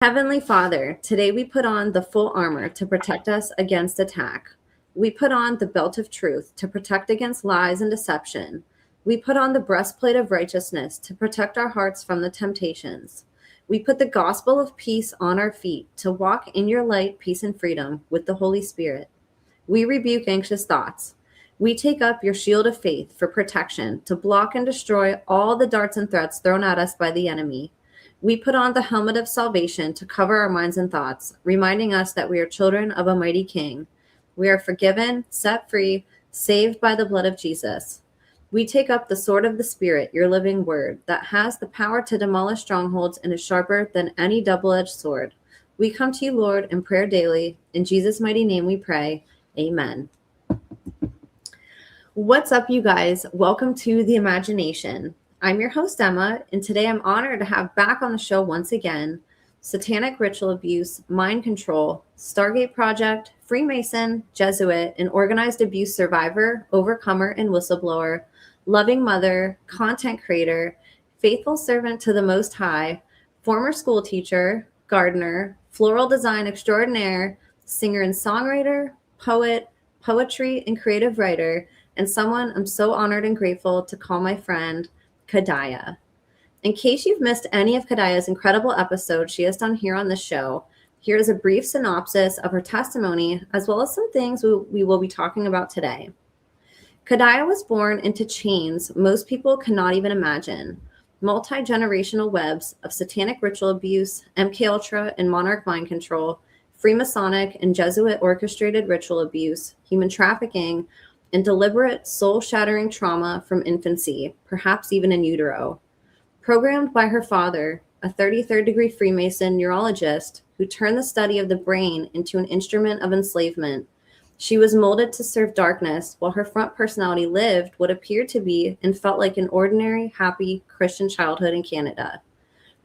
Heavenly Father, today we put on the full armor to protect us against attack. We put on the belt of truth to protect against lies and deception. We put on the breastplate of righteousness to protect our hearts from the temptations. We put the gospel of peace on our feet to walk in your light, peace, and freedom with the Holy Spirit. We rebuke anxious thoughts. We take up your shield of faith for protection to block and destroy all the darts and threats thrown at us by the enemy. We put on the helmet of salvation to cover our minds and thoughts, reminding us that we are children of a mighty King. We are forgiven, set free, saved by the blood of Jesus. We take up the sword of the Spirit, your living word, that has the power to demolish strongholds and is sharper than any double-edged sword. We come to you, Lord, in prayer daily. In Jesus' mighty name we pray. Amen. What's up, you guys? Welcome to The Imagination. I'm your host, Emma, and today I'm honored to have back on the show once again Satanic ritual abuse, mind control, Stargate Project, Freemason, Jesuit, and organized abuse survivor, overcomer, and whistleblower, loving mother, content creator, faithful servant to the Most High, former school teacher, gardener, floral design extraordinaire, singer and songwriter, poet, poetry and creative writer, and someone I'm so honored and grateful to call my friend, Kadaya. In case you've missed any of Kadaya's incredible episodes she has done here on this show, here is a brief synopsis of her testimony, as well as some things we will be talking about today. Kadaya was born into chains most people cannot even imagine. Multi-generational webs of satanic ritual abuse, MKUltra and monarch mind control, Freemasonic and Jesuit orchestrated ritual abuse, human trafficking, and deliberate soul-shattering trauma from infancy, perhaps even in utero. Programmed by her father, a 33rd degree Freemason neurologist who turned the study of the brain into an instrument of enslavement, she was molded to serve darkness while her front personality lived what appeared to be and felt like an ordinary, happy Christian childhood in Canada.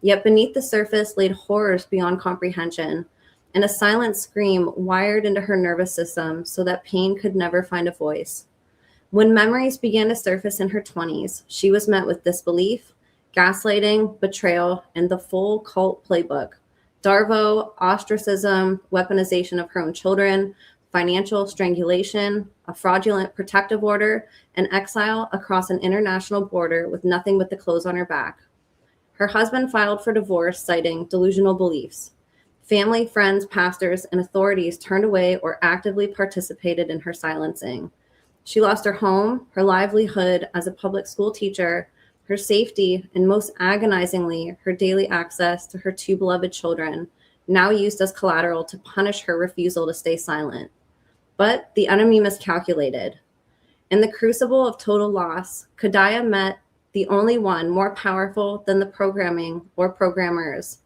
Yet beneath the surface laid horrors beyond comprehension, and a silent scream wired into her nervous system so that pain could never find a voice. When memories began to surface in her 20s, she was met with disbelief, gaslighting, betrayal, and the full cult playbook: Darvo, ostracism, weaponization of her own children, financial strangulation, a fraudulent protective order, and exile across an international border with nothing but the clothes on her back. Her husband filed for divorce, citing delusional beliefs. Family, friends, pastors, and authorities turned away or actively participated in her silencing. She lost her home, her livelihood as a public school teacher, her safety, and most agonizingly, her daily access to her two beloved children, now used as collateral to punish her refusal to stay silent. But the enemy miscalculated. In the crucible of total loss, Kadaya met the only one more powerful than the programming or programmers: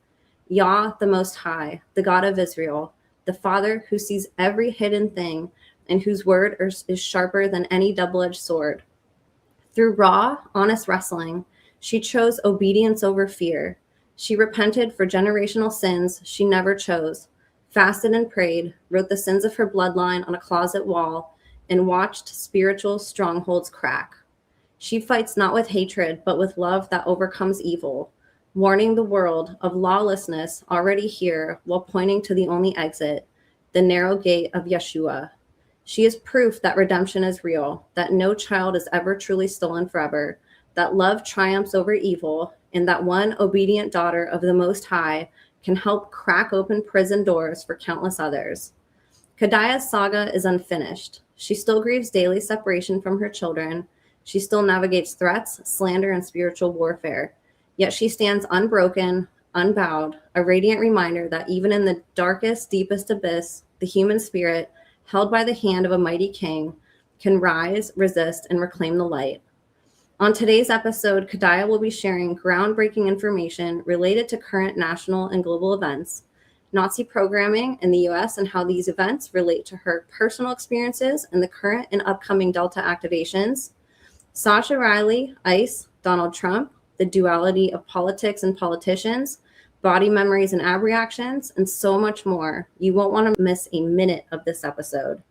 Yah, the Most High, the God of Israel, the Father who sees every hidden thing and whose word is sharper than any double-edged sword. Through raw, honest wrestling, she chose obedience over fear. She repented for generational sins she never chose, fasted and prayed, wrote the sins of her bloodline on a closet wall, and watched spiritual strongholds crack. She fights not with hatred, but with love that overcomes evil, warning the world of lawlessness already here while pointing to the only exit, the narrow gate of Yeshua. She is proof that redemption is real, that no child is ever truly stolen forever, that love triumphs over evil, and that one obedient daughter of the Most High can help crack open prison doors for countless others. Kadaya's saga is unfinished. She still grieves daily separation from her children. She still navigates threats, slander, and spiritual warfare. Yet she stands unbroken, unbowed, a radiant reminder that even in the darkest, deepest abyss, the human spirit, held by the hand of a mighty king, can rise, resist, and reclaim the light. On today's episode, Kadaya will be sharing groundbreaking information related to current national and global events, Nazi programming in the US and how these events relate to her personal experiences and the current and upcoming Delta activations, Sasha Riley, ICE, Donald Trump, the duality of politics and politicians, body memories and ab reactions, and so much more. You won't want to miss a minute of this episode.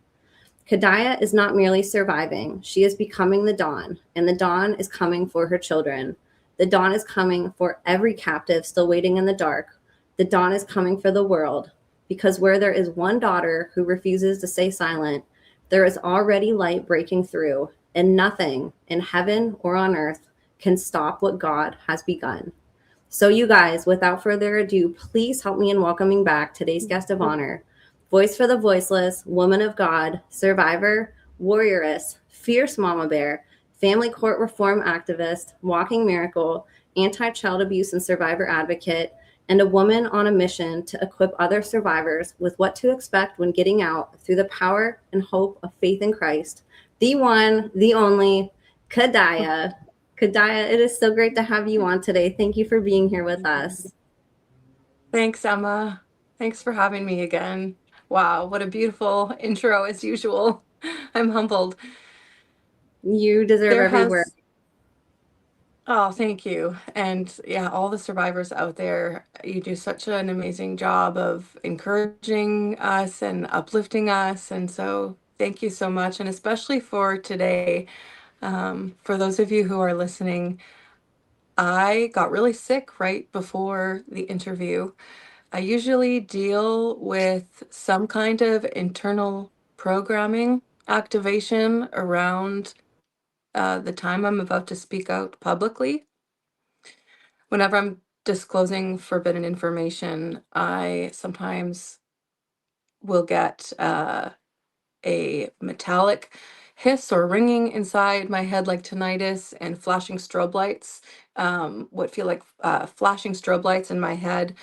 Kadaya is not merely surviving. She is becoming the dawn, and the dawn is coming for her children. The dawn is coming for every captive still waiting in the dark, The dawn is coming for the world, because where there is one daughter who refuses to stay silent, there is already light breaking through, and nothing in heaven or on earth can stop what God has begun. So, you guys, without further ado, please help me in welcoming back today's guest of honor, voice for the voiceless, woman of God, survivor, warrioress, fierce mama bear, family court reform activist, walking miracle, anti-child abuse and survivor advocate, and a woman on a mission to equip other survivors with what to expect when getting out through the power and hope of faith in Christ. The one, the only, Kadaya. Kadaya, it is so great to have you on today. Thank you for being here with us. Thanks, Emma. Thanks for having me again. Wow, what a beautiful intro as usual. I'm humbled. You deserve There every word. has, oh, thank you. And yeah, all the survivors out there, you do such an amazing job of encouraging us and uplifting us. And so thank you so much. And especially for today, for those of you who are listening, I got really sick right before the interview. I usually deal with some kind of internal programming activation around the time I'm about to speak out publicly. Whenever I'm disclosing forbidden information, I sometimes will get a metallic hiss or ringing inside my head like tinnitus and flashing strobe lights, what feel like flashing strobe lights in my head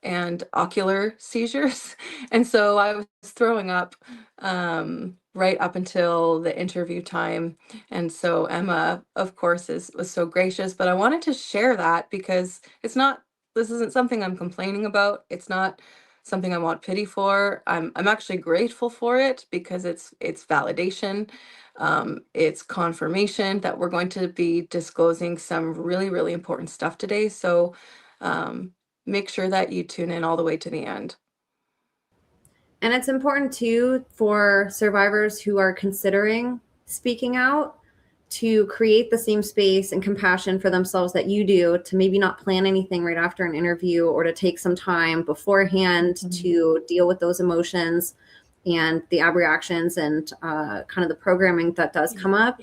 and ocular seizures. And so I was throwing up right up until the interview time. And so Emma, of course, was so gracious, but I wanted to share that because this isn't something I'm complaining about. It's not something I want pity for. I'm actually grateful for it because it's validation. It's confirmation that we're going to be disclosing some really, really important stuff today. So um, make sure that you tune in all the way to the end. And it's important too for survivors who are considering speaking out to create the same space and compassion for themselves that you do, to maybe not plan anything right after an interview or to take some time beforehand to deal with those emotions and the abreactions and kind of the programming that does come up.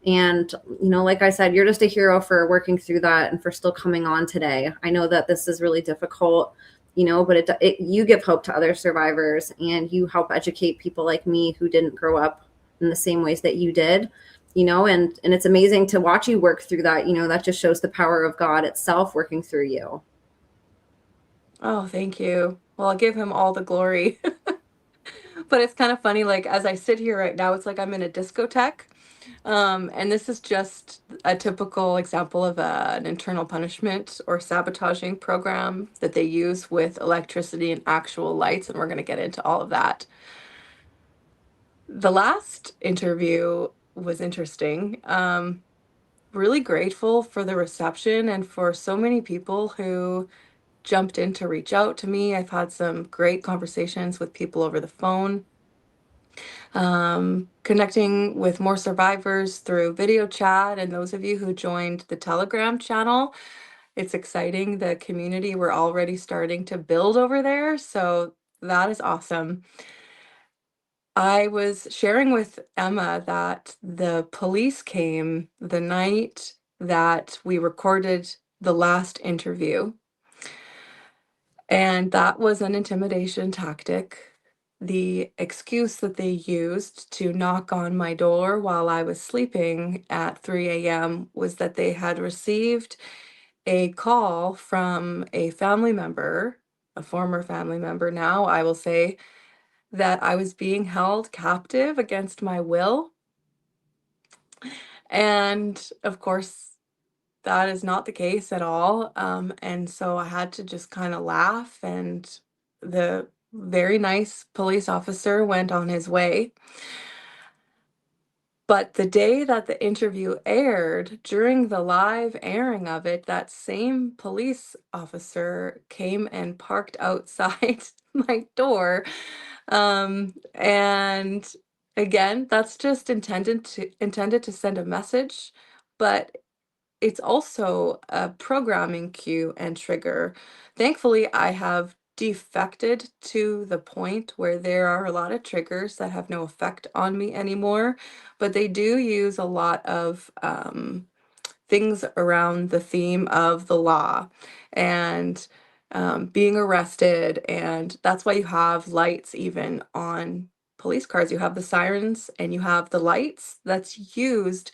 And, like I said, you're just a hero for working through that and for still coming on today. I know that this is really difficult, but you give hope to other survivors and you help educate people like me who didn't grow up in the same ways that you did, and it's amazing to watch you work through that. That just shows the power of God itself working through you. Oh, thank you. Well, I'll give him all the glory. But it's kind of funny, like as I sit here right now, it's like I'm in a discotheque. And this is just a typical example of an internal punishment or sabotaging program that they use with electricity and actual lights, and we're going to get into all of that. The last interview was interesting. Really grateful for the reception and for so many people who jumped in to reach out to me. I've had some great conversations with people over the phone, connecting with more survivors through video chat, and those of you who joined the Telegram channel. It's exciting, the community we're already starting to build over there, so that is awesome. I was sharing with Emma that the police came the night that we recorded the last interview, and that was an intimidation tactic. The excuse that they used to knock on my door while I was sleeping at 3 a.m. was that they had received a call from a family member, a former family member now, I will say, that I was being held captive against my will. And of course, that is not the case at all. And so I had to just kind of laugh, and the very nice police officer went on his way. But the day that the interview aired, during the live airing of it, that same police officer came and parked outside my door. And again, that's just intended to send a message, but it's also a programming cue and trigger. Thankfully, I have defected to the point where there are a lot of triggers that have no effect on me anymore, but they do use a lot of things around the theme of the law and being arrested. And that's why you have lights even on police cars. You have the sirens and you have the lights that's used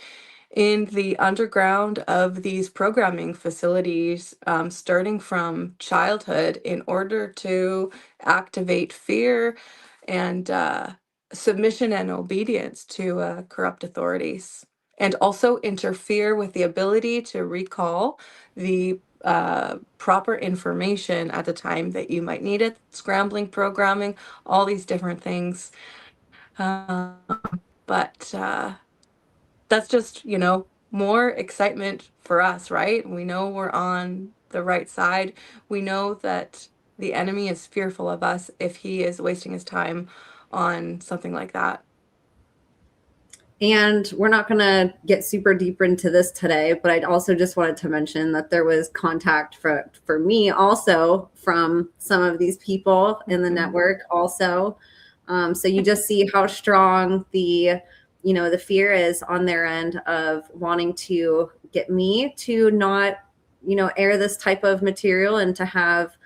in the underground of these programming facilities, starting from childhood, in order to activate fear and submission and obedience to corrupt authorities, and also interfere with the ability to recall the proper information at the time that you might need it, scrambling programming, all these different things. Um, but that's just, more excitement for us, right? We know we're on the right side. We know that the enemy is fearful of us if he is wasting his time on something like that. And we're not going to get super deeper into this today, but I'd also just wanted to mention that there was contact for me also from some of these people in the network also. So you just see how strong the fear is on their end of wanting to get me to not, air this type of material, and to have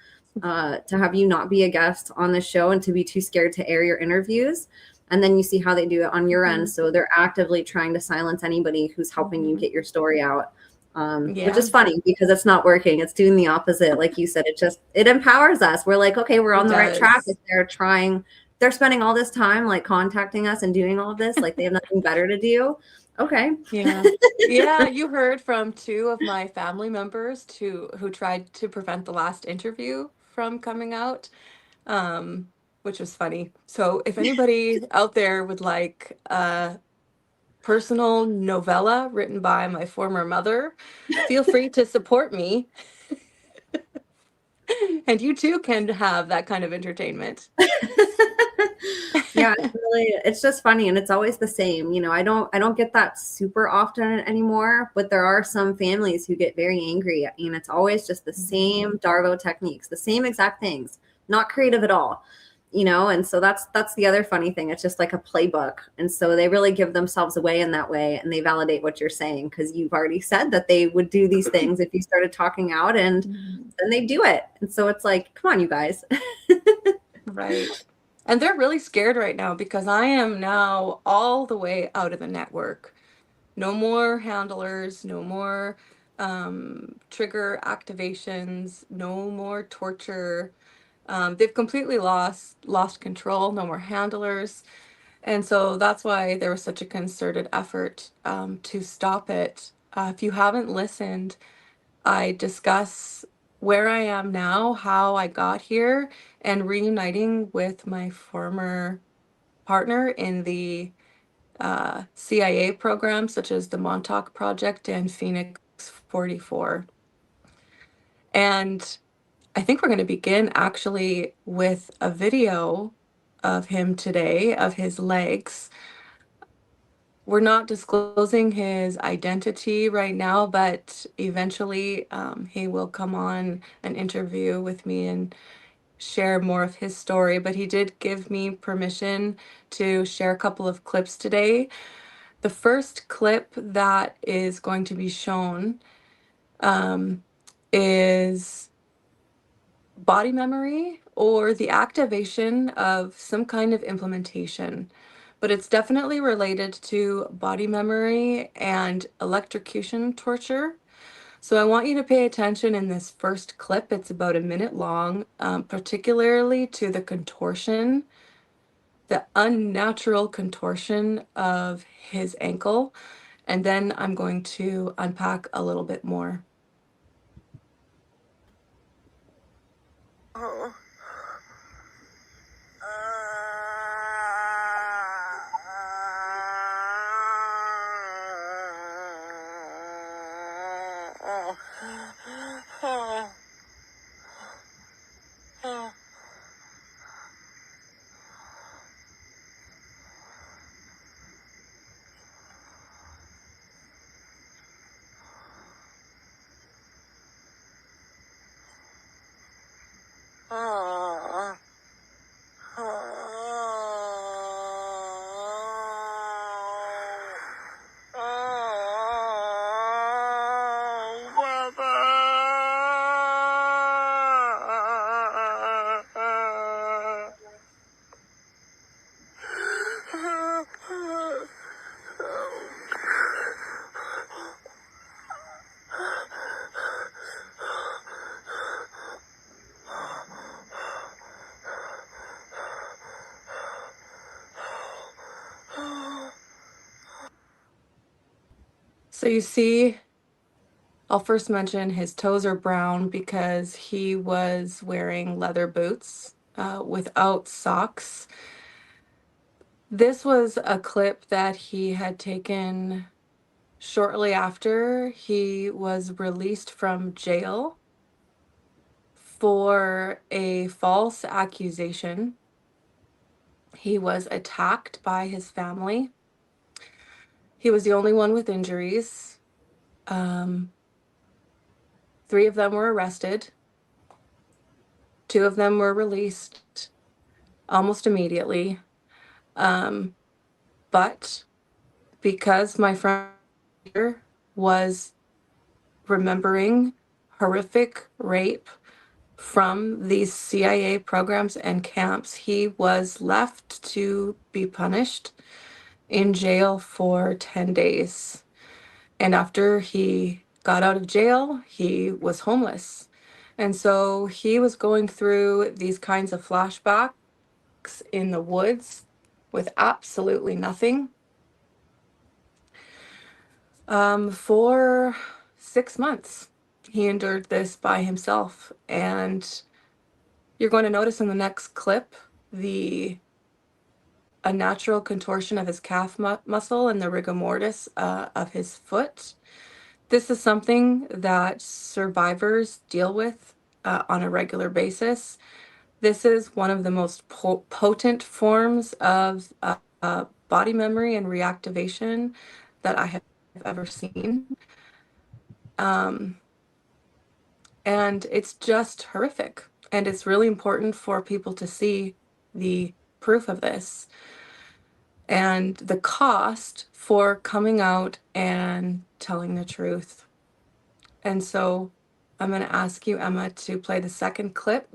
you not be a guest on the show, and to be too scared to air your interviews. And then you see how they do it on your end. So they're actively trying to silence anybody who's helping you get your story out, which is funny because it's not working. It's doing the opposite. Like you said, it empowers us. We're like, okay, we're on the right track. If they're spending all this time like contacting us and doing all of this, like they have nothing better to do. Okay. Yeah. Yeah, you heard from two of my family members who tried to prevent the last interview from coming out. Which was funny. So if anybody out there would like a personal novella written by my former mother, feel free to support me. And you too can have that kind of entertainment. Yeah, it's just funny, and it's always the same. I don't get that super often anymore, but there are some families who get very angry, and it's always just the same Darvo techniques, the same exact things, not creative at all. And so that's the other funny thing. It's just like a playbook. And so they really give themselves away in that way, and they validate what you're saying, because you've already said that they would do these things if you started talking out, and then they do it. And so it's like, come on, you guys. Right. And they're really scared right now because I am now all the way out of the network. No more handlers, no more trigger activations, no more torture. They've completely lost control, no more handlers. And so that's why there was such a concerted effort to stop it. If you haven't listened, I discuss where I am now, how I got here, and reuniting with my former partner in the CIA programs such as the Montauk Project and Phoenix 44. And I think we're going to begin actually with a video of him today, of his legs. We're not disclosing his identity right now, but eventually he will come on an interview with me and share more of his story. But he did give me permission to share a couple of clips today. The first clip that is going to be shown is body memory or the activation of some kind of implementation, but it's definitely related to body memory and electrocution torture. So I want you to pay attention in this first clip. It's about a minute long, particularly to the contortion, the unnatural contortion of his ankle. And then I'm going to unpack a little bit more. So you see, I'll first mention his toes are brown because he was wearing leather boots without socks. This was a clip that he had taken shortly after he was released from jail for a false accusation. He was attacked by his family. He was the only one with injuries. 3 of them were arrested. 2 of them were released almost immediately. But because my friend was remembering horrific rape from these CIA programs and camps, he was left to be punished in jail for 10 days. And after he got out of jail, he was homeless. And so he was going through these kinds of flashbacks in the woods with absolutely nothing for 6 months. He endured this by himself. And you're going to notice in the next clip the unnatural contortion of his calf muscle and the rigor mortis of his foot. This is something that survivors deal with on a regular basis. This is one of the most potent forms of body memory and reactivation that I have ever seen. And it's just horrific. And it's really important for people to see the proof of this and the cost for coming out and telling the truth. And so I'm going to ask you, Emma, to play the second clip.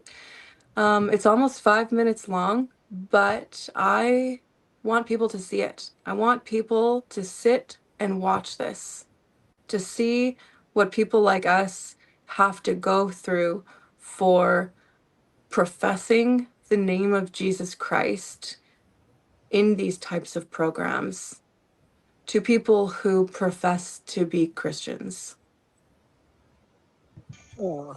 It's almost 5 minutes long, but I want people to see it. I want people to sit and watch this, to see what people like us have to go through for professing the name of Jesus Christ in these types of programs to people who profess to be Christians. Oh.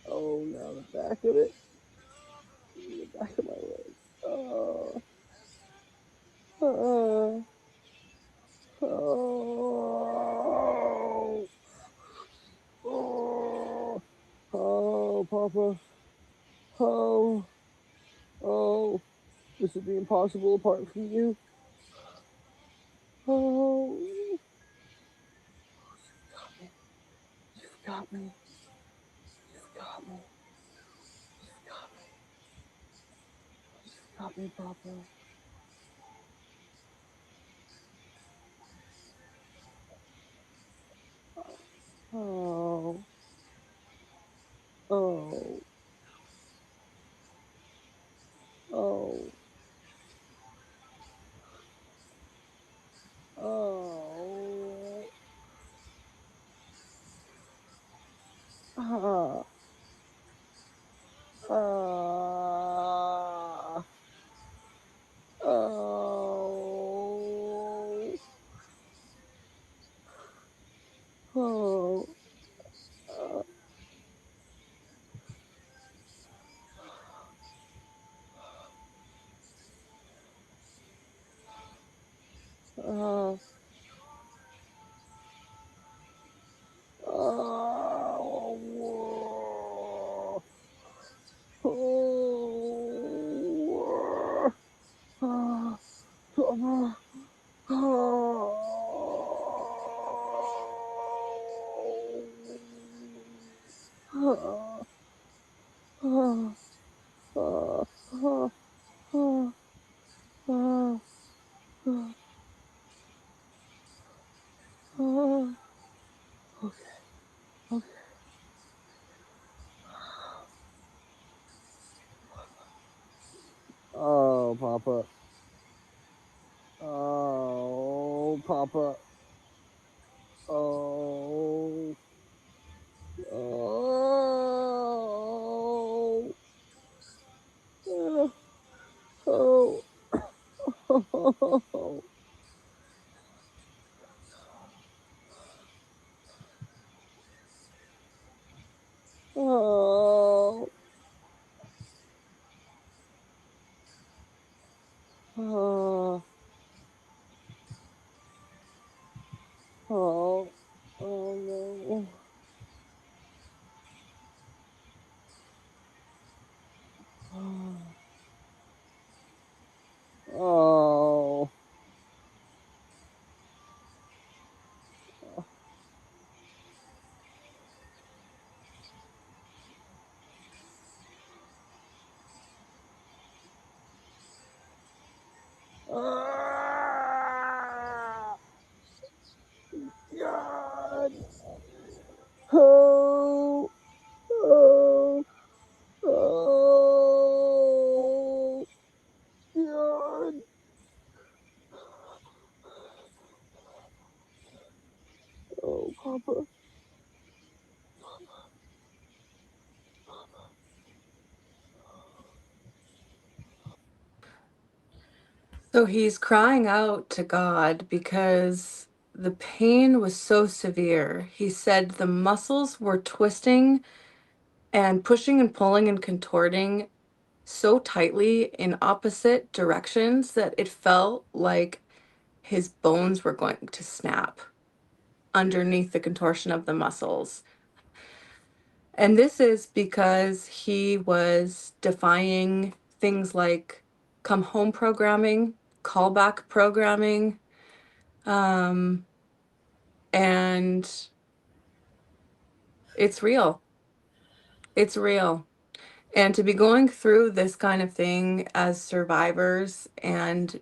Oh, now the back of it. The back of my leg. Oh. Oh. Oh. Oh. Oh, Papa. Oh. Oh. This would be impossible apart from you. Oh. You've got me. You've got me. You've got me. You've got me. You've got me, Papa. Oh. Oh. Oh. Oh. Ah. Ah. Oh. Oh. Oh. Oh. Oh. Oh. Oh. Oh. Oh. Oh. Oh. Oh. Okay. Okay. Oh, Papa. Oh, Papa. Oh. Oh. Oh. Oh. Oh. Oh. Oh. Oh. Oh no. Oh. Ah, God. Oh. Oh. Oh. God. Oh, Papa. So he's crying out to God because the pain was so severe. He said the muscles were twisting and pushing and pulling and contorting so tightly in opposite directions that it felt like his bones were going to snap underneath the contortion of the muscles. And this is because he was defying things like come home programming, callback programming, and it's real. It's real. And to be going through this kind of thing as survivors and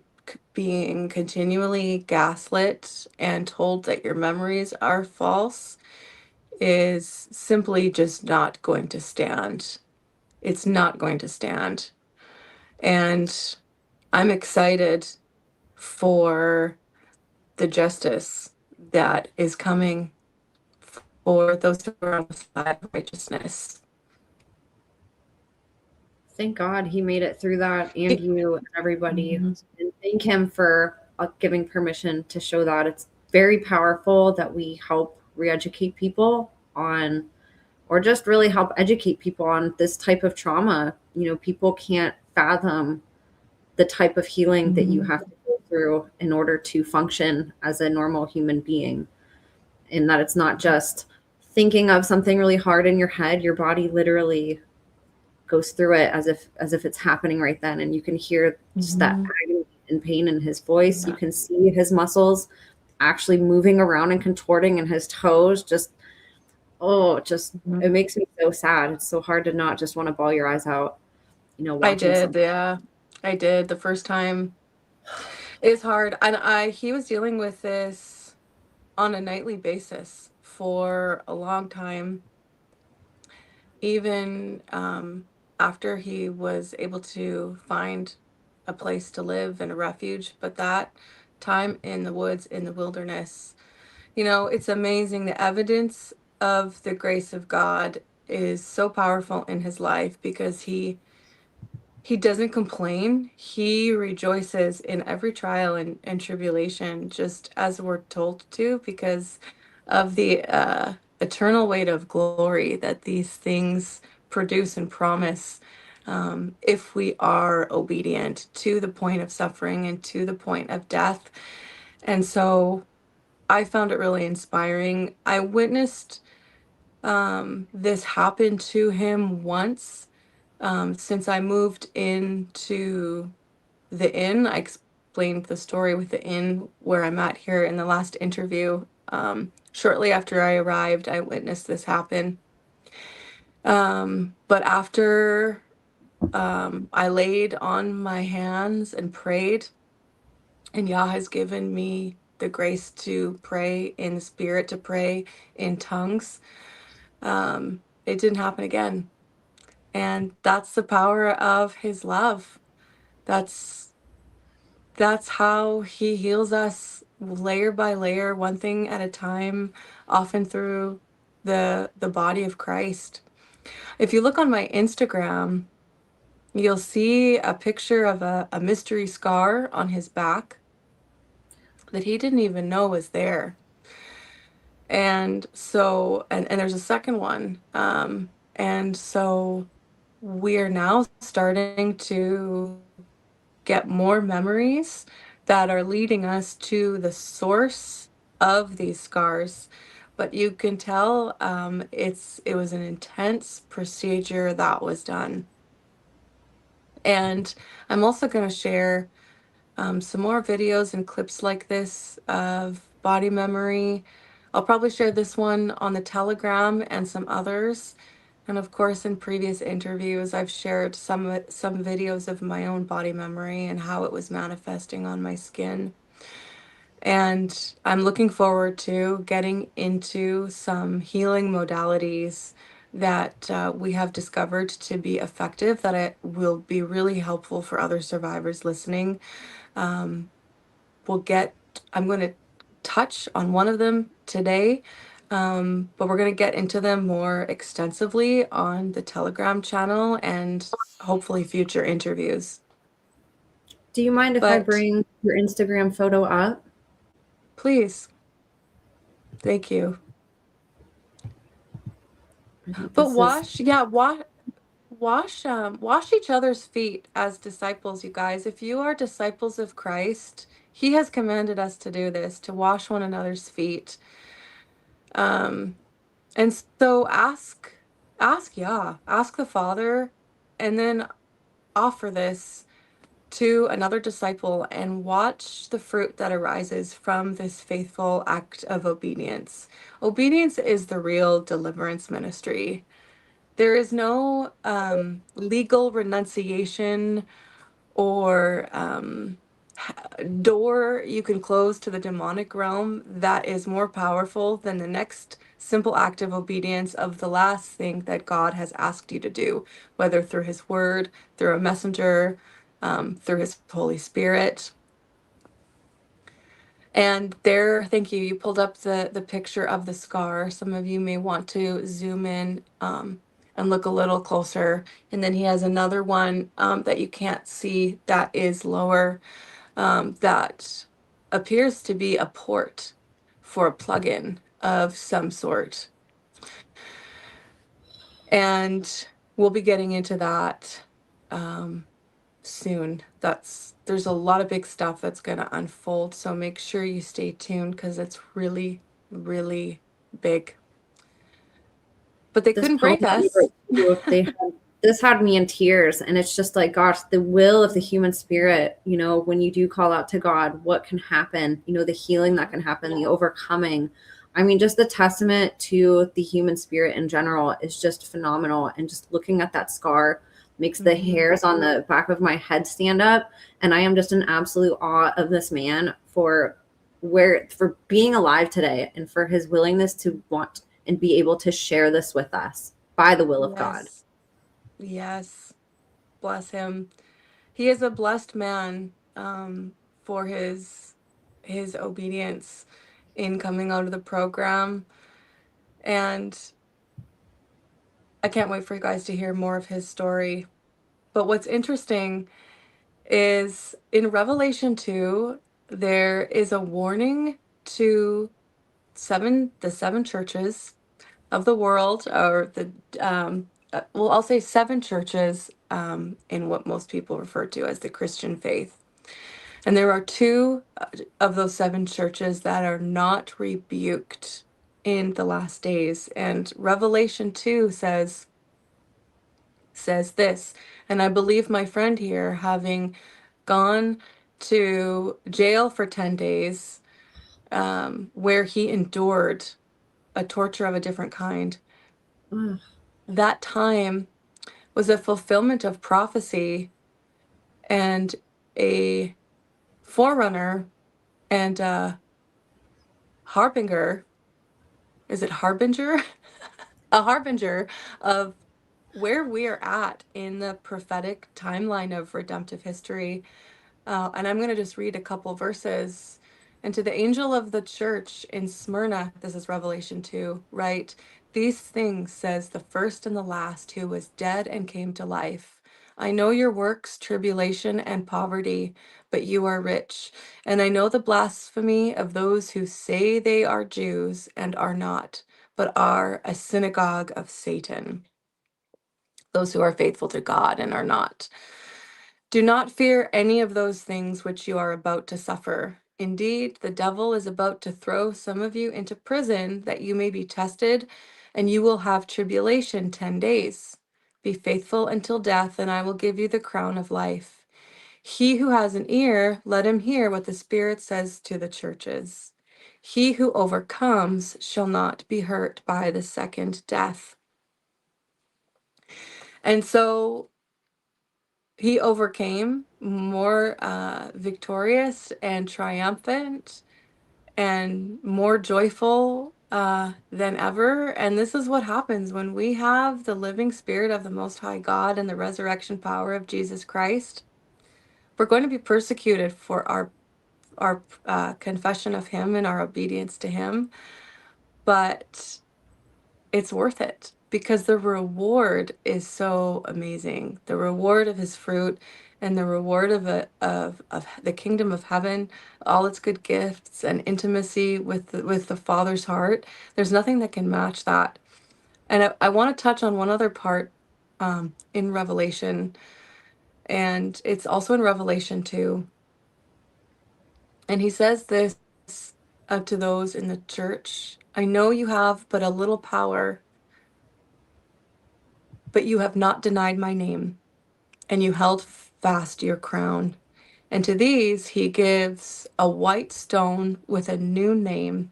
being continually gaslit and told that your memories are false is simply just not going to stand. It's not going to stand. And I'm excited for the justice that is coming for those who are on the side of righteousness. Thank God he made it through that, and you and everybody. And thank him for giving permission to show that. It's very powerful that we help re-educate people on, or just really help educate people on this type of trauma. You know, people can't fathom the type of healing that you have to go through in order to function as a normal human being. And that it's not just thinking of something really hard in your head, your body literally goes through it as if it's happening right then, and you can hear just that agony and pain in his voice. You can see his muscles actually moving around and contorting, and his toes just it makes me so sad. It's so hard to not just want to bawl your eyes out, you know, watching something. Yeah, I did the first time. It's hard, and he was dealing with this on a nightly basis for a long time, even after he was able to find a place to live and a refuge. But that time in the woods, in the wilderness, you know, it's amazing. The evidence of the grace of God is so powerful in his life because he doesn't complain. He rejoices in every trial and tribulation, just as we're told to, because of the eternal weight of glory that these things produce and promise, if we are obedient to the point of suffering and to the point of death. And so I found it really inspiring. I witnessed this happen to him once since I moved into the inn. I explained the story with the inn where I'm at here in the last interview. Shortly after I arrived, I witnessed this happen. But after I laid on my hands and prayed, and Yah has given me the grace to pray in the spirit, to pray in tongues, it didn't happen again. And that's the power of his love. That's how he heals us layer by layer, one thing at a time, often through the body of Christ. If you look on my Instagram, you'll see a picture of a mystery scar on his back that he didn't even know was there. And so, and there's a second one. And so we're now starting to get more memories that are leading us to the source of these scars. But you can tell it was an intense procedure that was done. And I'm also going to share some more videos and clips like this of body memory. I'll probably share this one on the Telegram and some others. And of course, in previous interviews, I've shared some videos of my own body memory and how it was manifesting on my skin. And I'm looking forward to getting into some healing modalities that we have discovered to be effective, that it will be really helpful for other survivors listening. Um, I'm going to touch on one of them today, but we're going to get into them more extensively on the Telegram channel and hopefully future interviews. Do you mind if I But bring your Instagram photo up? please, thank you. I think But this is wash each other's feet as disciples, you guys. If you are disciples of Christ, he has commanded us to do this, to wash one another's feet. And so ask the Father, and then offer this to another disciple and watch the fruit that arises from this faithful act of obedience. Obedience is the real deliverance ministry. There is no legal renunciation or door you can close to the demonic realm that is more powerful than the next simple act of obedience of the last thing that God has asked you to do, whether through his word, through a messenger, through his Holy Spirit. And there, thank you, you pulled up the picture of the scar. Some of you may want to zoom in and look a little closer. And then he has another one that you can't see that is lower, that appears to be a port for a plugin of some sort. And we'll be getting into that soon. There's a lot of big stuff that's going to unfold, so make sure you stay tuned because it's really, really big. But they couldn't break us. This had me in tears, and it's just like, gosh, the will of the human spirit, when you do call out to God, what can happen, the healing that can happen, the overcoming. I mean, just the testament to the human spirit in general is just phenomenal. And just looking at that scar makes the hairs on the back of my head stand up. And I am just in absolute awe of this man for being alive today, and for his willingness to want and be able to share this with us by the will of God. Yes. Bless him. He is a blessed man for his obedience in coming out of the program. And I can't wait for you guys to hear more of his story. But what's interesting is in Revelation 2, there is a warning to the seven churches of the world, or I'll say seven churches in what most people refer to as the Christian faith. And there are two of those 7 churches that are not rebuked in the last days. And Revelation 2 says this, and I believe my friend here, having gone to jail for 10 days, where he endured a torture of a different kind, Ugh. that time was a fulfillment of prophecy and a forerunner and a harbinger. Is it harbinger? A harbinger of where we are at in the prophetic timeline of redemptive history. And I'm going to just read a couple verses. And to the angel of the church in Smyrna, this is Revelation 2, right? These things says the first and the last, who was dead and came to life. I know your works, tribulation and poverty, but you are rich. And I know the blasphemy of those who say they are Jews and are not, but are a synagogue of Satan. Those who are faithful to God and are not. Do not fear any of those things which you are about to suffer. Indeed, the devil is about to throw some of you into prison that you may be tested, and you will have tribulation 10 days. Be faithful until death, and I will give you the crown of life. He who has an ear, let him hear what the Spirit says to the churches. He who overcomes shall not be hurt by the second death. And so he overcame, more victorious and triumphant and more joyful than ever. And this is what happens when we have the living spirit of the Most High God and the resurrection power of Jesus Christ. We're going to be persecuted for our confession of Him and our obedience to Him, but it's worth it because the reward is so amazing. The reward of His fruit and the reward of the kingdom of heaven, all its good gifts and intimacy with the Father's heart. There's nothing that can match that. And I want to touch on one other part in Revelation, and it's also in Revelation 2. And he says this to those in the church: I know you have but a little power, but you have not denied my name, and you held fast your crown. And to these he gives a white stone with a new name.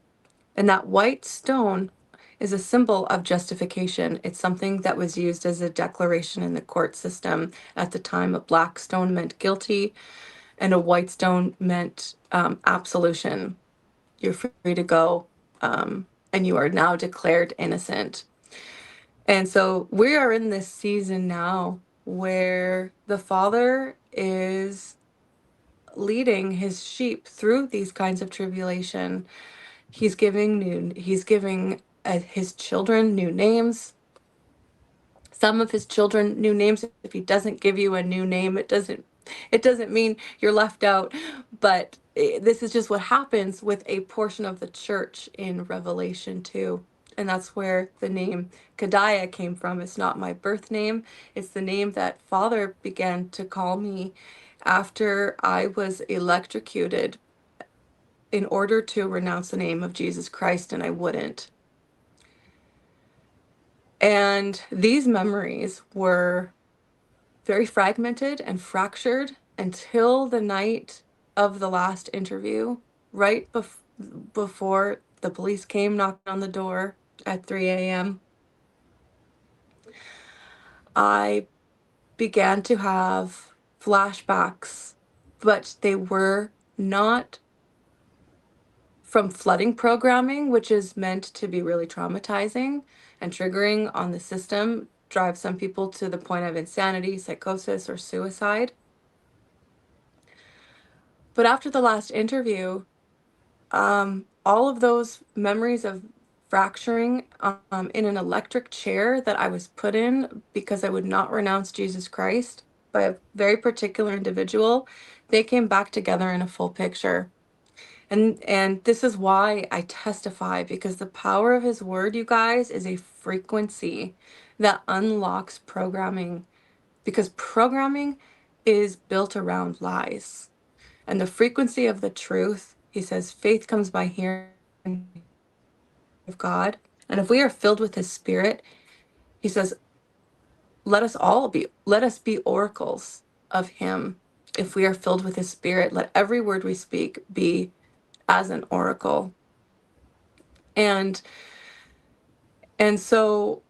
And that white stone is a symbol of justification. It's something that was used as a declaration in the court system at the time. A black stone meant guilty, and a white stone meant absolution. You're free to go, and you are now declared innocent. And so we are in this season now where the Father is leading His sheep through these kinds of tribulation. He's giving His children new names. Some of His children new names. If He doesn't give you a new name, it doesn't mean you're left out. But this is just what happens with a portion of the church in Revelation 2. And that's where the name Kadaya came from. It's not my birth name. It's the name that Father began to call me after I was electrocuted in order to renounce the name of Jesus Christ, and I wouldn't. And these memories were very fragmented and fractured until the night of the last interview, right before the police came knocking on the door at 3 a.m. I began to have flashbacks, but they were not from flooding programming, which is meant to be really traumatizing and triggering on the system, drive some people to the point of insanity, psychosis, or suicide. But after the last interview, all of those memories of fracturing in an electric chair that I was put in because I would not renounce Jesus Christ by a very particular individual, they came back together in a full picture. And this is why I testify, because the power of His word, you guys, is a frequency that unlocks programming, because programming is built around lies. and the frequency of the truth. He says, faith comes by hearing of God. And if we are filled with his spirit, he says, let us be oracles of him. If we are filled with his spirit, let every word we speak be as an oracle. And so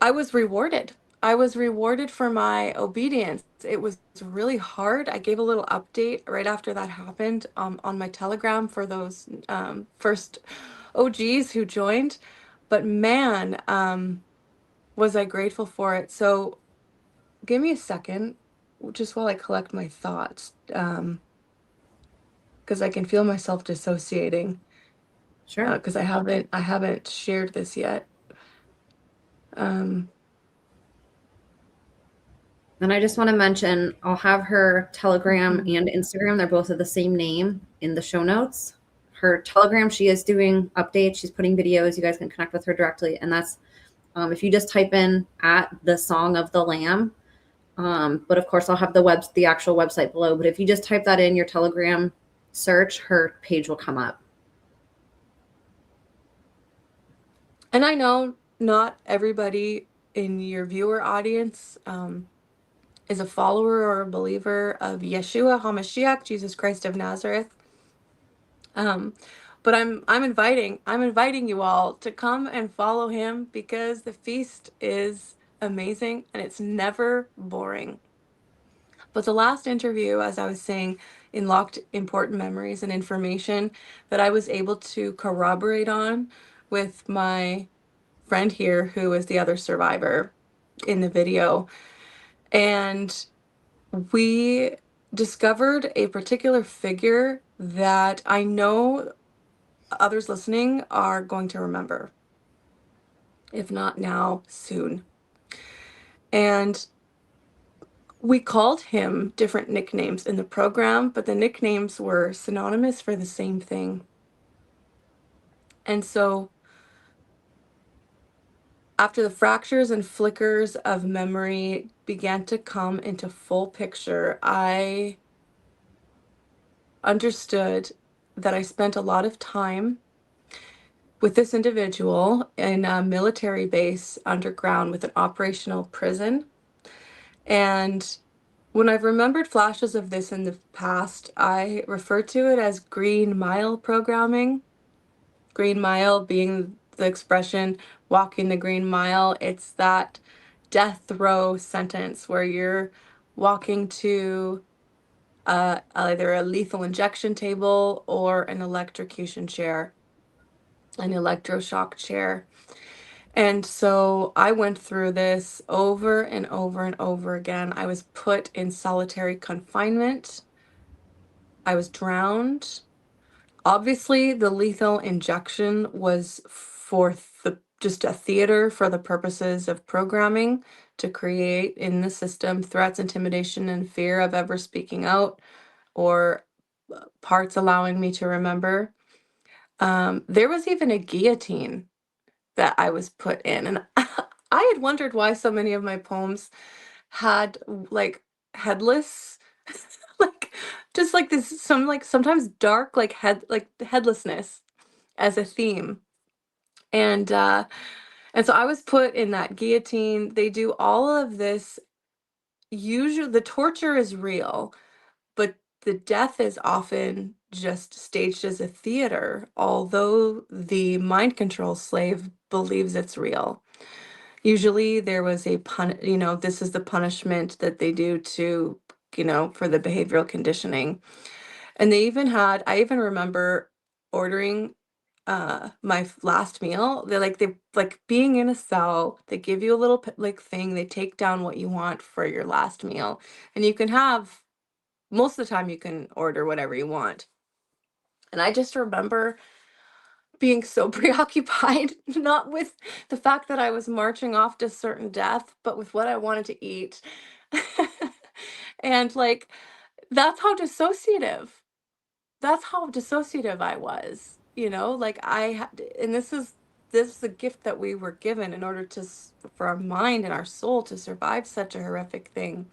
I was rewarded. I was rewarded for my obedience. It was really hard. I gave a little update right after that happened on my Telegram for those first OGs who joined. But man, was I grateful for it. So give me a second, just while I collect my thoughts, because I can feel myself dissociating. Sure. Because I haven't shared this yet. And I just want to mention, I'll have her Telegram and Instagram. They're both of the same name in the show notes. Her Telegram, she is doing updates. She's putting videos. You guys can connect with her directly. And that's if you just type in at the Song of the Lamb. But of course, I'll have the actual website below. But if you just type that in your Telegram search, her page will come up. And I know not everybody in your viewer audience is a follower or a believer of Yeshua HaMashiach, Jesus Christ of Nazareth. But I'm inviting you all to come and follow him, because the feast is amazing and it's never boring. But the last interview, as I was saying, unlocked important memories and information that I was able to corroborate on with my friend here, who is the other survivor in the video. And we discovered a particular figure that I know others listening are going to remember, if not now, soon. And we called him different nicknames in the program, but the nicknames were synonymous for the same thing. And so after the fractures and flickers of memory began to come into full picture, I understood that I spent a lot of time with this individual in a military base underground with an operational prison. And when I've remembered flashes of this in the past, I refer to it as Green Mile programming. Green Mile being the expression, walking the Green Mile. It's that death row sentence where you're walking to either a lethal injection table or an electrocution chair, an electroshock chair. And so I went through this over and over and over again. I was put in solitary confinement. I was drowned. Obviously, the lethal injection was for just a theater for the purposes of programming to create in the system threats, intimidation, and fear of ever speaking out, or parts allowing me to remember. There was even a guillotine that I was put in. And I had wondered why so many of my poems had like headless, like just like this, sometimes dark, like headlessness as a theme. And so I was put in that guillotine. They do all of this. Usually the torture is real, but the death is often just staged as a theater, although the mind control slave believes it's real. Usually there was this is the punishment that they do to, for the behavioral conditioning. And I even remember ordering my last meal. They like being in a cell, they give you a little like thing, they take down what you want for your last meal. And you can have, most of the time you can order whatever you want. And I just remember being so preoccupied, not with the fact that I was marching off to certain death, but with what I wanted to eat. And like, that's how dissociative, I was, like and this is the gift that we were given in order for our mind and our soul to survive such a horrific thing.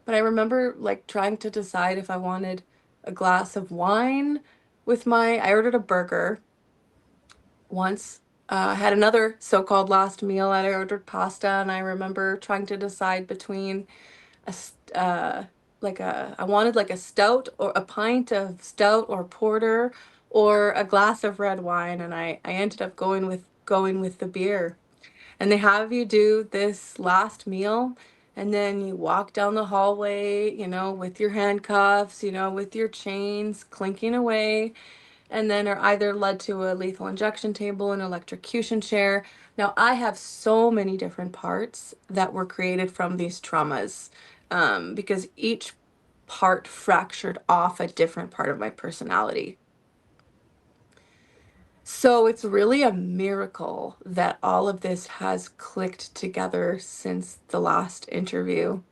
But I remember like trying to decide if I wanted a glass of wine with I ordered a burger once. I had another so-called last meal and I ordered pasta, and I remember trying to decide between I wanted like a stout or a pint of stout or porter or a glass of red wine, and I ended up going with the beer. And they have you do this last meal, and then you walk down the hallway, with your handcuffs, with your chains clinking away, and then are either led to a lethal injection table, an electrocution chair. Now, I have so many different parts that were created from these traumas, because each part fractured off a different part of my personality. So it's really a miracle that all of this has clicked together since the last interview.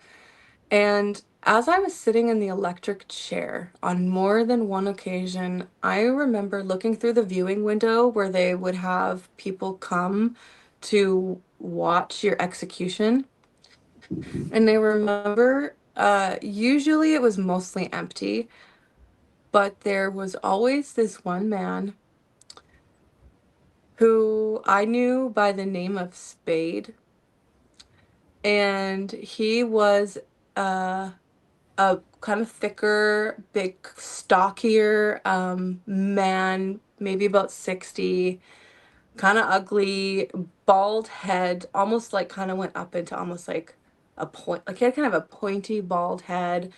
And as I was sitting in the electric chair on more than one occasion, I remember looking through the viewing window where they would have people come to watch your execution. And I remember, usually it was mostly empty, but there was always this one man who I knew by the name of Spade. And he was uh, a kind of thicker, big, stockier man, maybe about 60, kind of ugly, bald head, almost like kind of went up into almost like a point, like he had kind of a pointy bald head,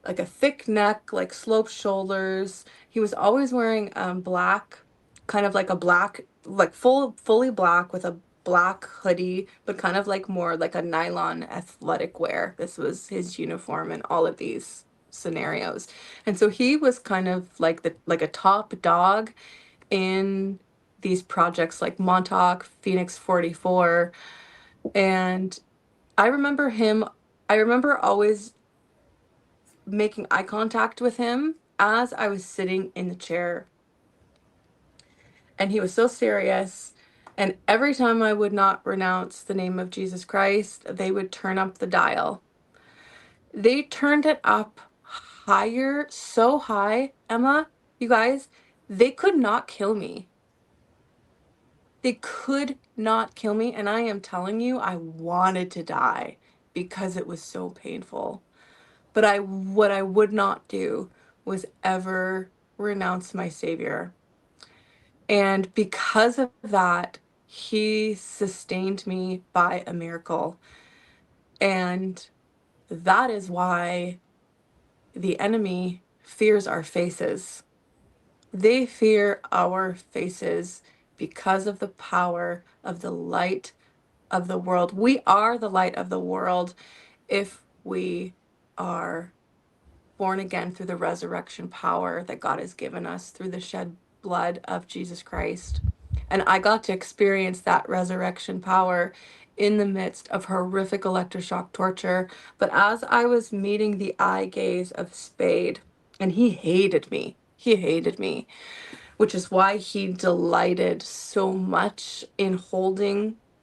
like a thick neck, like sloped shoulders. He was always wearing black, kind of like a black, like fully black with a black hoodie, but kind of like more like a nylon athletic wear. This was his uniform in all of these scenarios. And so he was kind of like a top dog in these projects like Montauk, Phoenix 44. And I remember him, I remember always making eye contact with him as I was sitting in the chair. And he was so serious. And every time I would not renounce the name of Jesus Christ, they would turn up the dial. They turned it up higher, so high, Emma, you guys, they could not kill me. They could not kill me, and I am telling you, I wanted to die because it was so painful. But what I would not do was ever renounce my Savior. And because of that, he sustained me by a miracle. And that is why the enemy fears our faces. They fear our faces because of the power of the light of the world. We are the light of the world if we are born again through the resurrection power that God has given us through the shed blood of Jesus Christ. And I got to experience that resurrection power in the midst of horrific electroshock torture. But as I was meeting the eye gaze of Spade, and he hated me, which is why he delighted so much in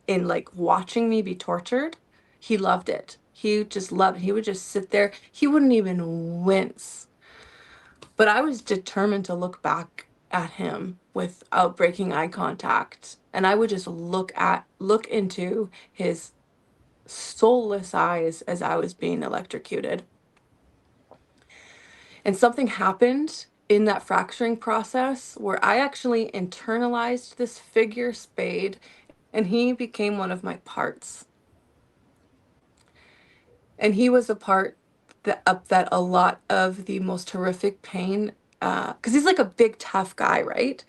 like watching me be tortured. He loved it. He just loved it. He would just sit there. He wouldn't even wince. But I was determined to look back at him without breaking eye contact. And I would just look into his soulless eyes as I was being electrocuted. And something happened in that fracturing process where I actually internalized this figure Spade, and he became one of my parts. And he was a part that a lot of the most horrific pain, because he's like a big tough guy, right?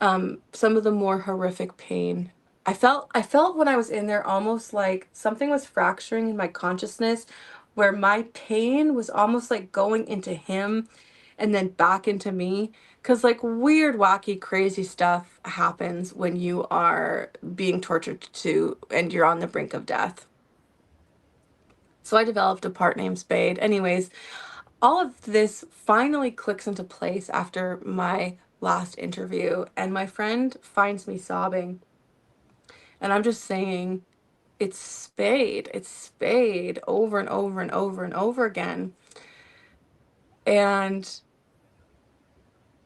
Some of the more horrific pain. I felt when I was in there almost like something was fracturing in my consciousness, where my pain was almost like going into him and then back into me. Because like weird, wacky, crazy stuff happens when you are being tortured to and you're on the brink of death. So I developed a part named Spade. Anyways, all of this finally clicks into place after my last interview, and my friend finds me sobbing. And I'm just saying, it's spayed over and over and over and over again. And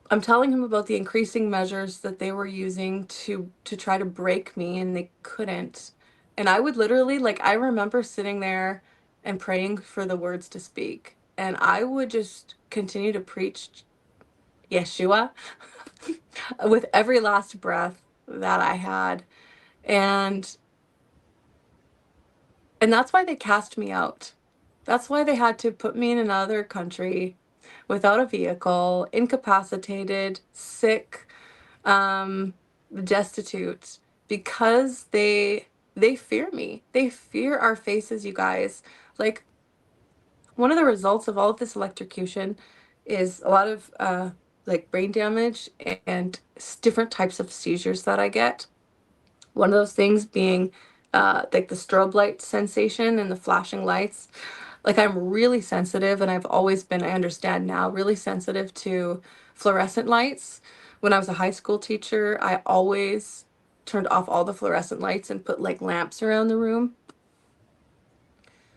I'm telling him about the increasing measures that they were using to try to break me, and they couldn't. And I would literally, like, I remember sitting there and praying for the words to speak, and I would just continue to preach Yeshua with every last breath that I had. And that's why they cast me out. That's why they had to put me in another country without a vehicle, incapacitated, sick, destitute, because they fear me. They fear our faces, you guys. Like, one of the results of all of this electrocution is a lot of like brain damage and different types of seizures that I get. One of those things being like the strobe light sensation and the flashing lights. Like, I'm really sensitive, and I've always been, I understand now, really sensitive to fluorescent lights. When I was a high school teacher, I always turned off all the fluorescent lights and put like lamps around the room.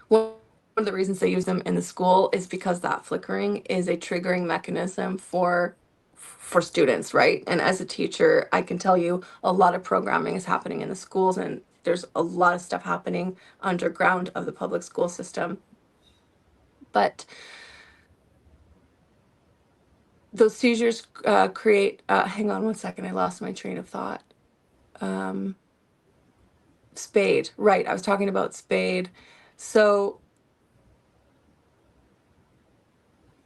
One of the reasons they use them in the school is because that flickering is a triggering mechanism for students, right? And as a teacher, I can tell you a lot of programming is happening in the schools, and there's a lot of stuff happening underground of the public school system. But those seizures create, hang on one second, I lost my train of thought. Spade, right, I was talking about Spade. So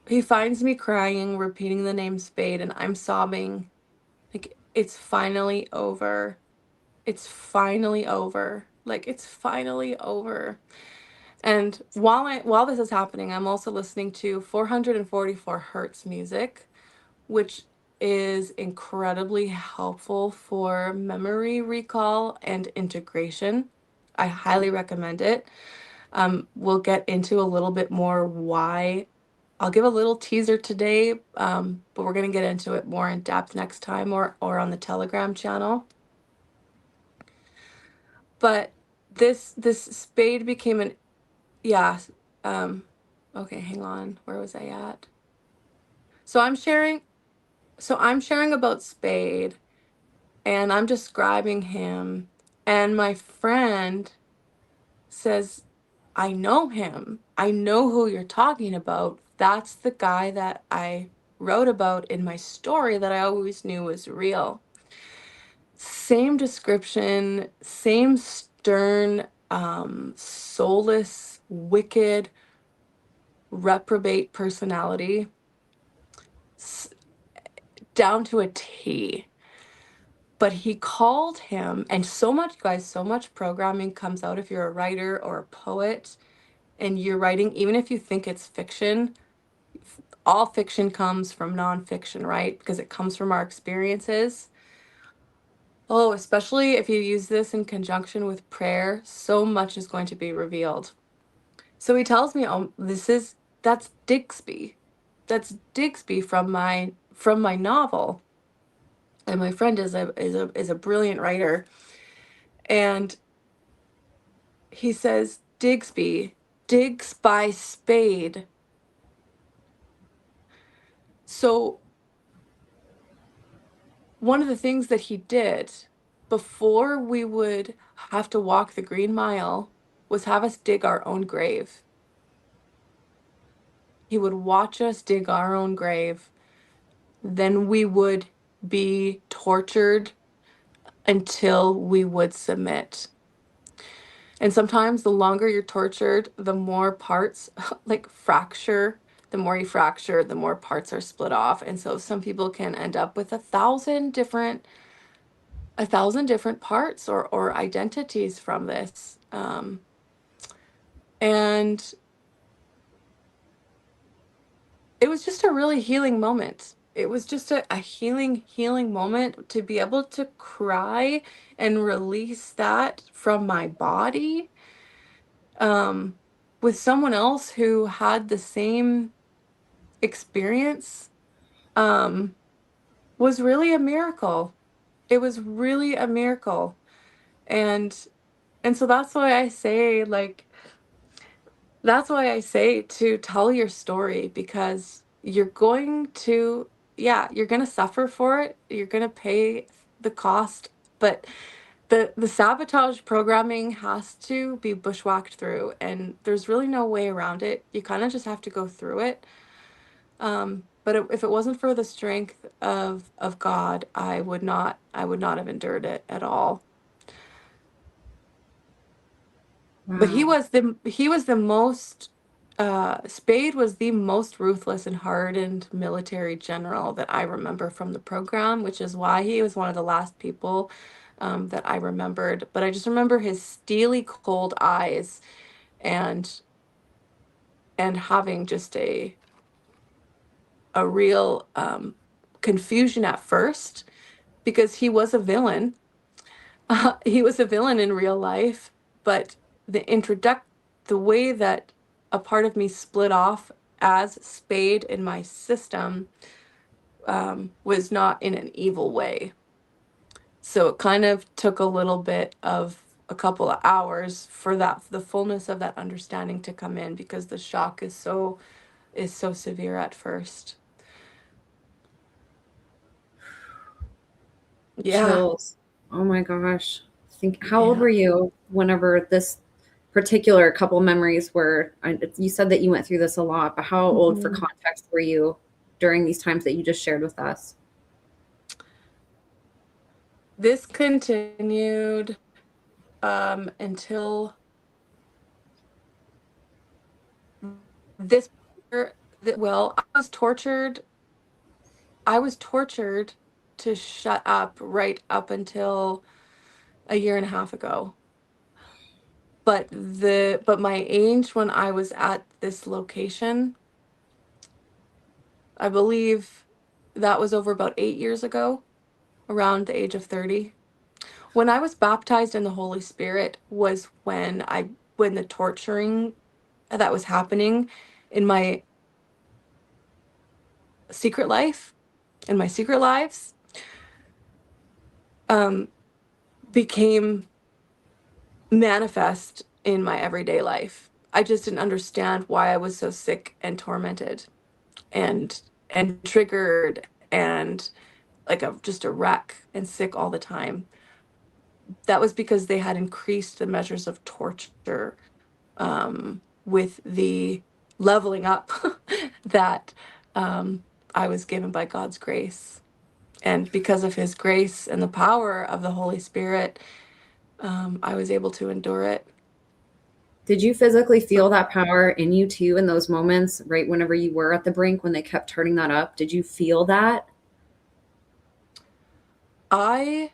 he finds me crying, repeating the name Spade, and I'm sobbing. Like, it's finally over. It's finally over. Like, it's finally over. And while this is happening, I'm also listening to 444 hertz music, which is incredibly helpful for memory recall and integration. I highly recommend it. We'll get into a little bit more why. I'll give a little teaser today, but we're going to get into it more in depth next time, or on the Telegram channel. But this Spade became an, yeah, okay, hang on, where was I at? So I'm sharing about Spade, and I'm describing him, and my friend says, I know him. I know who you're talking about. That's the guy that I wrote about in my story that I always knew was real. Same description, same stern, soulless, wicked, reprobate personality, down to a T. But he called him, and so much, guys, so much programming comes out if you're a writer or a poet and you're writing, even if you think it's fiction. All fiction comes from nonfiction, right? Because it comes from our experiences. Oh, especially if you use this in conjunction with prayer, so much is going to be revealed. So he tells me, oh, that's Digsby. That's Digsby from my novel. And my friend is a brilliant writer. And he says, Digsby, digs by spade. So one of the things that he did before we would have to walk the Green Mile was have us dig our own grave. He would watch us dig our own grave. Then we would be tortured until we would submit. And sometimes the longer you're tortured, the more parts like fracture. The more you fracture, the more parts are split off. And so some people can end up with 1,000 different parts or identities from this. And it was just a really healing moment. It was just a healing moment to be able to cry and release that from my body, with someone else who had the same experience, was really a miracle. It was really a miracle. And And so that's why I say, like, that's why I say to tell your story, because you're going to, yeah, you're going to suffer for it. You're going to pay the cost, but the sabotage programming has to be bushwhacked through, and there's really no way around it. You kind of just have to go through it. But if it wasn't for the strength of God, I would not have endured it at all. But he Wow. was the most Spade was the most ruthless and hardened military general that I remember from the program, which is why he was one of the last people that I remembered. But I just remember his steely cold eyes and having just a real confusion at first, because he was a villain. He was a villain in real life, but the way that a part of me split off as Spade in my system was not in an evil way. So it kind of took a little bit of a couple of hours for the fullness of that understanding to come in, because the shock is so severe at first. Yeah. Chills. Oh my gosh. How old Yeah. were you whenever this particular couple memories were? You said that you went through this a lot, but how old, for Mhm. context, were you during these times that you just shared with us? This continued until this well, I was tortured to shut up right up until a year and a half ago. But my age when I was at this location, I believe that was over about 8 years ago, around the age of 30. When I was baptized in the Holy Spirit was when the torturing that was happening in my secret life, in my secret lives, um, became manifest in my everyday life. I just didn't understand why I was so sick and tormented and triggered and like just a wreck and sick all the time. That was because they had increased the measures of torture with the leveling up that I was given by God's grace. And because of his grace and the power of the Holy Spirit, I was able to endure it. Did you physically So feel that power in you too in those moments, right whenever you were at the brink when they kept turning that up? Did you feel that? I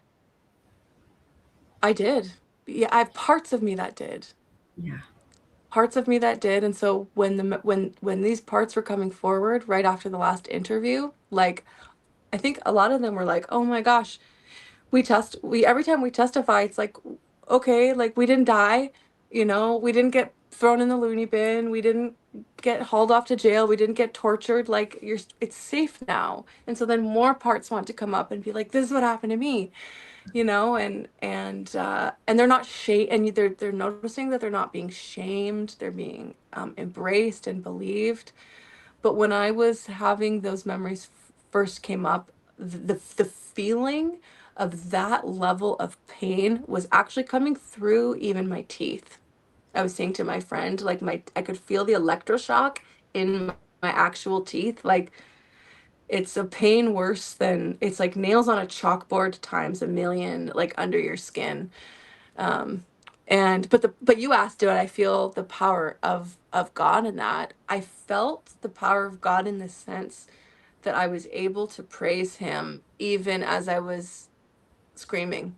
I did. Yeah, I have parts of me that did. Yeah. Parts of me that did. And so when these parts were coming forward right after the last interview, like I think a lot of them were like, "Oh my gosh, we every time we testify, it's like, okay, like we didn't die, we didn't get thrown in the loony bin, we didn't get hauled off to jail, we didn't get tortured, like it's safe now." And so then more parts want to come up and be like, "This is what happened to me," and they're not and they're noticing that they're not being shamed, they're being embraced and believed. But when I was having those memories first came up, the feeling of that level of pain was actually coming through even my teeth. I was saying to my friend, like I could feel the electroshock in my actual teeth. Like it's a pain worse than it's like nails on a chalkboard times a million, like under your skin. Um, but you asked, did I feel the power of God in that? I felt the power of God in the sense that I was able to praise him even as I was screaming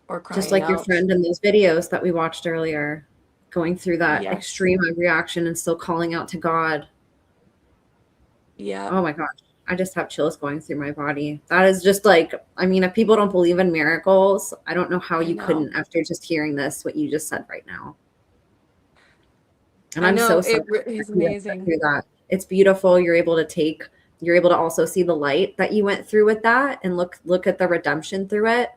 or Just crying like your out. friend in those videos that we watched earlier, going through that Yes. extreme reaction and still calling out to God. Yeah, Oh my gosh. I just have chills going through my body. That is just like, I mean, if people don't believe in miracles, I don't know how I you know. couldn't after just hearing this, what you just said right now. And I I'm know so sorry it's that you went amazing. through that. It's beautiful. You're able to also see the light that you went through with that and look at the redemption through it.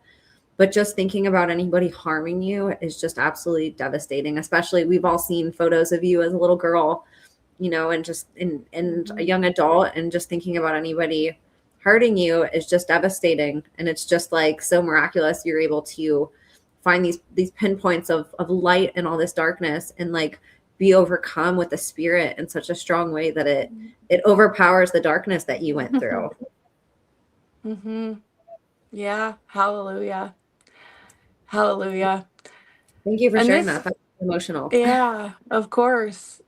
but just thinking about anybody harming you is just absolutely devastating. Especially, we've all seen photos of you as a little girl, you know, and just in a young adult, and just thinking about anybody hurting you is just devastating. And it's just like so miraculous you're able to find these pinpoints of light in all this darkness, and like be overcome with the spirit in such a strong way that it overpowers the darkness that you went through. Mm-hmm. Yeah. Hallelujah. Hallelujah. Thank you for And sharing this, that. That's emotional. yeah, of course.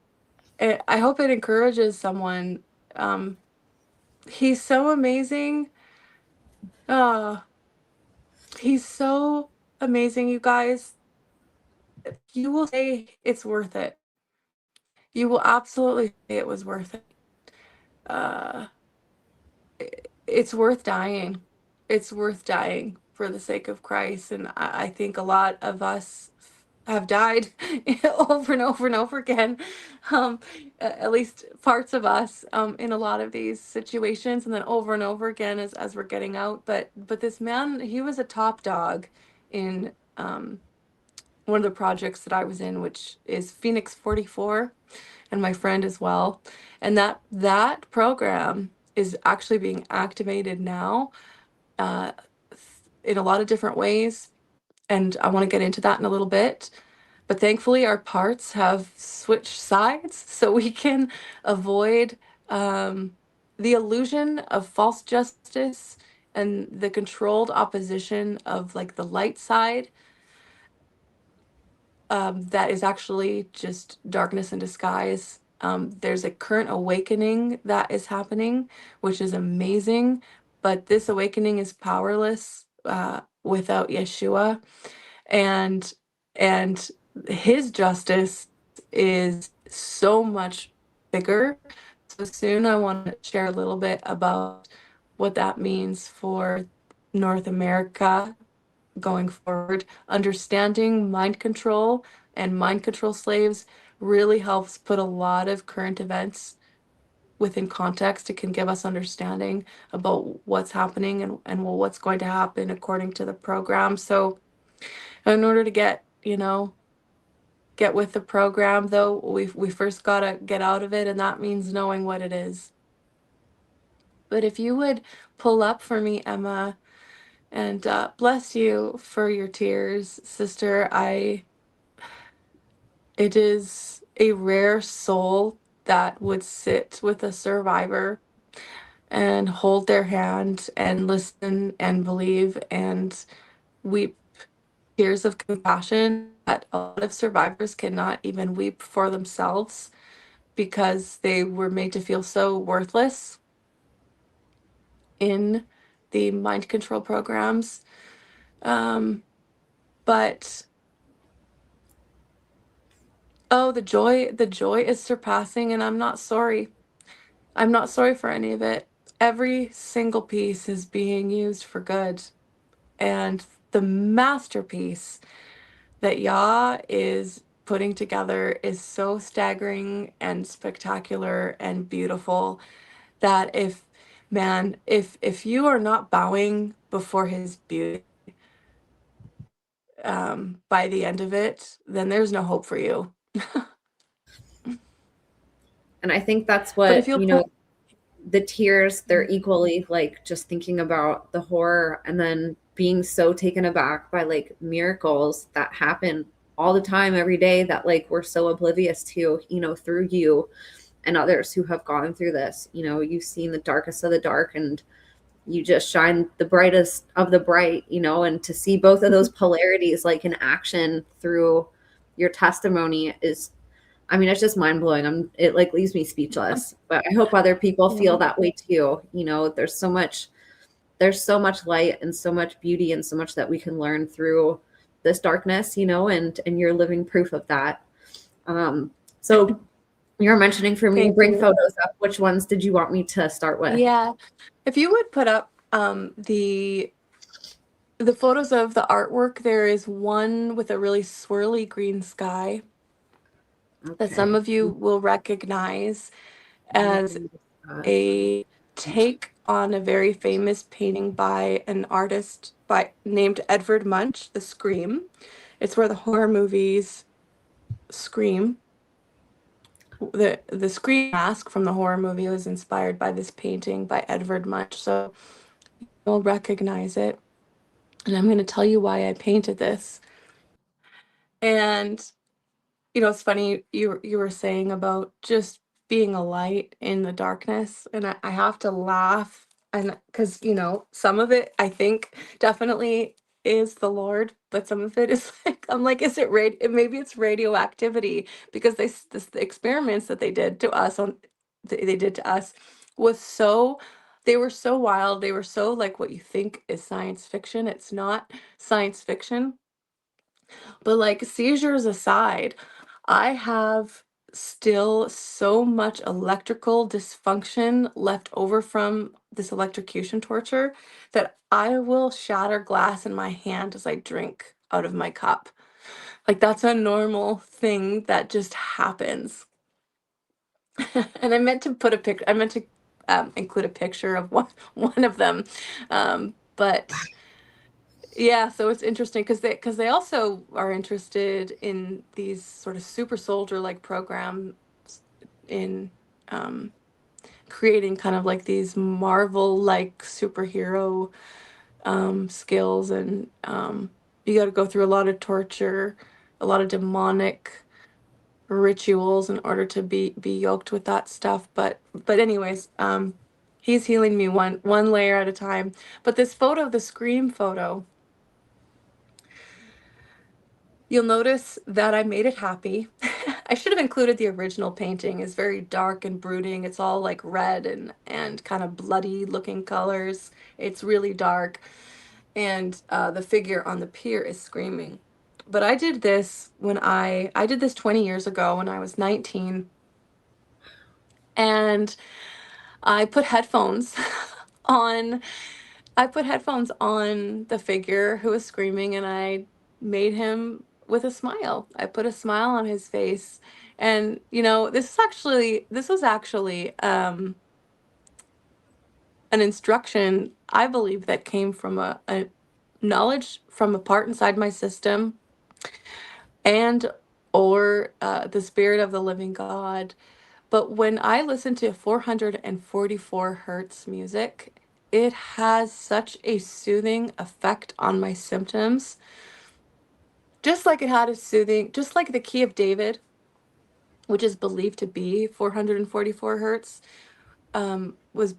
I hope it encourages someone. He's so amazing. Uh, he's so amazing, you guys. You will say it's worth it. You will absolutely say it was worth it. Uh, it's worth dying. It's worth dying for the sake of Christ. And I think a lot of us have died over and over and over again. At least parts of us, in a lot of these situations, and then over and over again as we're getting out. But this man, he was a top dog in one of the projects that I was in, which is Phoenix 44, and my friend as well. And that program is actually being activated now, uh, in a lot of different ways. And I want to get into that in a little bit. But thankfully, our parts have switched sides so we can avoid the illusion of false justice and the controlled opposition of like the light side, that is actually just darkness in disguise. There's a current awakening that is happening, which is amazing, but this awakening is powerless without Yeshua, and and his justice is so much bigger. So soon I want to share a little bit about what that means for North America going forward. Understanding mind control and mind control slaves really helps put a lot of current events within context. It can give us understanding about what's happening and well, what's going to happen according to the program. So in order to get with the program, though, we first got to get out of it, and that means knowing what it is. But if you would pull up for me, Emma, and bless you for your tears, sister. It is a rare soul that would sit with a survivor and hold their hand and listen and believe and weep tears of compassion that a lot of survivors cannot even weep for themselves because they were made to feel so worthless in the mind control programs. But oh, the joy is surpassing, and I'm not sorry. I'm not sorry for any of it. Every single piece is being used for good. And the masterpiece that Yah is putting together is so staggering and spectacular and beautiful that if you are not bowing before his beauty, by the end of it, then there's no hope for you. And I think that's But if what, you'll you know, the tears, they're equally like just thinking about the horror and then being so taken aback by like miracles that happen all the time, every day, that like we're so oblivious to, you know, through you and others who have gone through this. You know, you've seen the darkest of the dark, and you just shine the brightest of the bright, you know, and to see both of those polarities like in action through your testimony is, I mean, it's just mind blowing. It like leaves me speechless, but I hope other people feel that way too. You know, there's so much light and so much beauty and so much that we can learn through this darkness, you know, and you're living proof of that. So you're mentioning for me to Thank bring you. photos up. Which ones did you want me to start with? Yeah. If you would put up the photos of the artwork, there is one with a really swirly green sky that Okay. some of you will recognize Let me as bring this up. a take on a very famous painting by an artist named Edvard Munch, The Scream. It's where the horror movies Scream. The Scream mask from the horror movie was inspired by this painting by Edvard Munch, so you'll recognize it. And I'm going to tell you why I painted this. And it's funny you were saying about just being a light in the darkness, and I have to laugh, and because some of it I think definitely is the Lord, but some of it is like I'm like, is it maybe it's radioactivity, because the experiments that they did to us they did to us was they were so wild, they were so like what you think is science fiction. It's not science fiction. But like, seizures aside, I have still so much electrical dysfunction left over from this electrocution torture that I will shatter glass in my hand as I drink out of my cup. Like, that's a normal thing that just happens. And I meant to include a picture of one of them. But yeah, so it's interesting because they also are interested in these sort of super soldier like programs in creating kind of like these Marvel like superhero skills, and you got to go through a lot of torture, a lot of demonic rituals in order to be yoked with that stuff. But anyways, he's healing me one layer at a time. But this photo, the Scream photo, you'll notice that I made it happy. I should have included the original painting. It's very dark and brooding. It's all like red and kind of bloody looking colors. It's really dark. And the figure on the pier is screaming. But I did this I did this 20 years ago when I was 19. And I put headphones on the figure who was screaming, and I made him with a smile. I put a smile on his face. And this was actually an instruction, I believe, that came from a knowledge from a part inside my system, and or the spirit of the living God. But when I listen to 444 hertz music, it has such a soothing effect on my symptoms. Just like just like the key of David, which is believed to be 444 hertz, was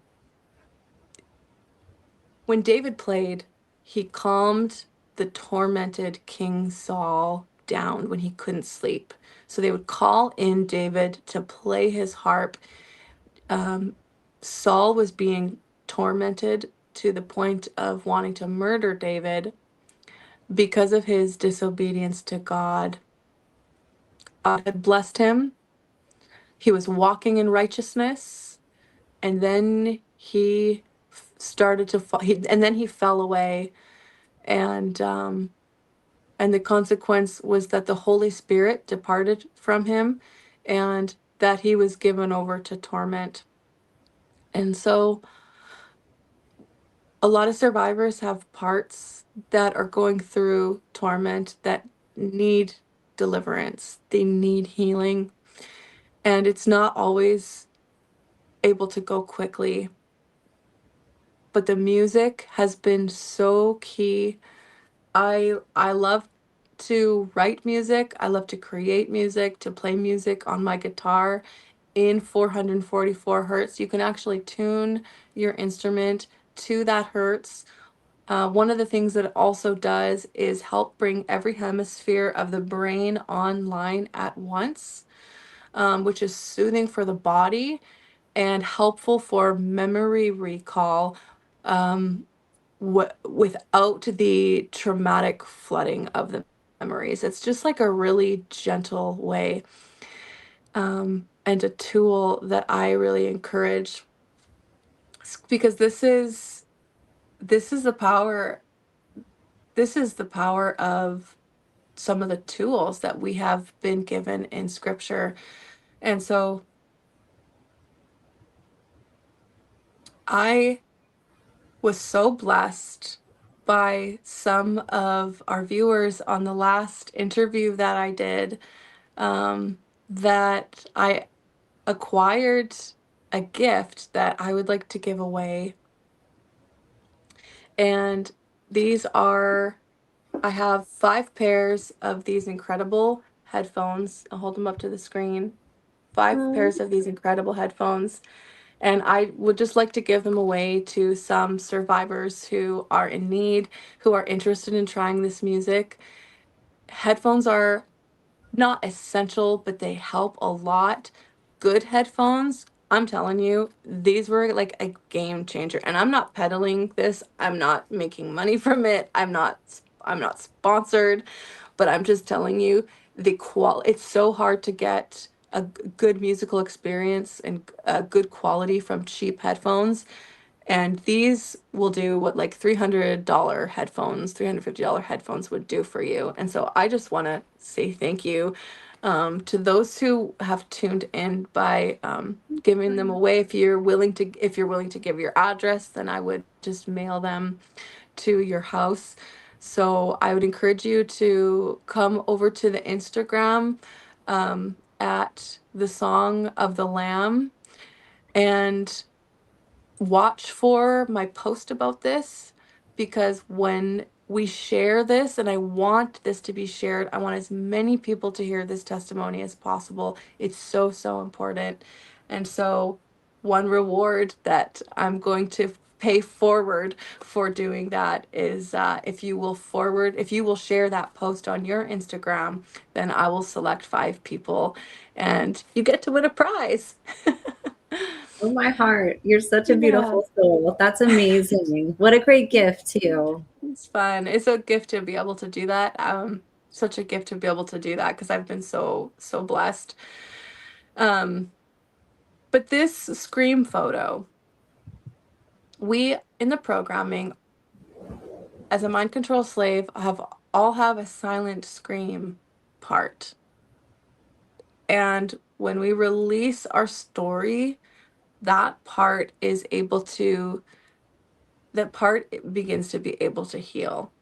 when David played, he calmed the tormented King Saul down when he couldn't sleep. So they would call in David to play his harp. Saul was being tormented to the point of wanting to murder David because of his disobedience to God. God had blessed him. He was walking in righteousness, and then he started to fall. And then he fell away, and the consequence was that the Holy Spirit departed from him, and that he was given over to torment. And so a lot of survivors have parts that are going through torment that need deliverance. They need healing. And it's not always able to go quickly. But the music has been so key. I love to write music. I love to create music, to play music on my guitar in 444 hertz. You can actually tune your instrument to that hertz. One of the things that it also does is help bring every hemisphere of the brain online at once, which is soothing for the body and helpful for memory recall, without the traumatic flooding of the memories. It's just like a really gentle way, and a tool that I really encourage, because this is the power. This is the power of some of the tools that we have been given in scripture. And so I was so blessed by some of our viewers on the last interview that I did, that I acquired a gift that I would like to give away. And these are, I have 5 pairs of these incredible headphones. I'll hold them up to the screen. 5 pairs of these incredible headphones. And I would just like to give them away to some survivors who are in need, who are interested in trying this music. Headphones are not essential, but they help a lot. Good headphones, I'm telling you, these were like a game changer. And I'm not peddling this. I'm not making money from it. I'm not sponsored, but I'm just telling you it's so hard to get a good musical experience and a good quality from cheap headphones. And these will do what like $300 headphones, $350 headphones would do for you. And so I just want to say thank you to those who have tuned in by giving them away. If you're willing to give your address, then I would just mail them to your house. So I would encourage you to come over to the Instagram at the Song of the Lamb and watch for my post about this, because when we share this, and I want this to be shared, I want as many people to hear this testimony as possible. It's so, so important. And so one reward that I'm going to pay forward for doing that is if you will share that post on your Instagram, then I will select 5 people and you get to win a prize. Oh, my heart. You're such a Yeah. beautiful soul. That's amazing. What a great gift, too. It's fun. It's a gift to be able to do that. Such a gift to be able to do that because I've been so blessed. But this scream photo, we in the programming as a mind control slave all have a silent scream part. And when we release our story, that part begins to be able to heal.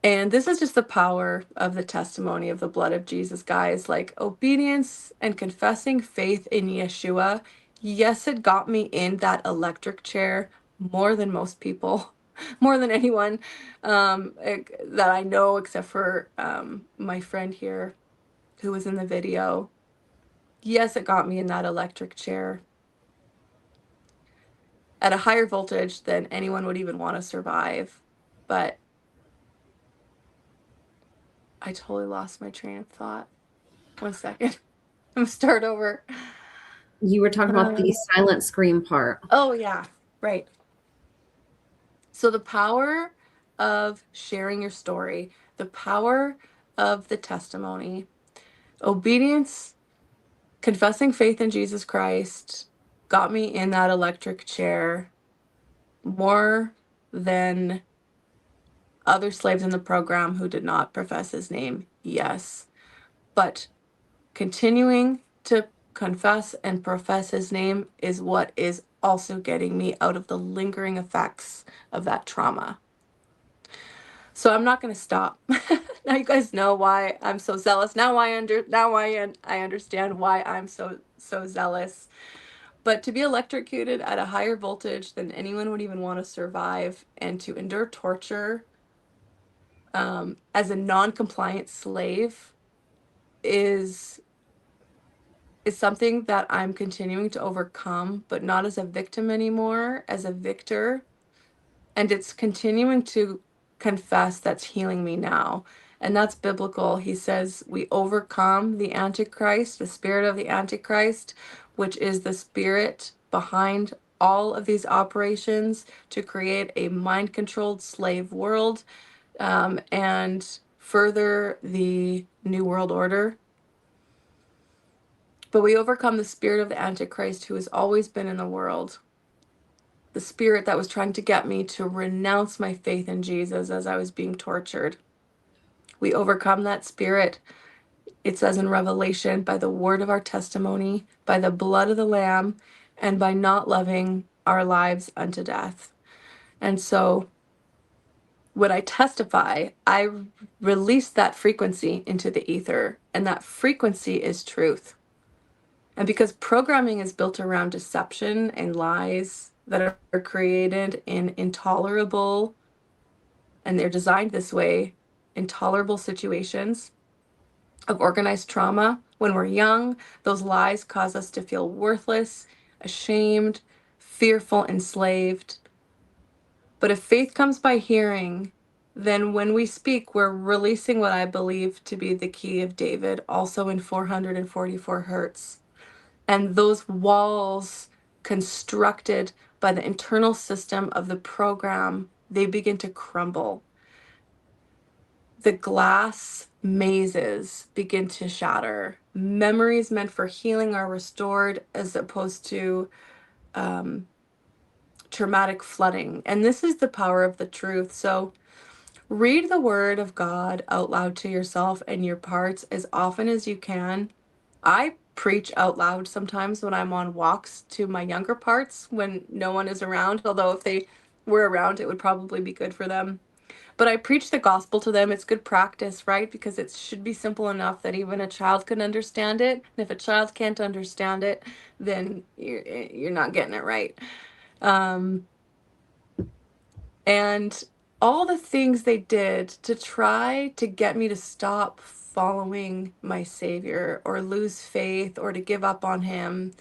And this is just the power of the testimony of the blood of Jesus, guys. Like obedience and confessing faith in Yeshua. Yes, it got me in that electric chair more than most people, more than anyone that I know, except for my friend here who was in the video. Yes, it got me in that electric chair at a higher voltage than anyone would even want to survive. But I totally lost my train of thought. 1 second. I'm gonna start over. You were talking about the silent scream part. Oh, yeah, right. So the power of sharing your story, the power of the testimony, obedience, confessing faith in Jesus Christ got me in that electric chair more than other slaves in the program who did not profess his name. Yes. But continuing to confess and profess his name is what is also getting me out of the lingering effects of that trauma. So I'm not going to stop. Now you guys know why I'm so zealous. Now I understand why I'm so zealous. But to be electrocuted at a higher voltage than anyone would even want to survive, and to endure torture as a non-compliant slave is something that I'm continuing to overcome, but not as a victim anymore, as a victor. And it's continuing to confess that's healing me now. And that's biblical. He says we overcome the Antichrist, the spirit of the Antichrist, which is the spirit behind all of these operations to create a mind-controlled slave world, and further the New World Order. But we overcome the spirit of the Antichrist who has always been in the world. The spirit that was trying to get me to renounce my faith in Jesus as I was being tortured. We overcome that spirit, it says in Revelation, by the word of our testimony, by the blood of the Lamb, and by not loving our lives unto death. And so when I testify, I release that frequency into the ether, and that frequency is truth. And because programming is built around deception and lies that are created in intolerable, and they're designed this way, intolerable situations of organized trauma. When we're young, those lies cause us to feel worthless, ashamed, fearful, enslaved. But if faith comes by hearing, then when we speak, we're releasing what I believe to be the key of David, also in 444 hertz. And those walls constructed by the internal system of the program, they begin to crumble. The glass mazes begin to shatter. Memories meant for healing are restored as opposed to traumatic flooding. And this is the power of the truth. So read the word of God out loud to yourself and your parts as often as you can. I preach out loud sometimes when I'm on walks to my younger parts when no one is around, although if they were around, it would probably be good for them. But I preach the gospel to them. It's good practice, right? Because it should be simple enough that even a child can understand it. And if a child can't understand it, then you're not getting it right. And all the things they did to try to get me to stop following my Savior or lose faith or to give up on him.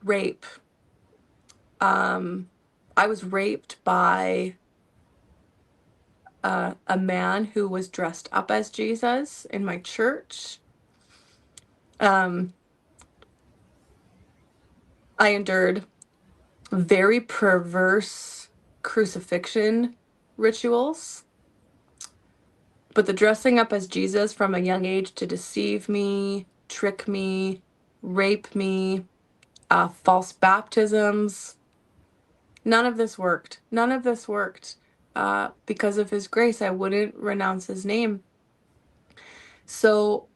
Rape. I was raped by a man who was dressed up as Jesus in my church. I endured very perverse crucifixion rituals. But the dressing up as Jesus from a young age to deceive me, trick me, rape me, false baptisms, none of this worked. None of this worked. Because of his grace, I wouldn't renounce his name. So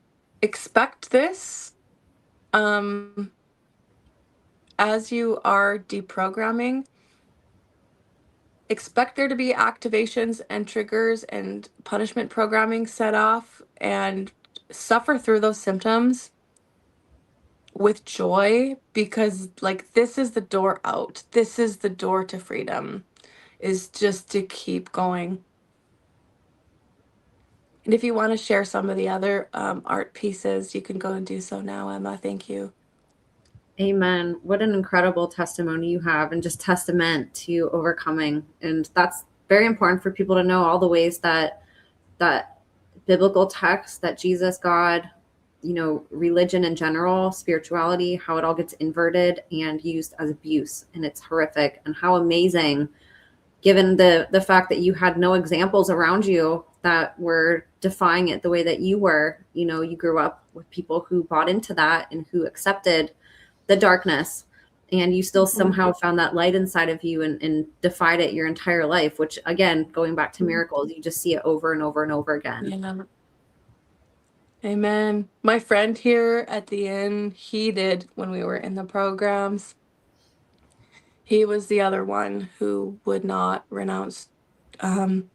expect this as you are deprogramming. Expect there to be activations and triggers and punishment programming set off, and suffer through those symptoms with joy, because like this is the door out. This is the door to freedom, is just to keep going. And if you want to share some of the other art pieces, you can go and do so now, Emma. Thank you. Amen. What an incredible testimony you have, and just testament to overcoming. And that's very important for people to know, all the ways that biblical text, that Jesus, God, religion in general, spirituality, how it all gets inverted and used as abuse. And it's horrific. And how amazing, given the fact that you had no examples around you that were defying it the way that you were. You grew up with people who bought into that and who accepted the darkness, and you still somehow found that light inside of you and defied it your entire life, which, again, going back to miracles, you just see it over and over and over again. Yeah. Amen. My friend here at the inn, he did when we were in the programs. He was the other one who would not renounce him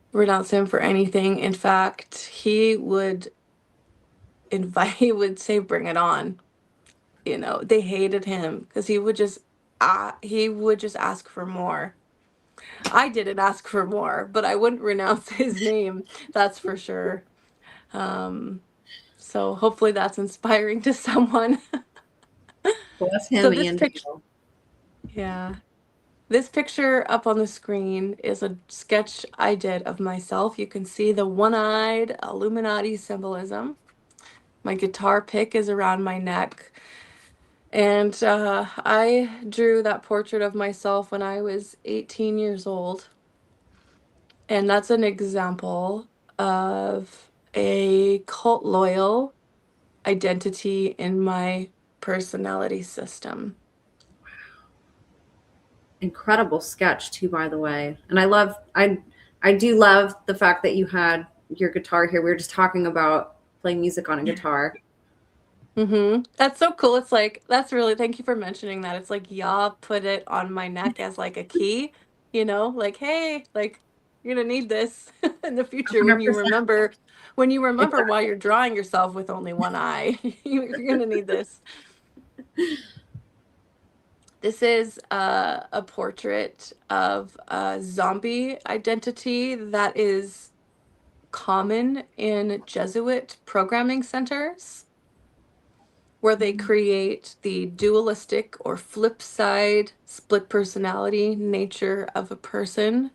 for anything. In fact, he would say, bring it on. They hated him because he would just ask for more. I didn't ask for more, but I wouldn't renounce his name. That's for sure. So hopefully that's inspiring to someone. Bless him. So this and picture, yeah, this picture up on the screen is a sketch I did of myself. You can see the one-eyed Illuminati symbolism. My guitar pick is around my neck. And I drew that portrait of myself when I was 18 years old. And that's an example of a cult loyal identity in my personality system. Incredible sketch too, by the way. And I do love the fact that you had your guitar here. We were just talking about playing music on a guitar. That's so cool. It's like, that's really, thank you for mentioning that. It's like, y'all put it on my neck as like a key, like, hey, like, you're gonna need this in the future when you 100%. remember, Exactly. why you're drawing yourself with only one eye. You're gonna need this. This is a portrait of a zombie identity that is common in Jesuit programming centers, where they create the dualistic or flip side split personality nature of a person.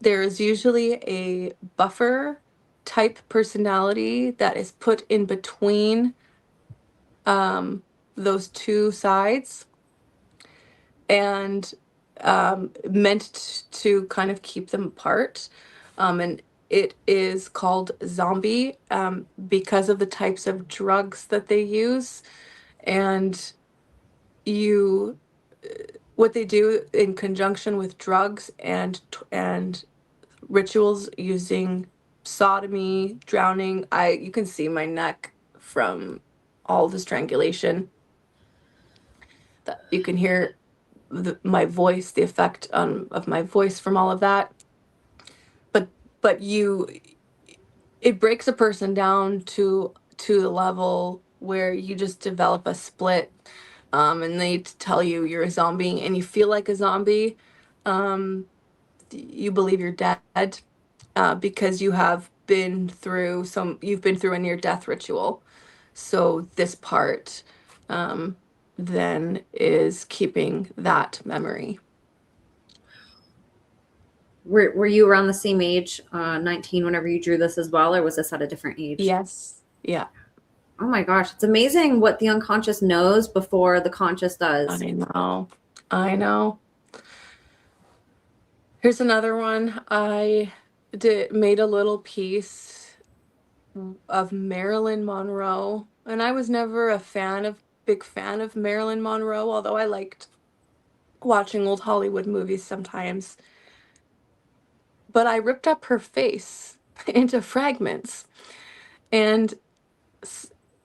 There is usually a buffer type personality that is put in between those two sides, and meant to kind of keep them apart. And it is called zombie because of the types of drugs that they use. And you what they do in conjunction with drugs and rituals using sodomy, drowning. You can see my neck from all the strangulation. That you can hear my voice, the effect of my voice from all of that. But it breaks a person down to the level where you just develop a split, and they tell you you're a zombie and you feel like a zombie. You believe you're dead, because you've been through a near death ritual. So this part then is keeping that memory. Were you around the same age, 19, whenever you drew this as well, or was this at a different age? Yes. Yeah. Oh my gosh, it's amazing what the unconscious knows before the conscious does. I know. Here's another one. I made a little piece of Marilyn Monroe, and I was never big fan of Marilyn Monroe, although I liked watching old Hollywood movies sometimes. But I ripped up her face into fragments. And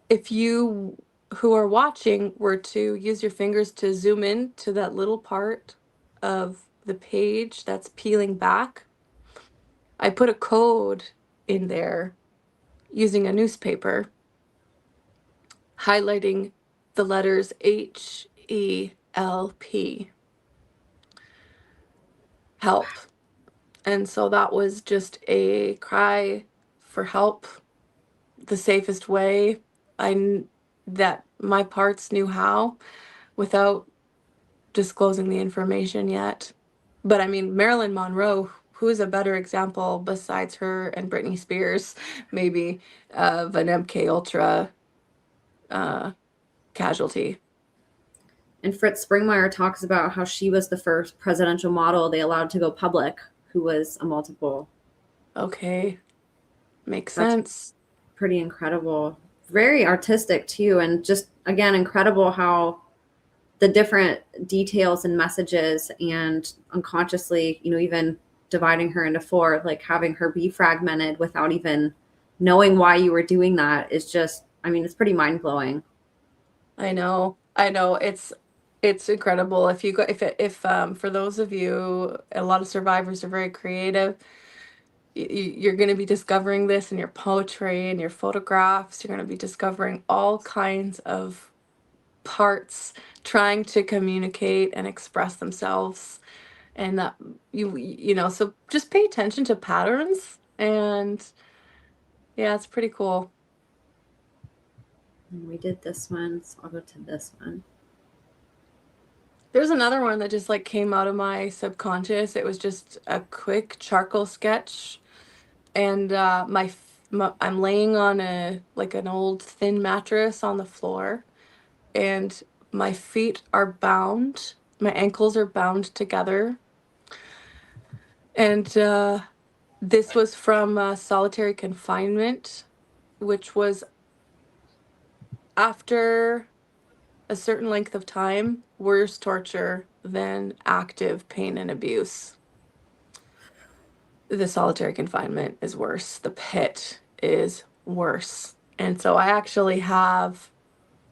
if you who are watching were to use your fingers to zoom in to that little part of the page that's peeling back, I put a code in there using a newspaper, highlighting the letters HELP, help. And so that was just a cry for help, the safest way that my parts knew how, without disclosing the information yet. But I mean, Marilyn Monroe, who's a better example besides her and Britney Spears, maybe, of an MK Ultra casualty. And Fritz Springmeier talks about how she was the first presidential model they allowed to go public who was a multiple. Okay. Makes That's sense. pretty incredible. Very artistic too, and just again incredible how the different details and messages, and unconsciously, even dividing her into four, like having her be fragmented without even knowing why you were doing that is just, it's pretty mind-blowing. I know. It's incredible. If for those of you, a lot of survivors are very creative. You're going to be discovering this in your poetry and your photographs. You're going to be discovering all kinds of parts trying to communicate and express themselves. And that so just pay attention to patterns, and yeah, it's pretty cool. And we did this one, so I'll go to this one. There's another one that just like came out of my subconscious. It was just a quick charcoal sketch, and I'm laying on an old thin mattress on the floor, and my feet are bound. My ankles are bound together, and this was from solitary confinement, which was after a certain length of time, worse torture than active pain and abuse. The solitary confinement is worse. The pit is worse. And so I actually have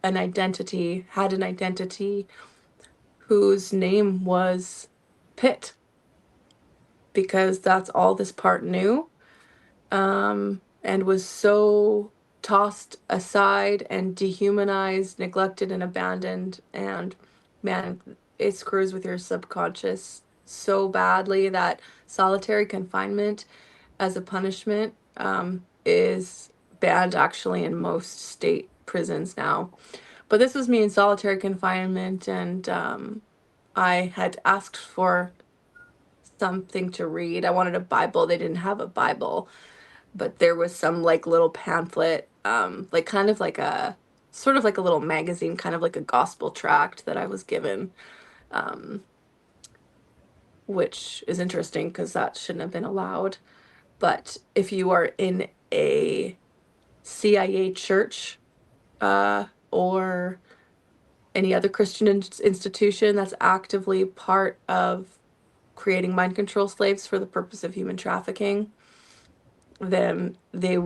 had an identity whose name was Pit, because that's all this part knew, and was so tossed aside and dehumanized, neglected, and abandoned. And man, it screws with your subconscious so badly that solitary confinement as a punishment is banned actually in most state prisons now. But this was me in solitary confinement, and I had asked for something to read. I wanted a Bible. They didn't have a Bible, but there was some like little pamphlet, like kind of like a sort of like a little magazine, kind of like a gospel tract that I was given, which is interesting because that shouldn't have been allowed. But if you are in a CIA church, or any other Christian institution that's actively part of creating mind control slaves for the purpose of human trafficking, then they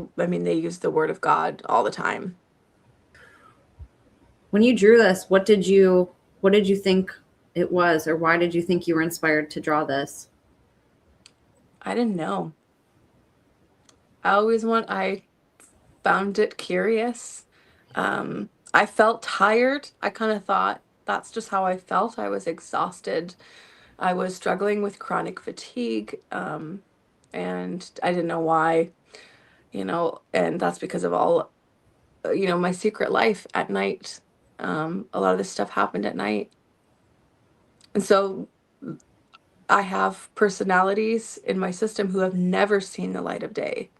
use the word of God all the time. When you drew this, what did you think it was, or why did you think you were inspired to draw this? I didn't know. I found it curious. I felt tired. I kind of thought that's just how I felt. I was exhausted. I was struggling with chronic fatigue, and I didn't know why, and that's because of all, my secret life at night. A lot of this stuff happened at night. And so I have personalities in my system who have never seen the light of day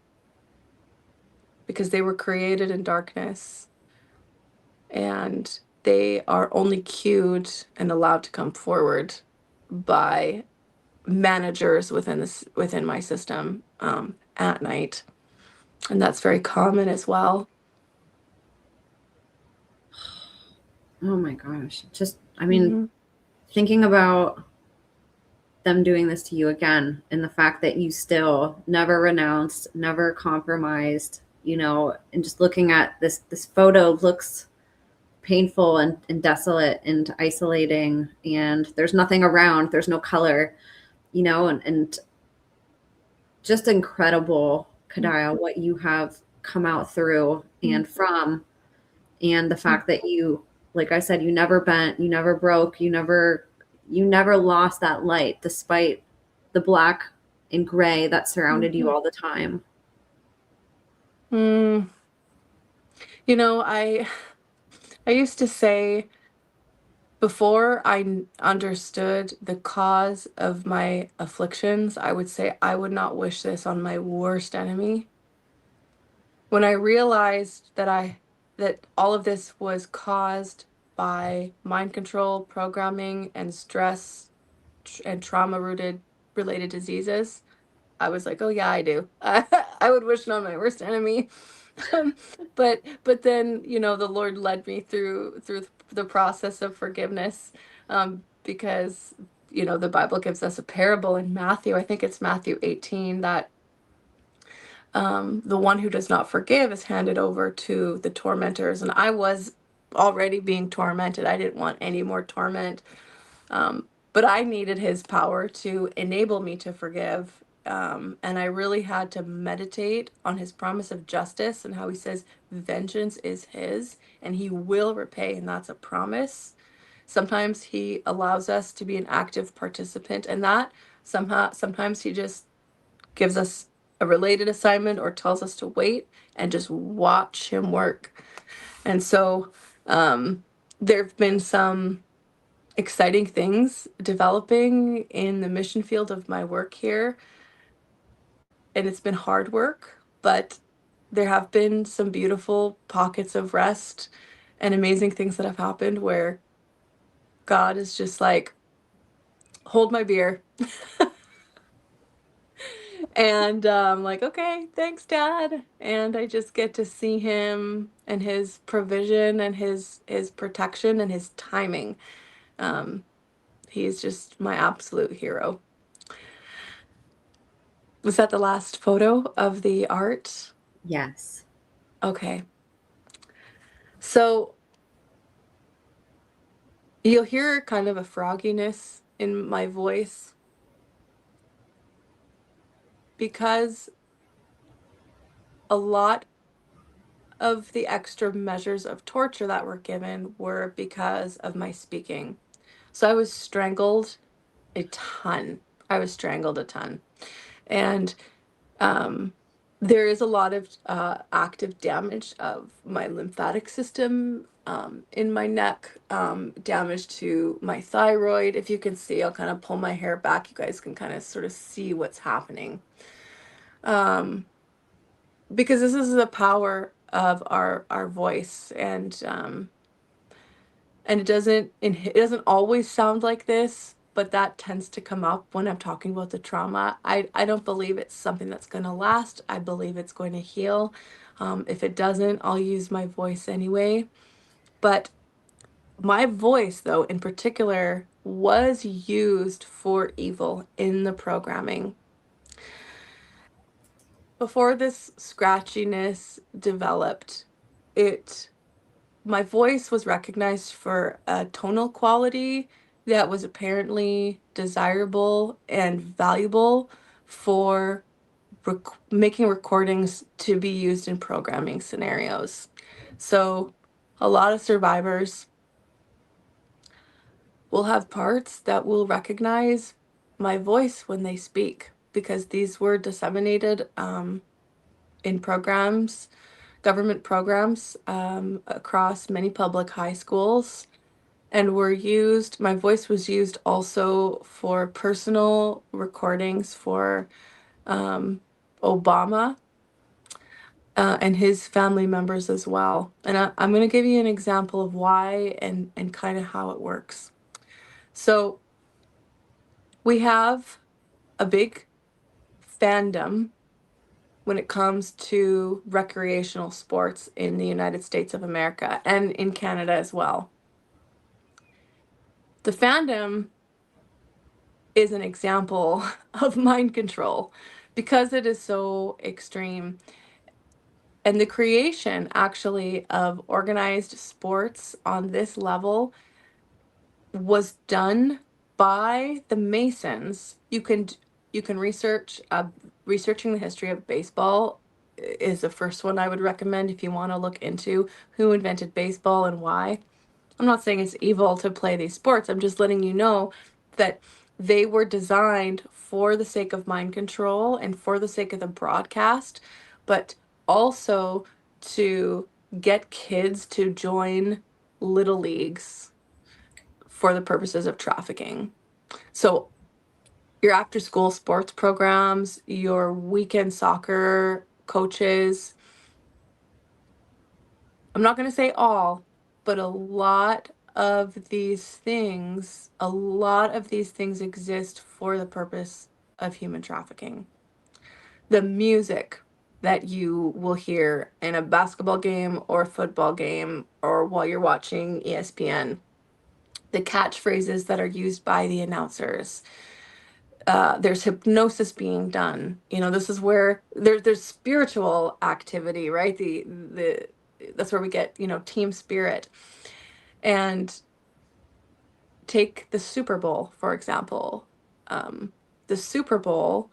because they were created in darkness, and they are only cued and allowed to come forward by managers within my system at night. And that's very common as well. Oh my gosh. Just, thinking about them doing this to you again, and the fact that you still never renounced, never compromised, and just looking at this photo looks painful and desolate and isolating, and there's nothing around, there's no color, and just incredible, Kadaya, what you have come out through and from, and the fact that you, like I said, you never bent, you never broke, you never lost that light despite the black and gray that surrounded you all the time. I used to say, before I understood the cause of my afflictions, I would say I would not wish this on my worst enemy. When I realized that all of this was caused by mind control, programming, and stress and trauma related diseases, I was like, oh yeah, I do. I would wish it on my worst enemy. But then, the Lord led me through the process of forgiveness, because the Bible gives us a parable in Matthew. I think it's Matthew 18, that the one who does not forgive is handed over to the tormentors. And I was already being tormented. I didn't want any more torment. But I needed his power to enable me to forgive. And I really had to meditate on his promise of justice and how he says vengeance is his and he will repay. And that's a promise. Sometimes he allows us to be an active participant in that. Sometimes he just gives us a related assignment or tells us to wait and just watch him work. And so there have been some exciting things developing in the mission field of my work here. And it's been hard work, but there have been some beautiful pockets of rest and amazing things that have happened where God is just like, hold my beer. And I'm like, okay, thanks, Dad. And I just get to see him and his provision and his protection and his timing. He's just my absolute hero. Was that the last photo of the art? Yes. Okay. So You'll hear kind of a frogginess in my voice because a lot of the extra measures of torture that were given were because of my speaking. So I was strangled a ton. I was strangled a ton. And there is a lot of active damage of my lymphatic system in my neck, damage to my thyroid. If you can see, I'll kind of pull my hair back. You guys can kind of sort of see what's happening. Because this is the power of our voice, and it doesn't always sound like this, but that tends to come up when I'm talking about the trauma. I don't believe it's something that's going to last. I believe it's going to heal. If it doesn't, I'll use my voice anyway. But my voice, though, in particular, was used for evil in the programming. Before this scratchiness developed, my voice was recognized for a tonal quality that was apparently desirable and valuable for making recordings to be used in programming scenarios. So a lot of survivors will have parts that will recognize my voice when they speak, because these were disseminated in programs, government programs, across many public high schools, and were used. My voice was used also for personal recordings for Obama and his family members as well. And I'm going to give you an example of why and kind of how it works. So we have a big fandom when it comes to recreational sports in the United States of America and in Canada as well. The fandom is an example of mind control because it is so extreme. And the creation, actually, of organized sports on this level was done by the Masons. You can research, researching the history of baseball is the first one I would recommend if you want to look into who invented baseball and why. I'm not saying it's evil to play these sports. I'm just letting you know that they were designed for the sake of mind control and for the sake of the broadcast, but also to get kids to join little leagues for the purposes of trafficking. So your after school sports programs, your weekend soccer coaches, I'm not going to say all, but a lot of these things exist for the purpose of human trafficking. The music that you will hear in a basketball game or football game or while you're watching ESPN, the catchphrases that are used by the announcers, there's hypnosis being done. This is where there's spiritual activity, right? The That's where we get, team spirit. And take the Super Bowl, for example. The Super Bowl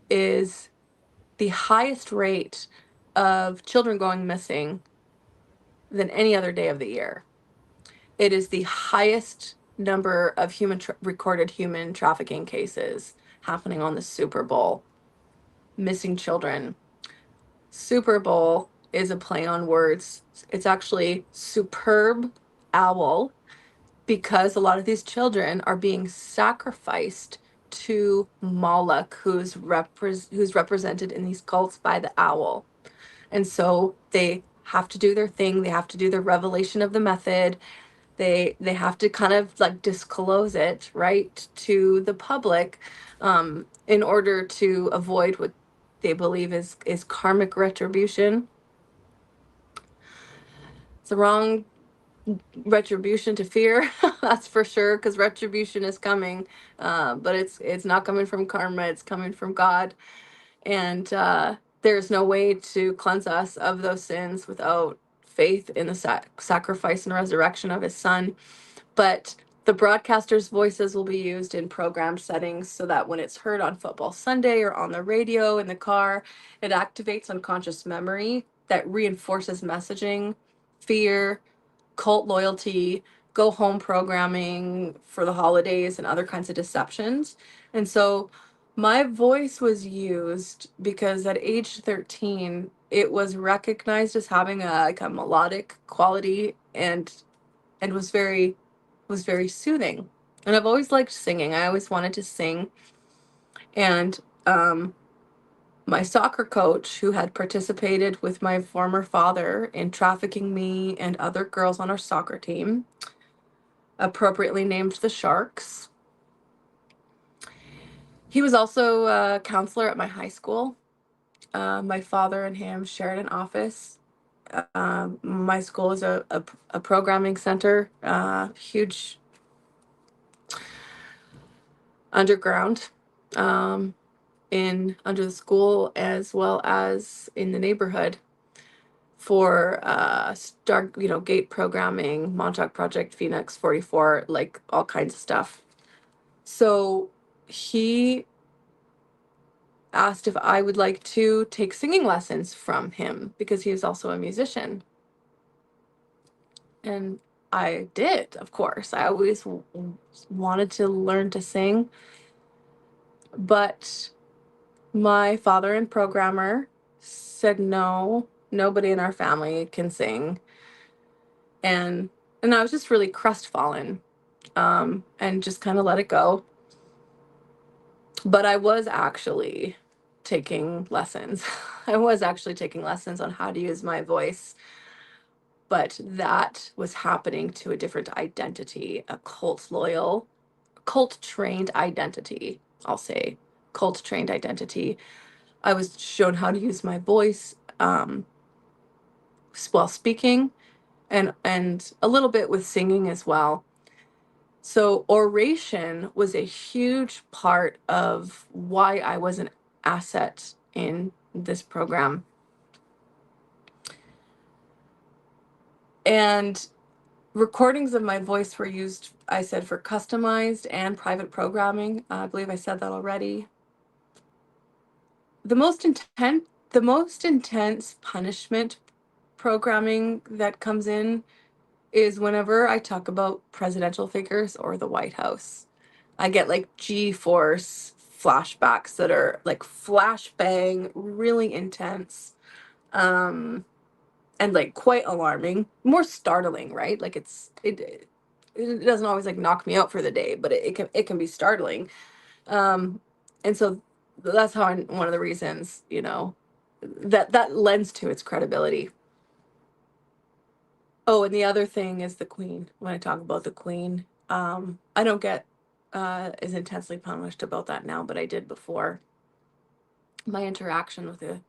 is the highest rate of children going missing than any other day of the year. It is the highest number of recorded human trafficking cases happening on the Super Bowl. Missing children. Super Bowl is a play on words. It's actually superb owl, because a lot of these children are being sacrificed to Moloch, who's represented in these cults by the owl. And so they have to do their thing. They have to do their revelation of the method. They have to kind of like disclose it, right, to the public, in order to avoid what they believe is karmic retribution. It's the wrong retribution to fear, that's for sure, because retribution is coming, but it's not coming from karma, it's coming from God. And there's no way to cleanse us of those sins without faith in the sacrifice and resurrection of his son. But the broadcasters' voices will be used in programmed settings so that when it's heard on Football Sunday or on the radio in the car, it activates unconscious memory that reinforces messaging, fear, cult loyalty, go home programming for the holidays, and other kinds of deceptions. And so my voice was used because at age 13, it was recognized as having like a melodic quality and was very soothing. And I've always liked singing. I always wanted to sing. And my soccer coach, who had participated with my former father in trafficking me and other girls on our soccer team, appropriately named the Sharks. He was also a counselor at my high school. My father and him shared an office. My school is a programming center, huge underground, under the school as well as in the neighborhood for gate programming, Montauk Project, Phoenix 44, like all kinds of stuff. So he asked if I would like to take singing lessons from him because he was also a musician. And I did, of course. I always wanted to learn to sing. But my father and programmer said no, nobody in our family can sing. And I was just really crestfallen, and just kind of let it go. But I was actually taking lessons. I was actually taking lessons on how to use my voice. But that was happening to a different identity, a cult trained identity, I'll say, cult trained identity. I was shown how to use my voice while speaking and a little bit with singing as well. So oration was a huge part of why I was an asset in this program. And recordings of my voice were used, I said, for customized and private programming. I believe I said that already. The most intense punishment programming that comes in is whenever I talk about presidential figures or the White House. I get like G-force flashbacks that are like flashbang, really intense, and like quite alarming, more startling, right? Like it doesn't always like knock me out for the day, but it can be startling. And so that's how one of the reasons, that lends to its credibility. Oh, and the other thing is the Queen. When I talk about the Queen, I don't get as intensely punished about that now, but I did before. My interaction with the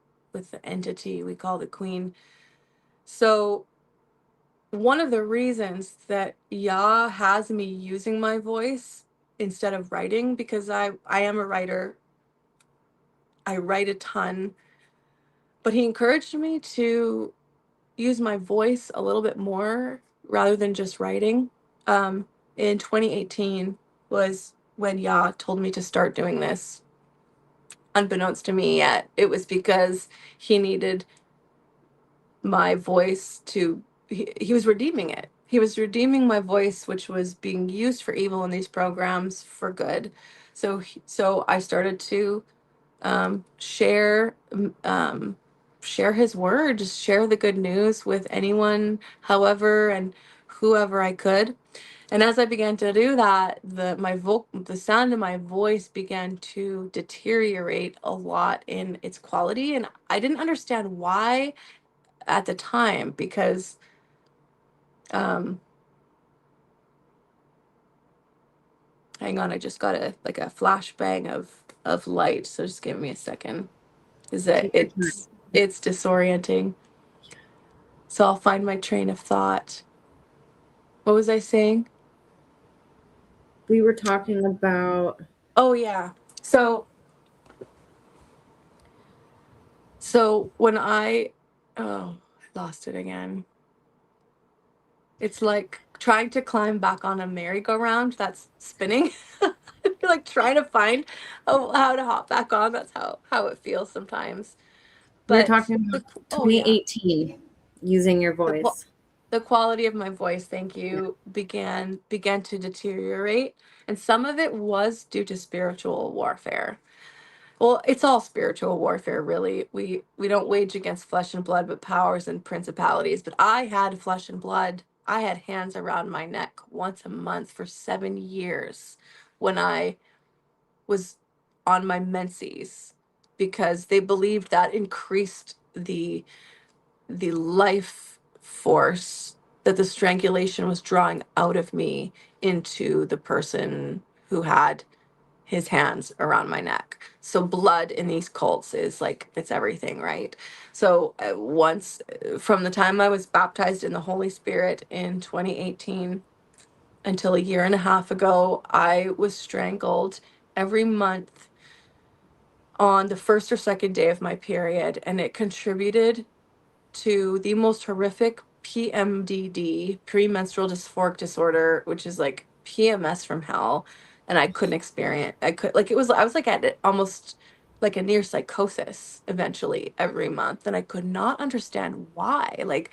entity we call the Queen. So one of the reasons that Yah has me using my voice instead of writing, because I am a writer. I write a ton, but he encouraged me to use my voice a little bit more rather than just writing. In 2018 was when Yah told me to start doing this. Unbeknownst to me yet, it was because he needed my voice he was redeeming it. He was redeeming my voice, which was being used for evil in these programs for good. So I started to share his word, just share the good news with anyone, however and whoever I could. And as I began to do that, the sound of my voice began to deteriorate a lot in its quality, and I didn't understand why at the time, because hang on, I just got a flashbang of light, so just give me a second. Is that Take your time. it's disorienting. So I'll find my train of thought. What was I saying? We were talking about Oh yeah. So when I lost it again. It's like trying to climb back on a merry-go-round that's spinning. You're like trying to find how to hop back on. That's how it feels sometimes. We're But talking about oh yeah, 2018, using your voice. the quality of my voice, thank you, began to deteriorate, and some of it was due to spiritual warfare. Well, it's all spiritual warfare, really. We don't wage against flesh and blood, but powers and principalities. But I had flesh and blood. I had hands around my neck once a month for 7 years when I was on my menses, because they believed that increased the life force that the strangulation was drawing out of me into the person who had his hands around my neck. So blood in these cults is like, it's everything, right? So once, from the time I was baptized in the Holy Spirit in 2018 until a year and a half ago, I was strangled every month on the first or second day of my period, and it contributed to the most horrific PMDD, premenstrual dysphoric disorder, which is like PMS from hell. And I couldn't experience, I was like at it almost like a near psychosis eventually every month. And I could not understand why. Like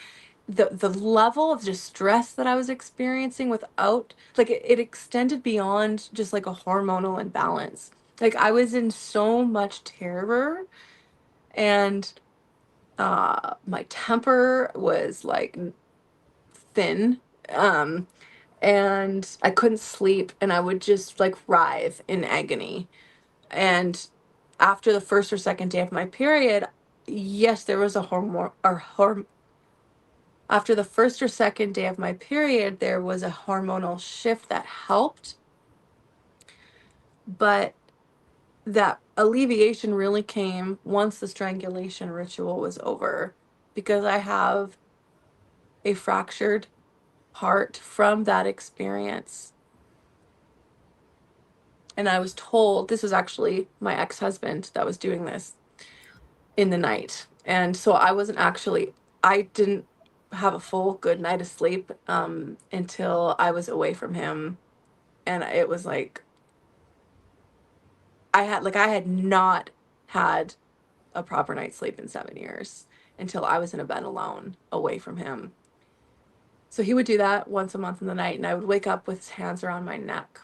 the level of distress that I was experiencing without, like it extended beyond just like a hormonal imbalance. Like I was in so much terror, and my temper was like thin, um and I couldn't sleep, and I would just like writhe in agony. And after the first or second day of my period, yes, there was a after the first or second day of my period, there was a hormonal shift that helped, but that alleviation really came once the strangulation ritual was over, because I have a fractured heart from that experience. And I was told, this was actually my ex-husband that was doing this in the night. And so I didn't have a full good night of sleep until I was away from him. And it was like, I had not had a proper night's sleep in 7 years until I was in a bed alone away from him. So he would do that once a month in the night, and I would wake up with his hands around my neck,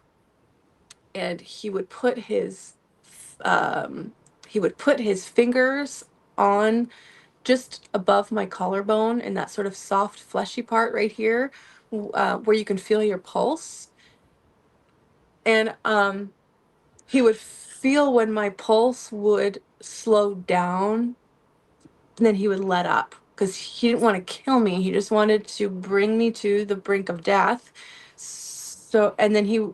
and he would put his fingers on just above my collarbone, in that sort of soft fleshy part right here, where you can feel your pulse. And he would feel when my pulse would slow down, and then he would let up, because he didn't want to kill me. He just wanted to bring me to the brink of death. So, and then he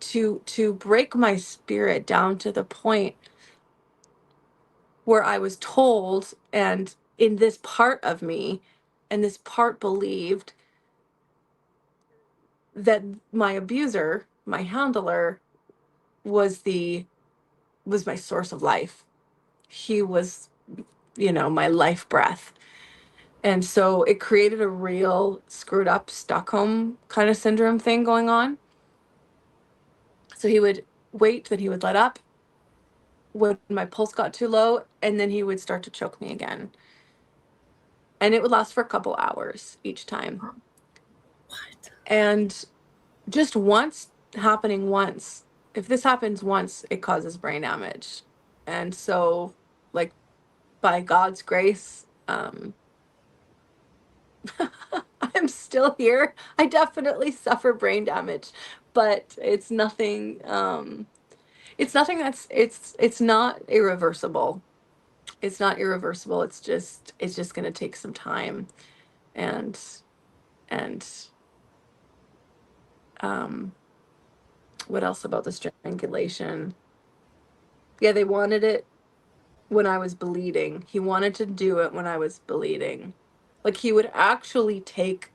to break my spirit down to the point where I was told, and in this part of me, and this part believed that my abuser, my handler, was my source of life. He was, my life breath. And so it created a real screwed up Stockholm kind of syndrome thing going on. So he would wait, then he would let up when my pulse got too low, and then he would start to choke me again. And it would last for a couple hours each time. What? And just happening once, if this happens once, it causes brain damage. And so, like, by God's grace, I'm still here. I definitely suffer brain damage, but it's nothing it's not irreversible. It's not irreversible. It's just going to take some time. And and um what else about the strangulation? Yeah, they wanted it when I was bleeding. He wanted to do it when I was bleeding. Like he would actually take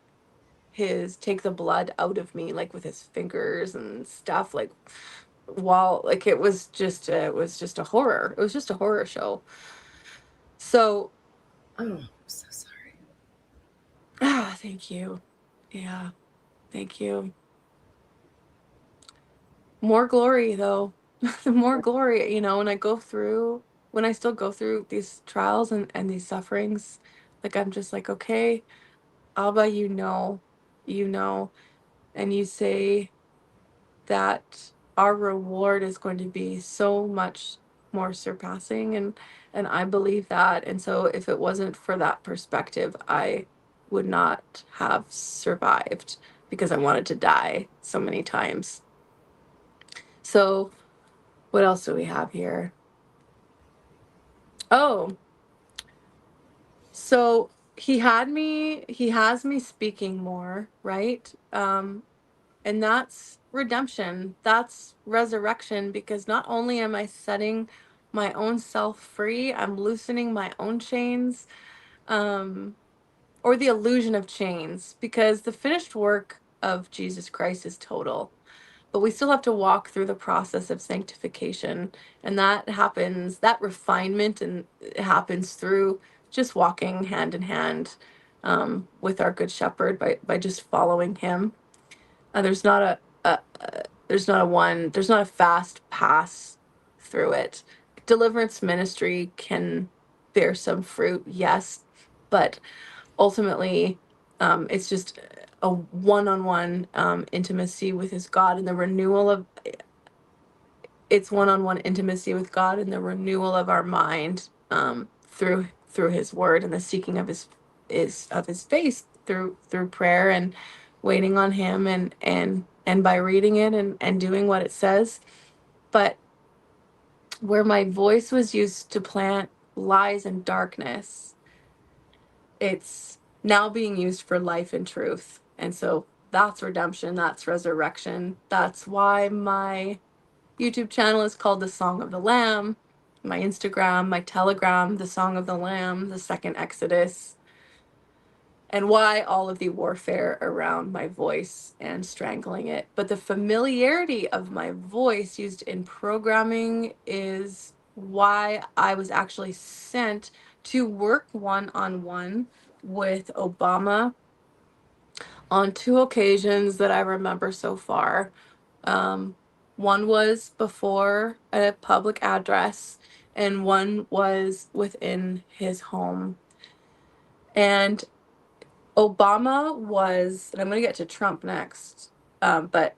the blood out of me, like with his fingers and stuff, like while, like, it was just a horror. It was just a horror show. So Oh, I'm so sorry. thank you. Yeah, Thank you. More glory, though. The more glory, you know, when I still go through these trials and these sufferings, like I'm just like, okay, Abba, you know, and you say that our reward is going to be so much more surpassing, and I believe that. And so if it wasn't for that perspective, I would not have survived because I wanted to die so many times. So what else do we have here? Oh, so he has me speaking more, right? And that's redemption. That's resurrection, because not only am I setting my own self free, I'm loosening my own chains, um, or the illusion of chains, because the finished work of Jesus Christ is total. But we still have to walk through the process of sanctification. And that refinement, and it happens through just walking hand in hand with our good shepherd by just following him. There's not there's not a fast pass through it. Deliverance ministry can bear some fruit, yes, but ultimately, it's just a one-on-one intimacy with his God, and the renewal of it's one-on-one intimacy with God and the renewal of our mind through his word, and the seeking of his face through prayer and waiting on him, and by reading it and doing what it says. But where my voice was used to plant lies and darkness, it's now being used for life and truth. And so that's redemption, that's resurrection. That's why my YouTube channel is called The Song of the Lamb. My Instagram, my Telegram, The Song of the Lamb, The Second Exodus. And why all of the warfare around my voice and strangling it. But the familiarity of my voice used in programming is why I was actually sent to work one-on-one with Obama on 2 occasions that I remember so far. One was before a public address, and one was within his home. And Obama was, and I'm going to get to Trump next, but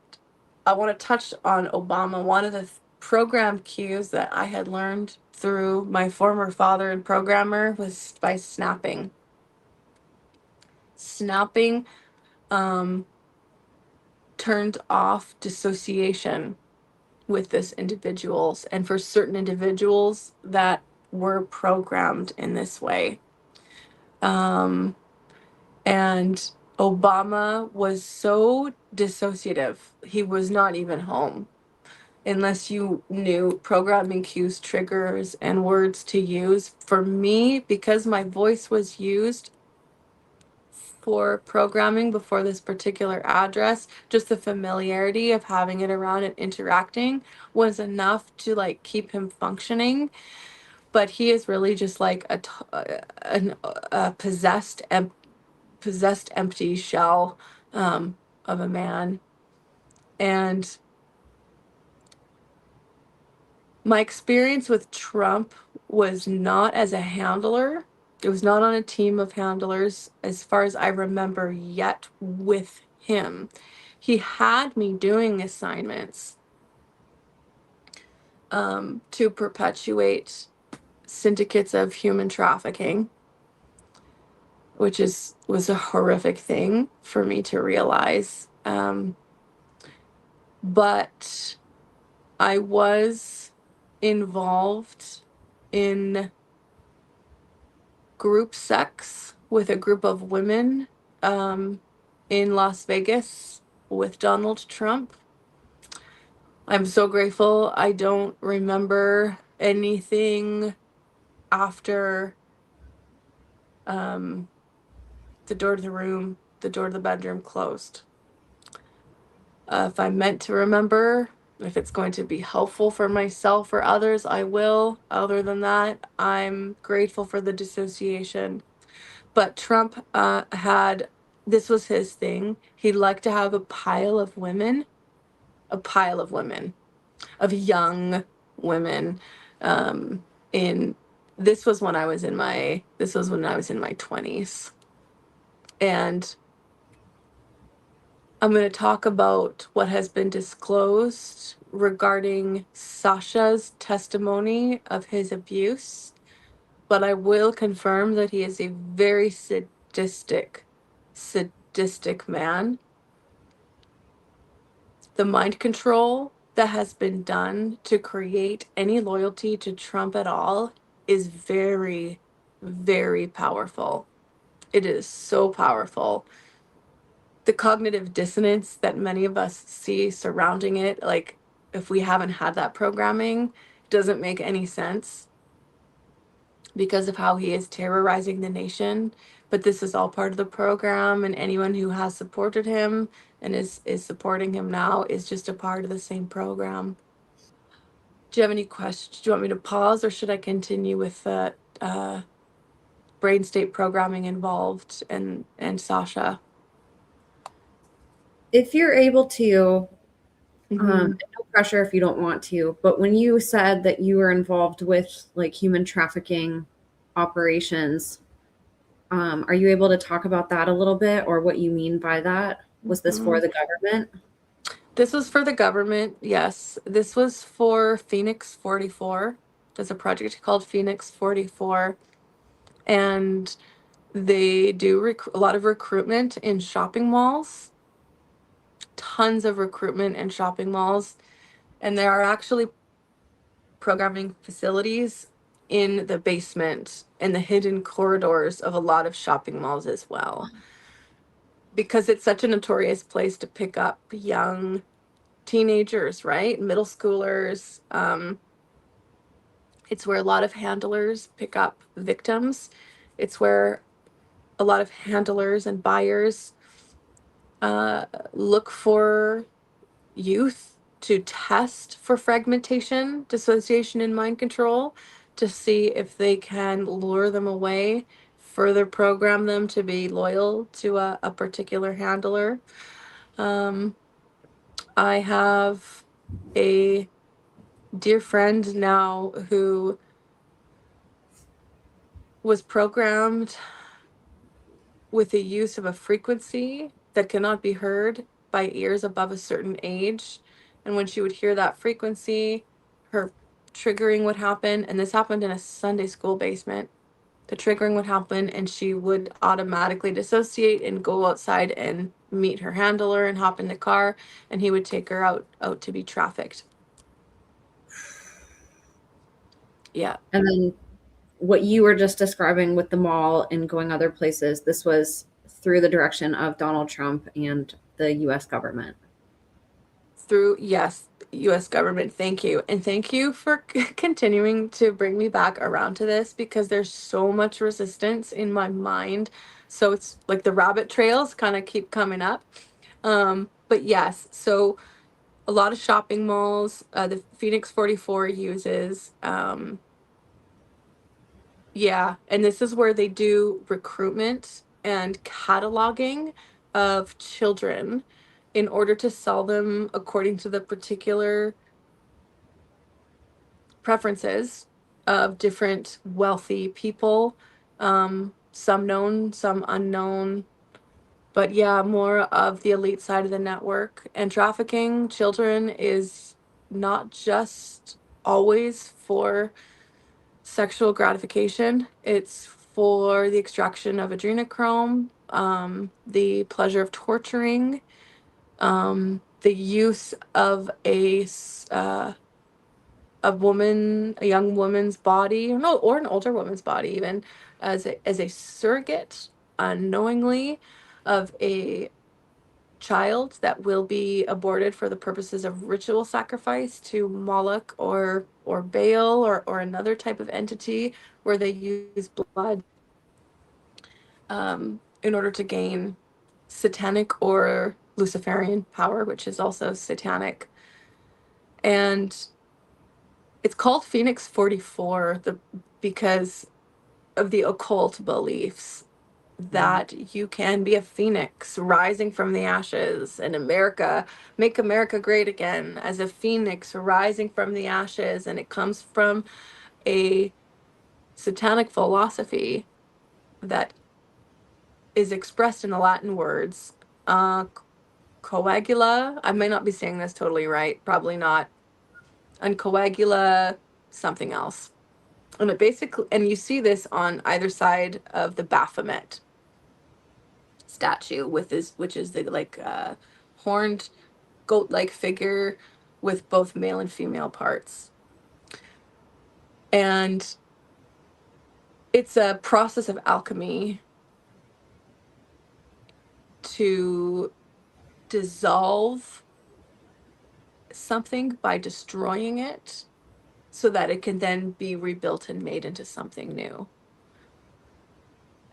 I want to touch on Obama. One of the program cues that I had learned through my former father and programmer was by snapping. Snapping turned off dissociation with this individuals, and for certain individuals that were programmed in this way. And Obama was so dissociative, he was not even home unless you knew programming cues, triggers, and words to use. For me, because my voice was used for programming before this particular address, just the familiarity of having it around and interacting was enough to like keep him functioning. But he is really just like a possessed empty shell of a man. And my experience with Trump was not as a handler. It was not on a team of handlers, as far as I remember, yet with him. He had me doing assignments to perpetuate syndicates of human trafficking, which was a horrific thing for me to realize. But I was involved in group sex with a group of women in Las Vegas with Donald Trump. I'm so grateful I don't remember anything after the door to the room, the door to the bedroom closed. If I'm meant to remember, if it's going to be helpful for myself or others, I will. Other than that, I'm grateful for the dissociation. But Trump had this was his thing. He'd like to have a pile of women, of young women. In this was when I was in my 20s. And I'm going to talk about what has been disclosed regarding Sasha's testimony of his abuse, but I will confirm that he is a very sadistic man. The mind control that has been done to create any loyalty to Trump at all is very, very powerful. It is so powerful. The cognitive dissonance that many of us see surrounding it, like if we haven't had that programming, doesn't make any sense because of how he is terrorizing the nation. But this is all part of the program, and anyone who has supported him and is supporting him now is just a part of the same program. Do you have any questions? Do you want me to pause, or should I continue with the brain state programming involved and Sasha? If you're able to, Mm-hmm. no pressure if you don't want to, but when you said that you were involved with like human trafficking operations, are you able to talk about that a little bit, or what you mean by that? Was this for the government? This was for the government, yes. This was for Phoenix 44. There's a project called Phoenix 44, and they do a lot of recruitment in shopping malls, tons of recruitment in shopping malls, and there are actually programming facilities in the basement and the hidden corridors of a lot of shopping malls as well. Because it's such a notorious place to pick up young teenagers, right? Middle schoolers. It's where a lot of handlers pick up victims. It's where a lot of handlers and buyers look for youth to test for fragmentation, dissociation, and mind control to see if they can lure them away, further program them to be loyal to a particular handler. I have a dear friend now who was programmed with the use of a frequency that cannot be heard by ears above a certain age. And when she would hear that frequency, her triggering would happen. And this happened in a Sunday school basement. The triggering would happen, and she would automatically dissociate and go outside and meet her handler and hop in the car, and he would take her out to be trafficked. Yeah. And then what you were just describing with the mall and going other places, this was through the direction of Donald Trump and the US government. Through, yes, US government. Thank you. And thank you for continuing to bring me back around to this, because there's so much resistance in my mind. So it's like the rabbit trails kind of keep coming up. But yes, so a lot of shopping malls, the Phoenix 44 uses, yeah, and this is where they do recruitment and cataloging of children in order to sell them according to the particular preferences of different wealthy people, some known, some unknown, but yeah, more of the elite side of the network. And trafficking children is not just always for sexual gratification, it's for the extraction of adrenochrome, the pleasure of torturing, the use of a young woman's body, or no, or an older woman's body, even as a surrogate, unknowingly, of a child that will be aborted for the purposes of ritual sacrifice to Moloch or Baal or another type of entity where they use blood in order to gain satanic or Luciferian power, which is also satanic. And it's called Phoenix 44 because of the occult beliefs. that you can be a phoenix rising from the ashes, and make America great again as a phoenix rising from the ashes. And it comes from a Satanic philosophy that is expressed in the Latin words, coagula. I may not be saying this totally right, probably not. And coagula something else. And it basically, and you see this on either side of the Baphomet statue with this, which is the horned goat-like figure with both male and female parts. And it's a process of alchemy to dissolve something by destroying it so that it can then be rebuilt and made into something new.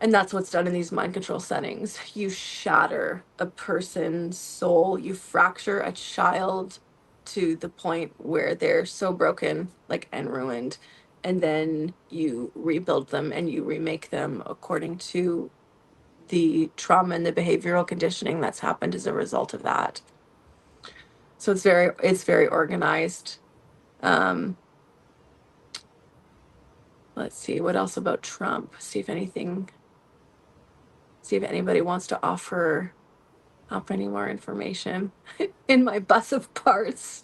And that's what's done in these mind control settings. You shatter a person's soul, you fracture a child to the point where they're so broken, like, and ruined, and then you rebuild them and you remake them according to the trauma and the behavioral conditioning that's happened as a result of that. So it's very organized. Let's see, what else about Trump? See if anybody wants to offer up any more information in my bus of parts.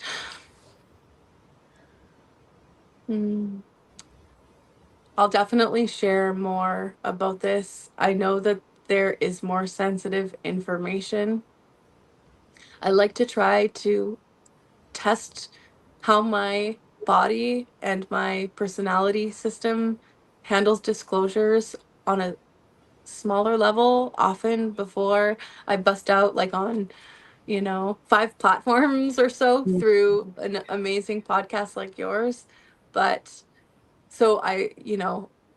I'll definitely share more about this. I know that there is more sensitive information. I like to try to test how my body and my personality system handles disclosures on a smaller level often before I bust out like on 5 platforms or so through an amazing podcast like yours. But so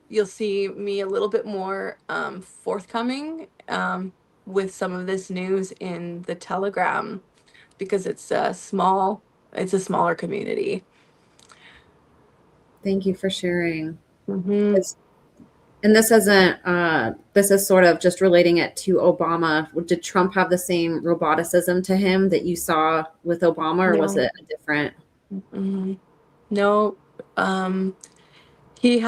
you'll see me a little bit more forthcoming with some of this news in the Telegram, because it's a smaller community. Thank you for sharing. Mm-hmm. And this is sort of just relating it to Obama. Did Trump have the same roboticism to him that you saw with Obama, or was it a different? Mm-hmm. No, he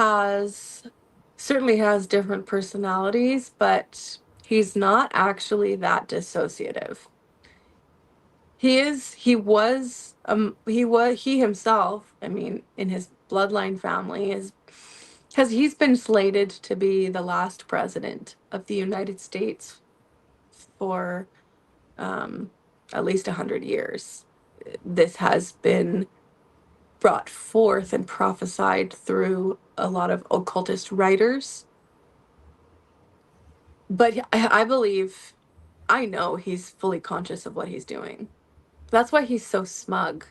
certainly has different personalities, but he's not actually that dissociative. He himself, I mean, in his bloodline family is, because he's been slated to be the last president of the United States for at least 100 years. This has been brought forth and prophesied through a lot of occultist writers. But I know he's fully conscious of what he's doing. That's why he's so smug.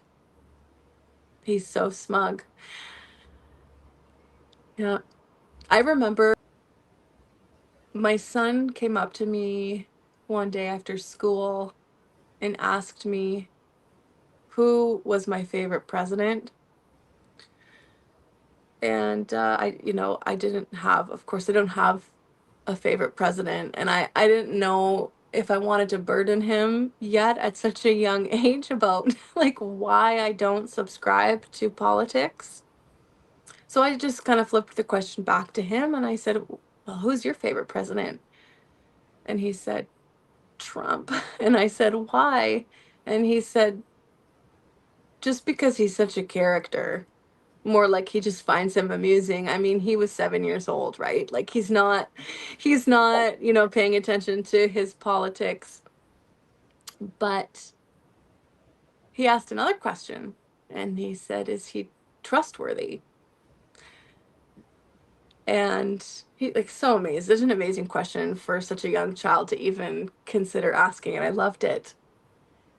He's so smug. Yeah. I remember my son came up to me one day after school and asked me who was my favorite president. And of course, I don't have a favorite president. And I didn't know if I wanted to burden him yet at such a young age about like why I don't subscribe to politics. So I just kind of flipped the question back to him and I said, well, who's your favorite president? And he said, Trump. And I said, why? And he said, just because he's such a character. More like he just finds him amusing. I mean, he was 7 years old, right? Like he's not, paying attention to his politics. But he asked another question and he said, is he trustworthy? And he so amazed. It's an amazing question for such a young child to even consider asking, and I loved it.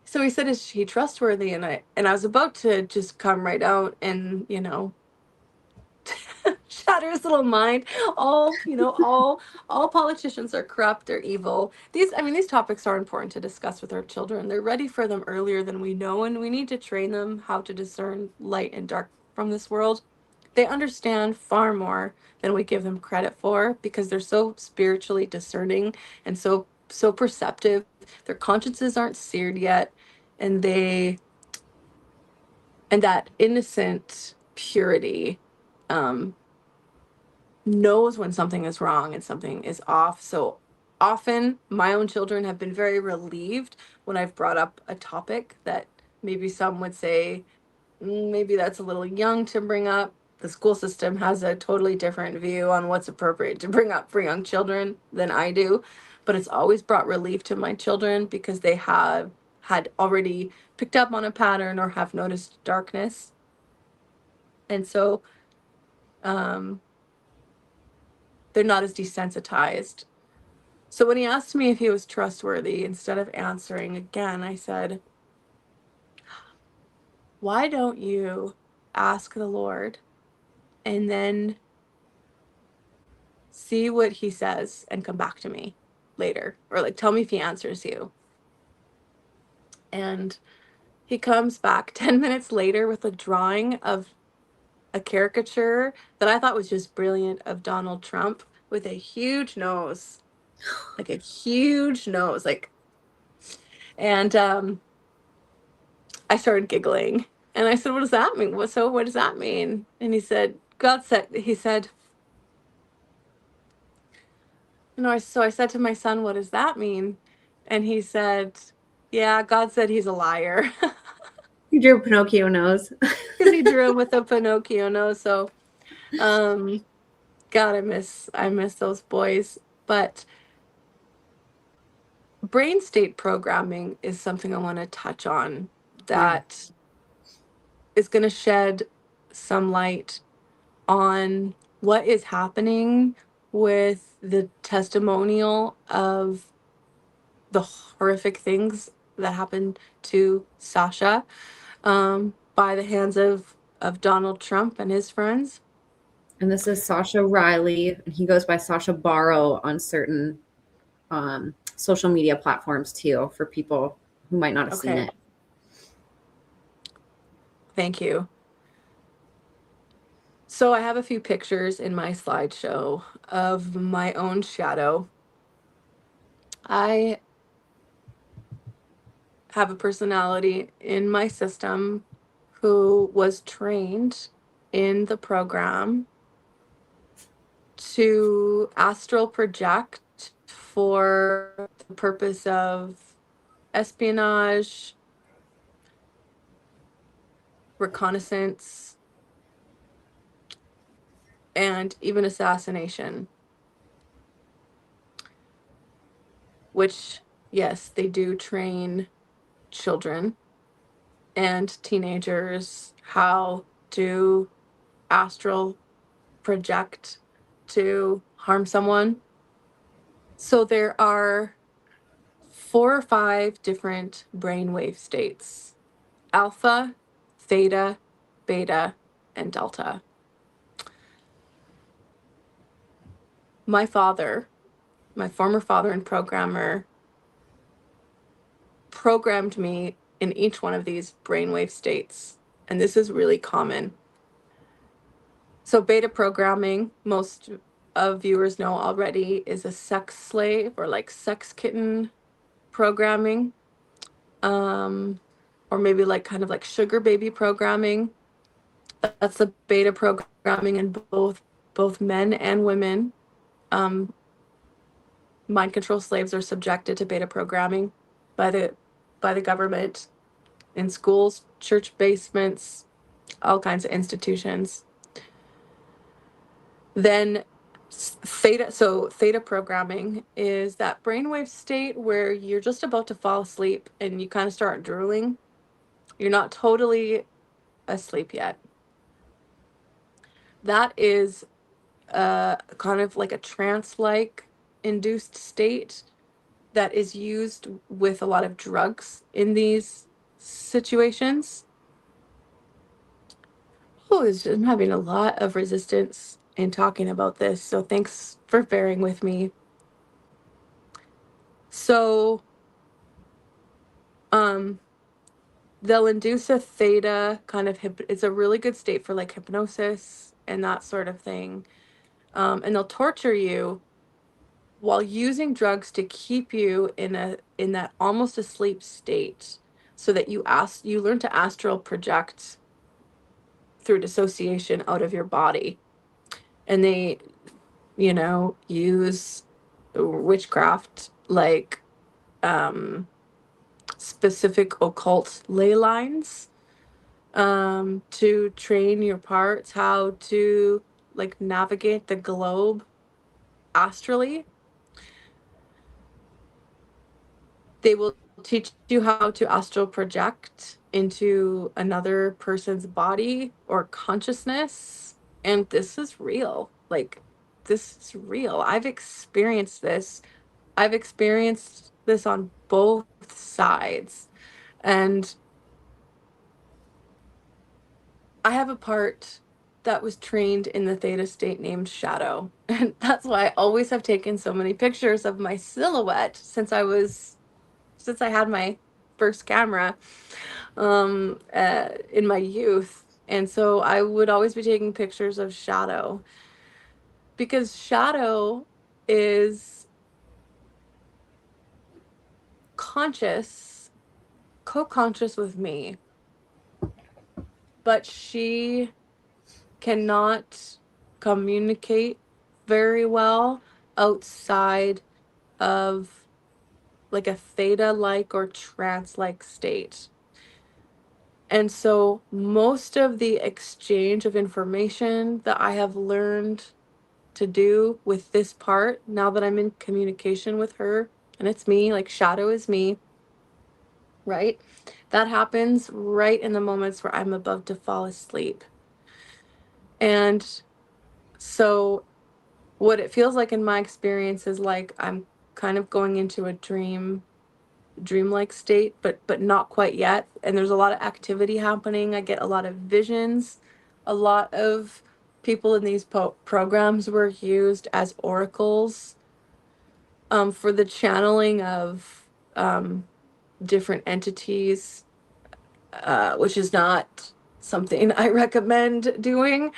So he said, is he trustworthy? And I was about to just come right out and, shatter his little mind. All politicians are corrupt, they're evil. These topics are important to discuss with our children. They're ready for them earlier than we know, and we need to train them how to discern light and dark from this world. they understand far more than we give them credit for, because they're so spiritually discerning and so perceptive. Their consciences aren't seared yet, and that innocent purity knows when something is wrong and something is off. So often my own children have been very relieved when I've brought up a topic that maybe some would say, maybe that's a little young to bring up. The school system has a totally different view on what's appropriate to bring up for young children than I do. But it's always brought relief to my children, because they have had already picked up on a pattern or have noticed darkness. And so they're not as desensitized. So when he asked me if he was trustworthy, instead of answering again, I said, why don't you ask the Lord and then see what he says and come back to me later? Or like, tell me if he answers you. And he comes back 10 minutes later with a drawing of a caricature that I thought was just brilliant of Donald Trump with a huge nose, like a huge nose, like, and I started giggling, and I said, what does that mean? What does that mean? And he said, so I said to my son, what does that mean? And he said, yeah, God said he's a liar. You drew Pinocchio nose. Because he drew him with a Pinocchio nose. So, God, I miss those boys. But brain state programming is something I want to touch on that is going to shed some light on what is happening with the testimonial of the horrific things that happened to Sasha by the hands of Donald Trump and his friends. And this is Sasha Riley, and he goes by Sasha Barrow on certain social media platforms too, for people who might not have seen it. Thank you. So I have a few pictures in my slideshow of my own shadow. I have a personality in my system who was trained in the program to astral project for the purpose of espionage, reconnaissance, and even assassination. Which, yes, they do train children and teenagers how to astral project to harm someone. So there are 4 or 5 different brainwave states: alpha, theta, beta, and delta. My father, my former father and programmer, programmed me in each one of these brainwave states, and this is really common. So beta programming, most of viewers know already, is a sex slave or like sex kitten programming, or maybe like kind of like sugar baby programming. That's the beta programming in both men and women. Mind control slaves are subjected to beta programming by the government, in schools, church basements, all kinds of institutions. Then theta programming is that brainwave state where you're just about to fall asleep and you kind of start drooling. You're not totally asleep yet. That is kind of like a trance-like induced state that is used with a lot of drugs in these situations. I'm having a lot of resistance in talking about this, so thanks for bearing with me. So, they'll induce a theta kind of it's a really good state for like hypnosis and that sort of thing. And they'll torture you while using drugs to keep you in that almost asleep state, so that you learn to astral project through dissociation out of your body. And they, use witchcraft, like specific occult ley lines, to train your parts how to like navigate the globe astrally. They will teach you how to astral project into another person's body or consciousness. And this is real. Like, this is real. I've experienced this. I've experienced this on both sides. And I have a part that was trained in the theta state named Shadow. And that's why I always have taken so many pictures of my silhouette since I had my first camera in my youth. And so I would always be taking pictures of Shadow, because Shadow is conscious, co-conscious with me, but she cannot communicate very well outside of like a theta-like or trance-like state. And so most of the exchange of information that I have learned to do with this part, now that I'm in communication with her, and it's me, like Shadow is me, right? That happens right in the moments where I'm about to fall asleep. And so what it feels like in my experience is like I'm kind of going into a dreamlike state, but not quite yet. And there's a lot of activity happening. I get a lot of visions. A lot of people in these programs were used as oracles for the channeling of different entities, which is not something I recommend doing.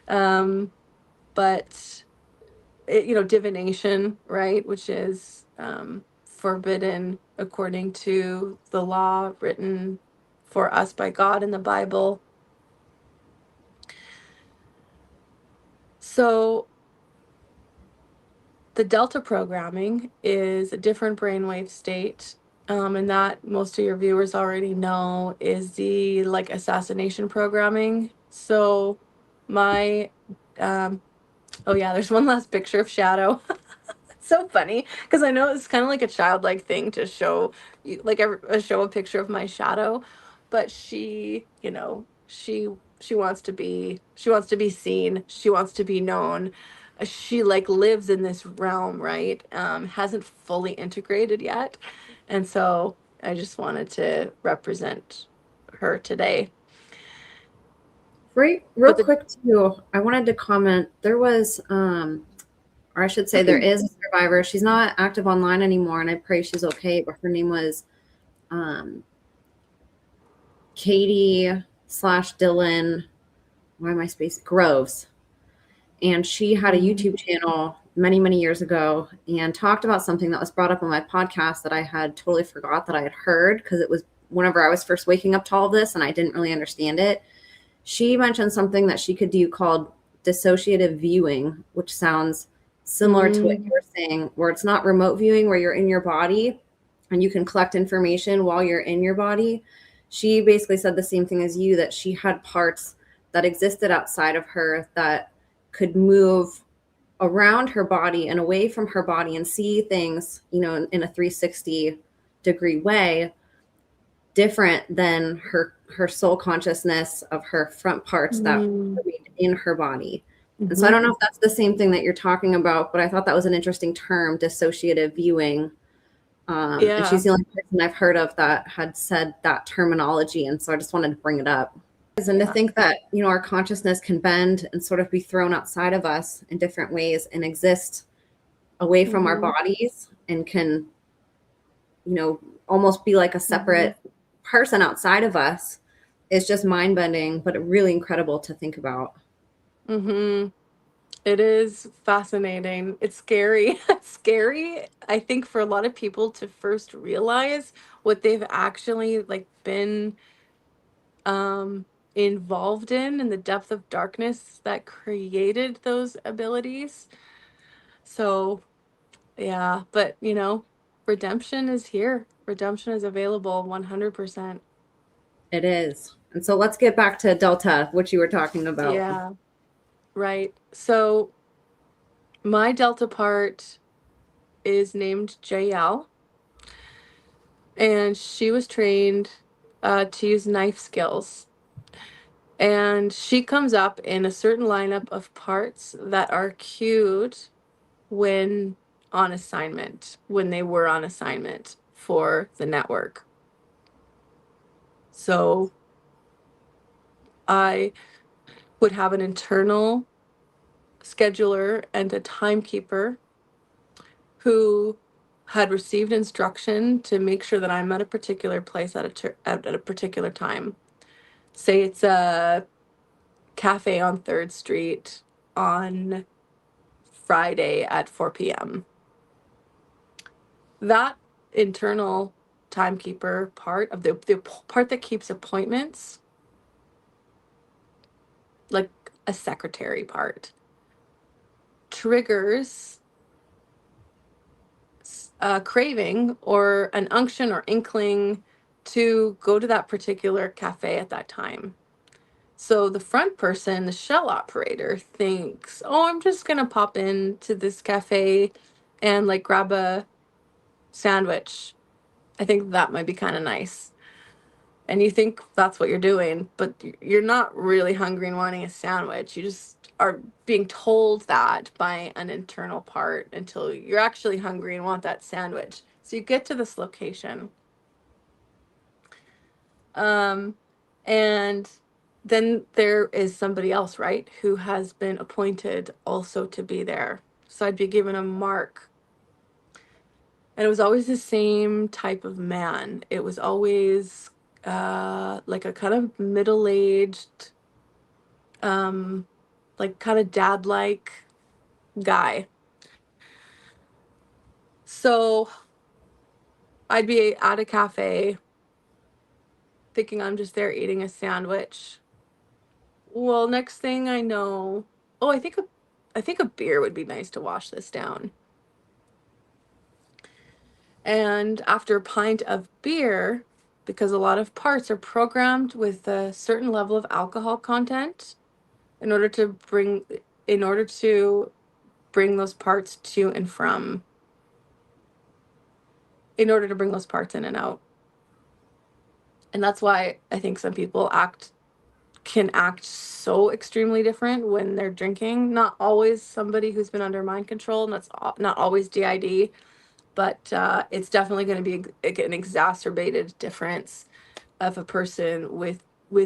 But divination, right, which is forbidden according to the law written for us by God in the Bible. So the delta programming is a different brainwave state, and that most of your viewers already know is the like assassination programming. So my oh yeah, there's one last picture of Shadow. So funny, because I know it's kind of like a childlike thing to show you, like show a picture of my Shadow, but she, she wants to be seen, she wants to be known. She like lives in this realm, right? Hasn't fully integrated yet, and so I just wanted to represent her today. Real quick too, I wanted to comment. There was or I should say there is a survivor. She's not active online anymore, and I pray she's okay. But her name was Katie/Dylan. Why am I spacing? Groves. And she had a YouTube channel many, many years ago and talked about something that was brought up on my podcast that I had totally forgot that I had heard, because it was whenever I was first waking up to all of this and I didn't really understand it. She mentioned something that she could do called dissociative viewing, which sounds similar to what you were saying, where it's not remote viewing, where you're in your body and you can collect information while you're in your body. She basically said the same thing as you, that she had parts that existed outside of her that could move around her body and away from her body and see things, in a 360-degree way, different than her soul consciousness of her front parts that remained in her body. And so I don't know if that's the same thing that you're talking about, but I thought that was an interesting term, dissociative viewing. And she's the only person I've heard of that had said that terminology. And so I just wanted to bring it up. And to think that, our consciousness can bend and sort of be thrown outside of us in different ways and exist away from our bodies and can, almost be like a separate person outside of us, is just mind-bending, but really incredible to think about. Mm-hmm. It is fascinating. It's scary. It's scary, I think, for a lot of people to first realize what they've actually like been um involved in the depth of darkness that created those abilities. So, yeah, but redemption is here. Redemption is available 100%. It is. And so let's get back to Delta, which you were talking about. Yeah, right. So, my Delta part is named JL, and she was trained to use knife skills. And she comes up in a certain lineup of parts that are cued when on assignment, when they were on assignment for the network. So I would have an internal scheduler and a timekeeper who had received instruction to make sure that I'm at a particular place at a particular time. Say it's a cafe on 3rd Street on Friday at 4 p.m. That internal timekeeper part of the part that keeps appointments, like a secretary part, triggers a craving or an unction or inkling to go to that particular cafe at that time. So the front person, the shell operator, thinks, oh, I'm just going to pop into this cafe and like grab a sandwich. I think that might be kind of nice. And you think that's what you're doing, but you're not really hungry and wanting a sandwich. You just are being told that by an internal part until you're actually hungry and want that sandwich. So you get to this location. And then there is somebody else, right, who has been appointed also to be there. So I'd be given a mark. And it was always the same type of man. It was always like a kind of middle-aged, like kind of dad-like guy. So I'd be at a cafe thinking I'm just there eating a sandwich. Well, next thing I know, oh, I think a beer would be nice to wash this down. And after a pint of beer, because a lot of parts are programmed with a certain level of alcohol content in order to bring those parts to and from, in order to bring those parts in and out. And that's why I think some people can act so extremely different when they're drinking. Not always somebody who's been under mind control, and that's not always DID, but it's definitely going to be an exacerbated difference of a person with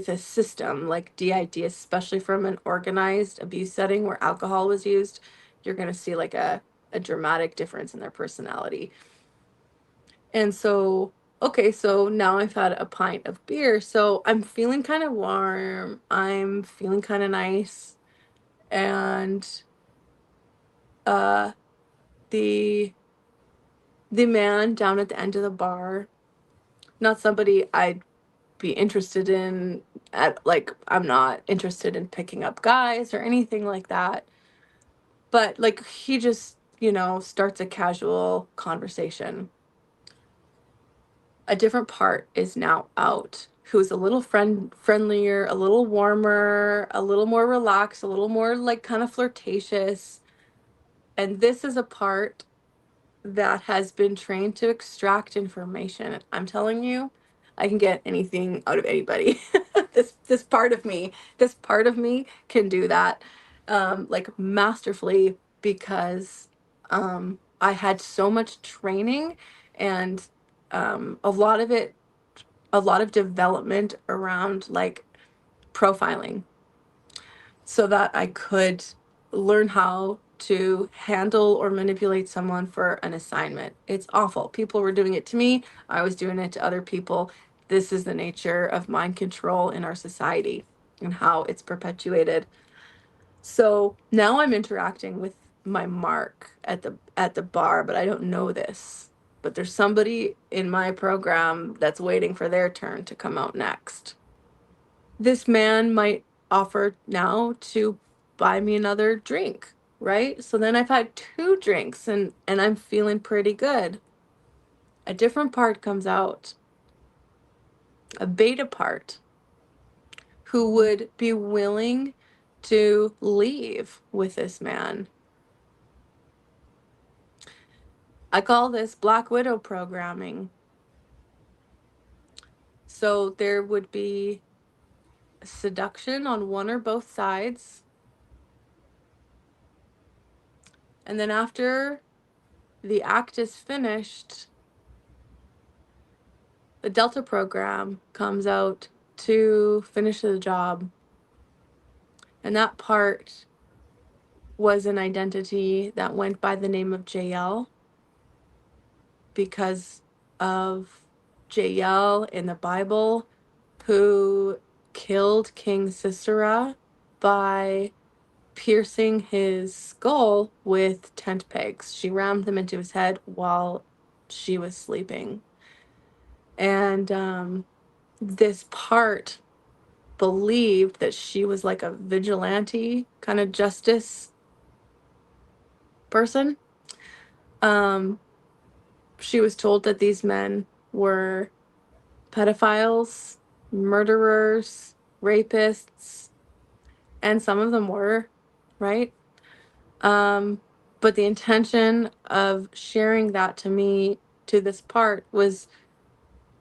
a system like DID, especially from an organized abuse setting where alcohol was used. You're going to see like a dramatic difference in their personality. And so, okay, so now I've had a pint of beer, so I'm feeling kind of warm. I'm feeling kind of nice. And uh the the man down at the end of the bar, not somebody I'd be interested in I'm not interested in picking up guys or anything like that. But like he just, starts a casual conversation. A different part is now out, who's a little friendlier, a little warmer, a little more relaxed, a little more like kind of flirtatious. And this is a part that has been trained to extract information. I'm telling you, I can get anything out of anybody. This part of me can do that like masterfully because I had so much training and a lot of development around like profiling so that I could learn how to handle or manipulate someone for an assignment. It's awful. People were doing it to me. I was doing it to other people. This is the nature of mind control in our society and how it's perpetuated. So now I'm interacting with my mark at the bar, but I don't know this. But there's somebody in my program that's waiting for their turn to come out next. This man might offer now to buy me another drink, right? So then I've had 2 drinks and I'm feeling pretty good. A different part comes out, a beta part, who would be willing to leave with this man. I call this Black Widow programming. So there would be seduction on one or both sides. And then after the act is finished, the Delta program comes out to finish the job. And that part was an identity that went by the name of JL because of JL in the Bible, who killed King Sisera by piercing his skull with tent pegs. She rammed them into his head while she was sleeping. And this part believed that she was like a vigilante kind of justice person. She was told that these men were pedophiles, murderers, rapists, and some of them were, right? But the intention of sharing that to me, to this part, was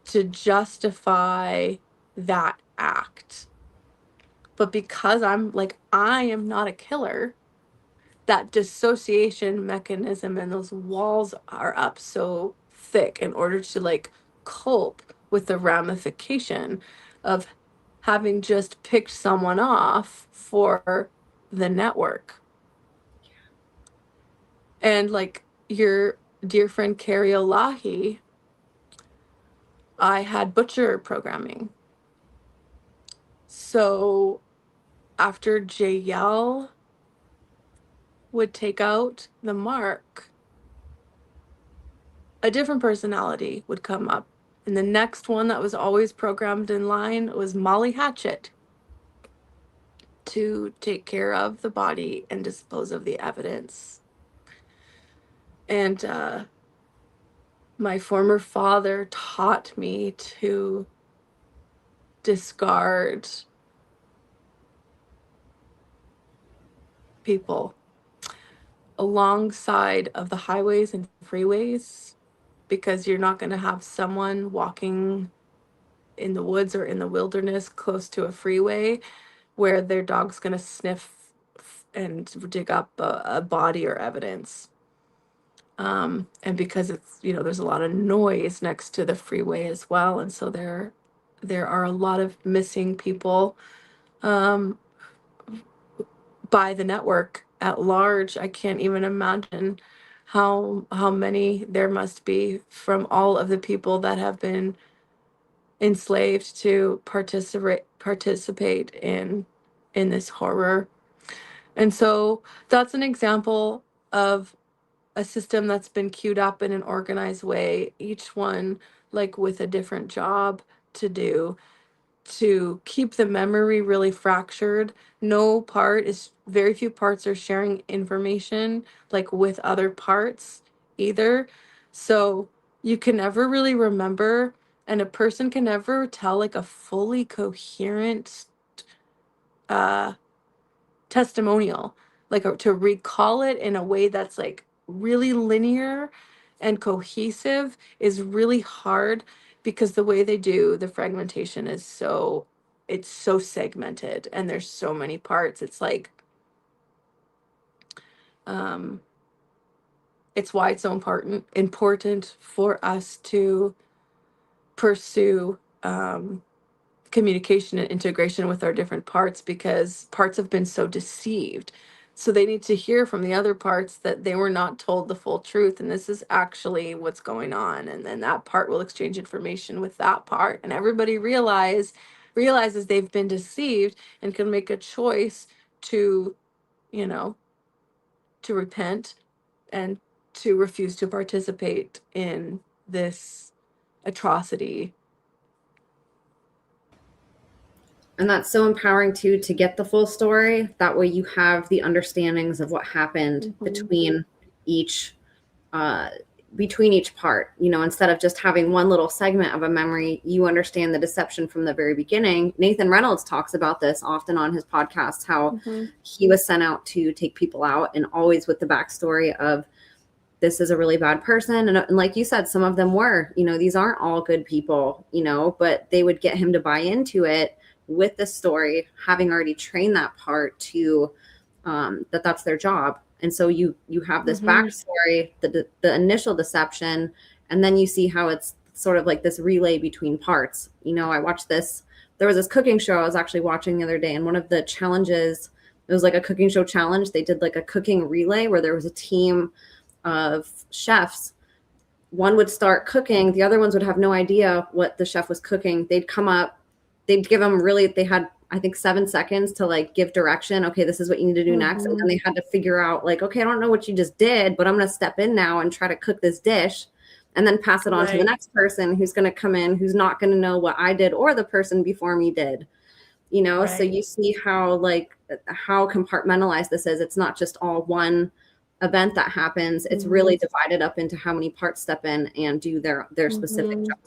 to justify that act. But because I am not a killer, that dissociation mechanism and those walls are up so thick in order to like cope with the ramification of having just picked someone off for the network. And like your dear friend Carrie Olahi, I had butcher programming. So after JL would take out the mark, a different personality would come up. And the next one that was always programmed in line was Molly Hatchet, to take care of the body and dispose of the evidence. And my former father taught me to discard people alongside of the highways and freeways, because you're not going to have someone walking in the woods or in the wilderness close to a freeway where their dog's going to sniff and dig up a body or evidence. And because it's, there's a lot of noise next to the freeway as well. And so there are a lot of missing people by the network at large. I can't even imagine how many there must be from all of the people that have been enslaved to participate in this horror. And so that's an example of a system that's been queued up in an organized way, each one like with a different job to do, to keep the memory really fractured. Very few parts are sharing information like with other parts either. So you can never really remember, and a person can never tell like a fully coherent testimonial, like to recall it in a way that's like really linear and cohesive is really hard, because the way they do the fragmentation is it's so segmented and there's so many parts. It's like it's why it's so important for us to pursue communication and integration with our different parts, because parts have been so deceived. So they need to hear from the other parts that they were not told the full truth, and this is actually what's going on. And then that part will exchange information with that part, and everybody realizes they've been deceived and can make a choice to you know, to repent and to refuse to participate in this atrocity. And that's so empowering too, to get the full story. That way you have the understandings of what happened each uh, between each part. You know, instead of just having one little segment of a memory, you understand the deception from the very beginning. Nathan Reynolds talks about this often on his podcast, how he was sent out to take people out, and always with the backstory of, this is a really bad person. And like you said, some of them were, you know, these aren't all good people, you know, but they would get him to buy into it with the story, having already trained that part to that's their job. And so you have this backstory, the initial deception, and then you see how it's sort of like this relay between parts. You know, I watched this, there was this cooking show I was actually watching the other day, and one of the challenges, it was like a cooking show challenge. They did like a cooking relay where there was a team of chefs. One would start cooking, the other ones would have no idea what the chef was cooking. They'd come up, they'd give them really, they had, I think, 7 seconds to like give direction. Okay, this is what you need to do next. And then they had to figure out like, okay, I don't know what you just did, but I'm going to step in now and try to cook this dish, and then pass it on to the next person who's going to come in, who's not going to know what I did or the person before me did, you know? So you see how like, how compartmentalized this is. It's not just all one event that happens. It's really divided up into how many parts step in and do their specific job.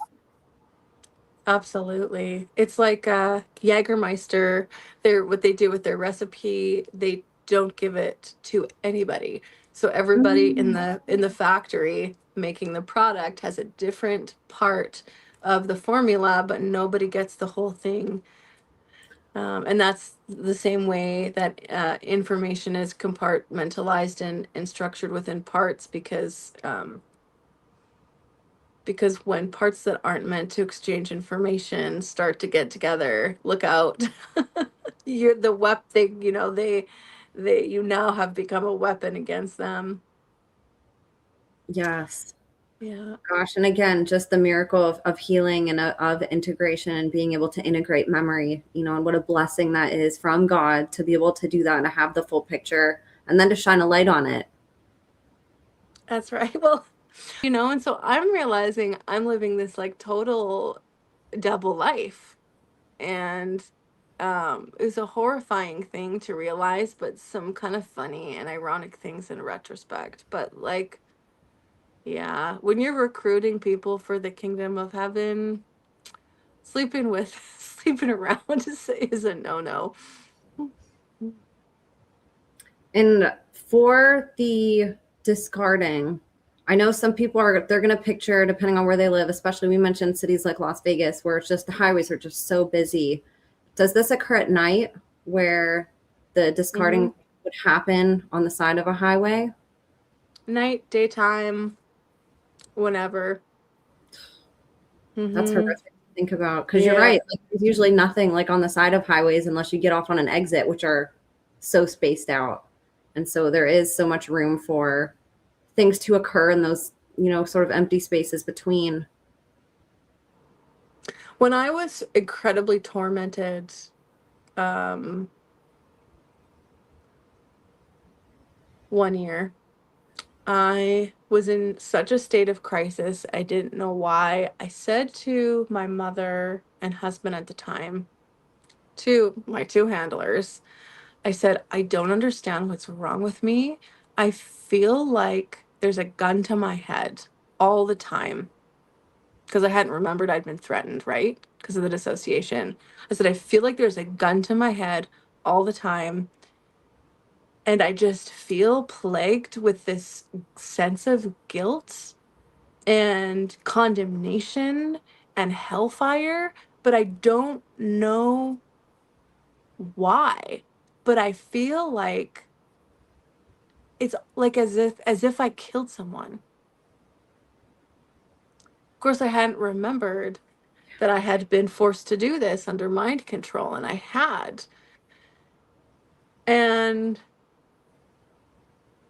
Absolutely. It's like Jägermeister, what they do with their recipe, they don't give it to anybody. So everybody in the factory making the product has a different part of the formula, but nobody gets the whole thing. And that's the same way that information is compartmentalized and structured within parts, because when parts that aren't meant to exchange information start to get together, look out. You're the weapon, you know, they you now have become a weapon against them. Yes. Yeah. Gosh. And again, just the miracle of healing and of integration, and being able to integrate memory, you know, and what a blessing that is from God to be able to do that and to have the full picture and then to shine a light on it. That's right. Well, you know, and so I'm realizing I'm living this like total double life. And it was a horrifying thing to realize, but some kind of funny and ironic things in retrospect. But like, yeah, when you're recruiting people for the kingdom of heaven, sleeping around is a no-no. And for the discarding, I know some people they're going to picture, depending on where they live, especially we mentioned cities like Las Vegas, where it's just the highways are just so busy. Does this occur at night, where the discarding would happen on the side of a highway? Night, daytime, whenever. That's horrific to think about, because you're right. Like, there's usually nothing like on the side of highways unless you get off on an exit, which are so spaced out. And so there is so much room for things to occur in those, you know, sort of empty spaces between. When I was incredibly tormented, one year, I was in such a state of crisis. I didn't know why. I said to my mother and husband at the time, to my two handlers, I said, I don't understand what's wrong with me. I feel like there's a gun to my head all the time. Because I hadn't remembered I'd been threatened, right? Because of the dissociation. I said, I feel like there's a gun to my head all the time. And I just feel plagued with this sense of guilt and condemnation and hellfire, but I don't know why. But I feel like it's like as if I killed someone. Of course, I hadn't remembered that I had been forced to do this under mind control, and I had. And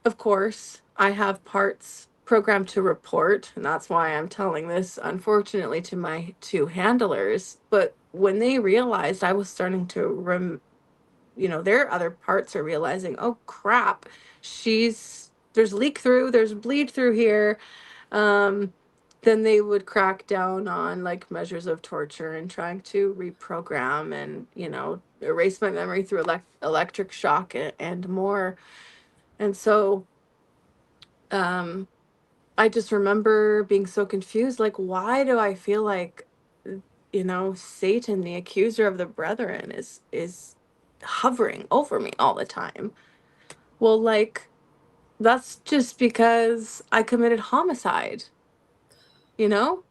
of course, I have parts programmed to report, and that's why I'm telling this, unfortunately, to my two handlers. But when they realized I was starting to their other parts are realizing, oh crap, there's leak through, there's bleed through here, then they would crack down on like measures of torture and trying to reprogram and, erase my memory through electric shock and more. And so, I just remember being so confused, like, why do I feel like, Satan, the accuser of the brethren, is hovering over me all the time? Well, like, that's just because I committed homicide, you know?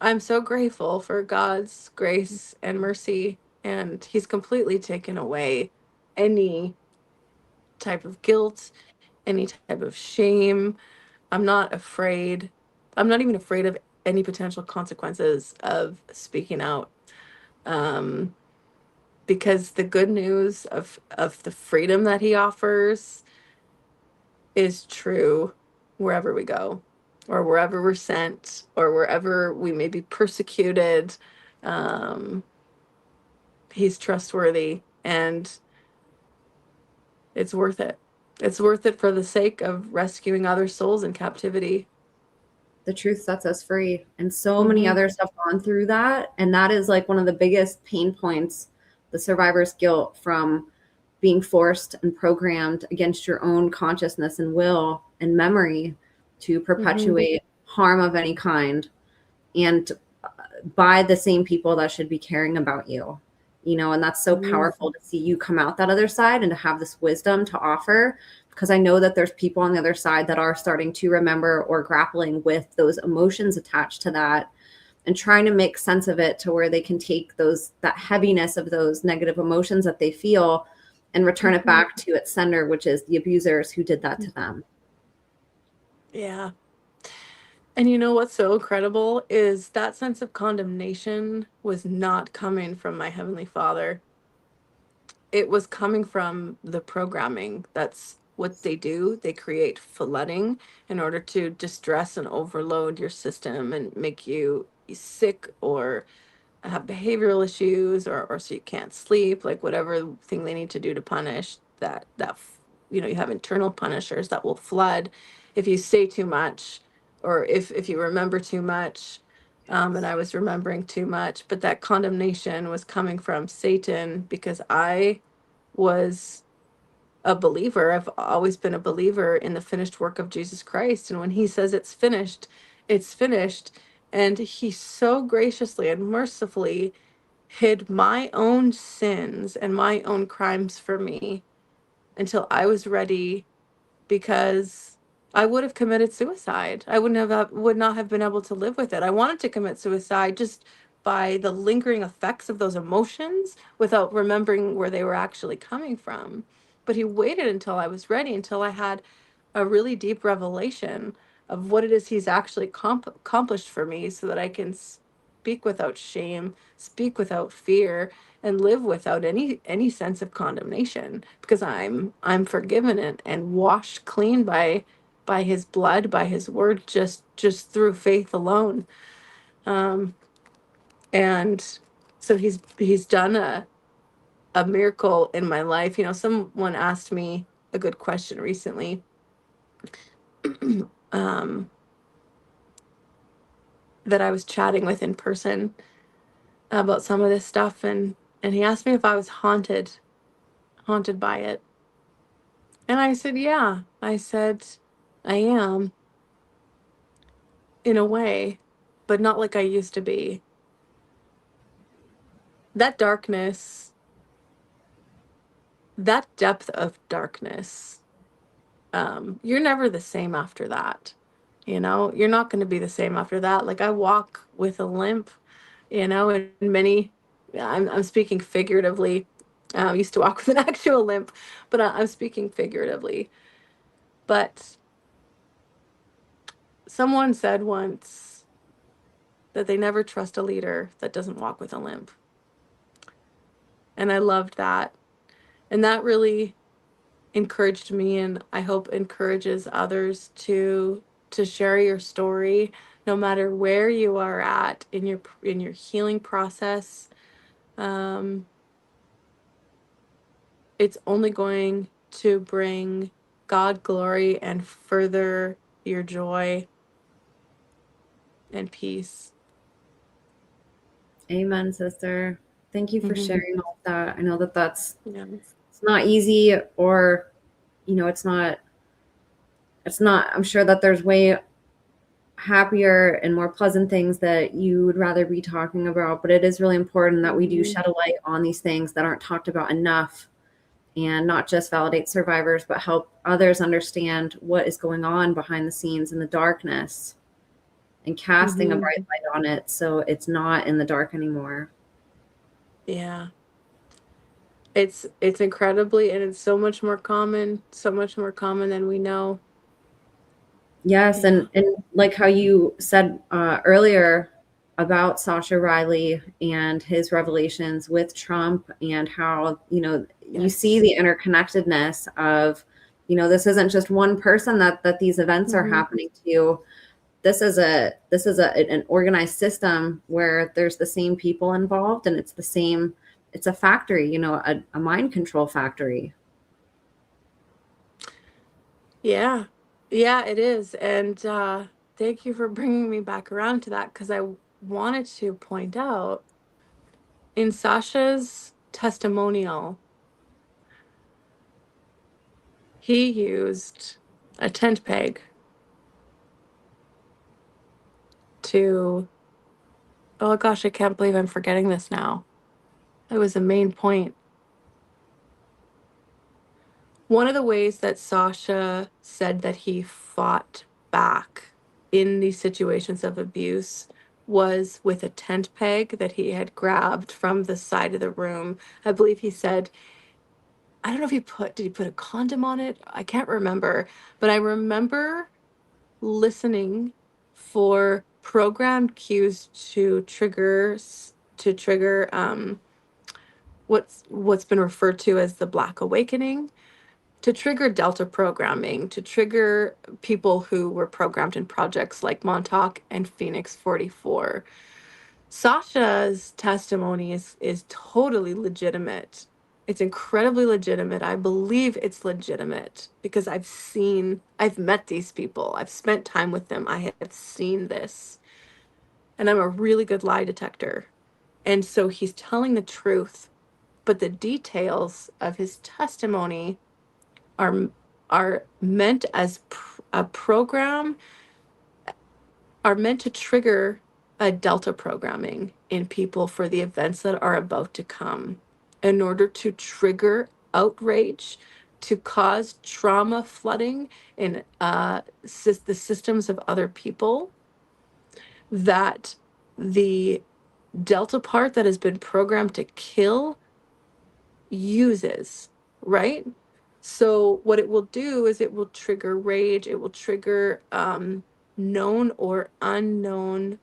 I'm so grateful for God's grace and mercy, and He's completely taken away any type of guilt, any type of shame. I'm not afraid. I'm not even afraid of any potential consequences of speaking out. Um, because the good news of the freedom that He offers is true wherever we go, or wherever we're sent, or wherever we may be persecuted. Um, He's trustworthy, and it's worth it. It's worth it for the sake of rescuing other souls in captivity. The truth sets us free. And so many others have gone through that. And that is like one of the biggest pain points, the survivor's guilt from being forced and programmed against your own consciousness and will and memory to perpetuate harm of any kind, and by the same people that should be caring about you. And that's so powerful to see you come out that other side and to have this wisdom to offer, because I know that there's people on the other side that are starting to remember or grappling with those emotions attached to that and trying to make sense of it to where they can take that heaviness of those negative emotions that they feel and return it back to its sender, which is the abusers who did that to them. Yeah. And you know what's so incredible is that sense of condemnation was not coming from my Heavenly Father. It was coming from the programming. That's what they do. They create flooding in order to distress and overload your system and make you sick or have behavioral issues, or so you can't sleep, like whatever thing they need to do to punish you have internal punishers that will flood if you say too much, or if you remember too much. And I was remembering too much, but that condemnation was coming from Satan because I was a believer. I've always been a believer in the finished work of Jesus Christ. And when He says it's finished, it's finished. And He so graciously and mercifully hid my own sins and my own crimes for me until I was ready, because I would have committed suicide. I would not have been able to live with it. I wanted to commit suicide just by the lingering effects of those emotions without remembering where they were actually coming from. But He waited until I was ready, until I had a really deep revelation of what it is He's actually accomplished for me, so that I can speak without shame, speak without fear, and live without any sense of condemnation, because I'm forgiven and washed clean by His blood, by His word, just through faith alone. And so he's done a miracle in my life. Someone asked me a good question recently, that I was chatting with in person about some of this stuff, and he asked me if I was haunted by it. And I said, yeah. I said, I am, in a way, but not like I used to be. That darkness, that depth of darkness, you're never the same after that. You're not going to be the same after that. Like, I walk with a limp, and I'm speaking figuratively. I used to walk with an actual limp, but I'm speaking figuratively. But someone said once that they never trust a leader that doesn't walk with a limp. And I loved that. And that really encouraged me, and I hope encourages others to share your story, no matter where you are at in your healing process. It's only going to bring God glory and further your joy and peace. Amen, sister. Thank you for Mhm. sharing all of that. I know that that's Yeah. it's not easy, or it's not I'm sure that there's way happier and more pleasant things that you would rather be talking about, but it is really important that we do Mhm. shed a light on these things that aren't talked about enough, and not just validate survivors, but help others understand what is going on behind the scenes in the darkness, and casting a Mhm. bright light on it so it's not in the dark anymore. Yeah. It's incredibly, and it's so much more common than we know. Yes, Yeah. and like how you said earlier about Sasha Riley and his revelations with Trump, and how you see Yes. the interconnectedness of this isn't just one person that these events are Mhm. happening to. This is an organized system where there's the same people involved, and it's a factory, a mind control factory. Yeah. Yeah, it is. And thank you for bringing me back around to that, because I wanted to point out in Sasha's testimonial, he used a tent peg to, oh gosh, I can't believe I'm forgetting this now. It was a main point. One of the ways that Sasha said that he fought back in these situations of abuse was with a tent peg that he had grabbed from the side of the room. I believe he said, I don't know if did he put a condom on it? I can't remember, but I remember listening for programmed cues to trigger what's been referred to as the Black Awakening, to trigger Delta programming, to trigger people who were programmed in projects like Montauk and Phoenix 44. Sasha's testimony is totally legitimate. It's incredibly legitimate. I believe it's legitimate because I've met these people. I've spent time with them. I have seen this. And I'm a really good lie detector. And so he's telling the truth, but the details of his testimony are meant as a program, are meant to trigger a delta programming in people for the events that are about to come, in order to trigger outrage, to cause trauma flooding in the systems of other people, that the delta part that has been programmed to kill uses, right? So what it will do is it will trigger rage, it will trigger known or unknown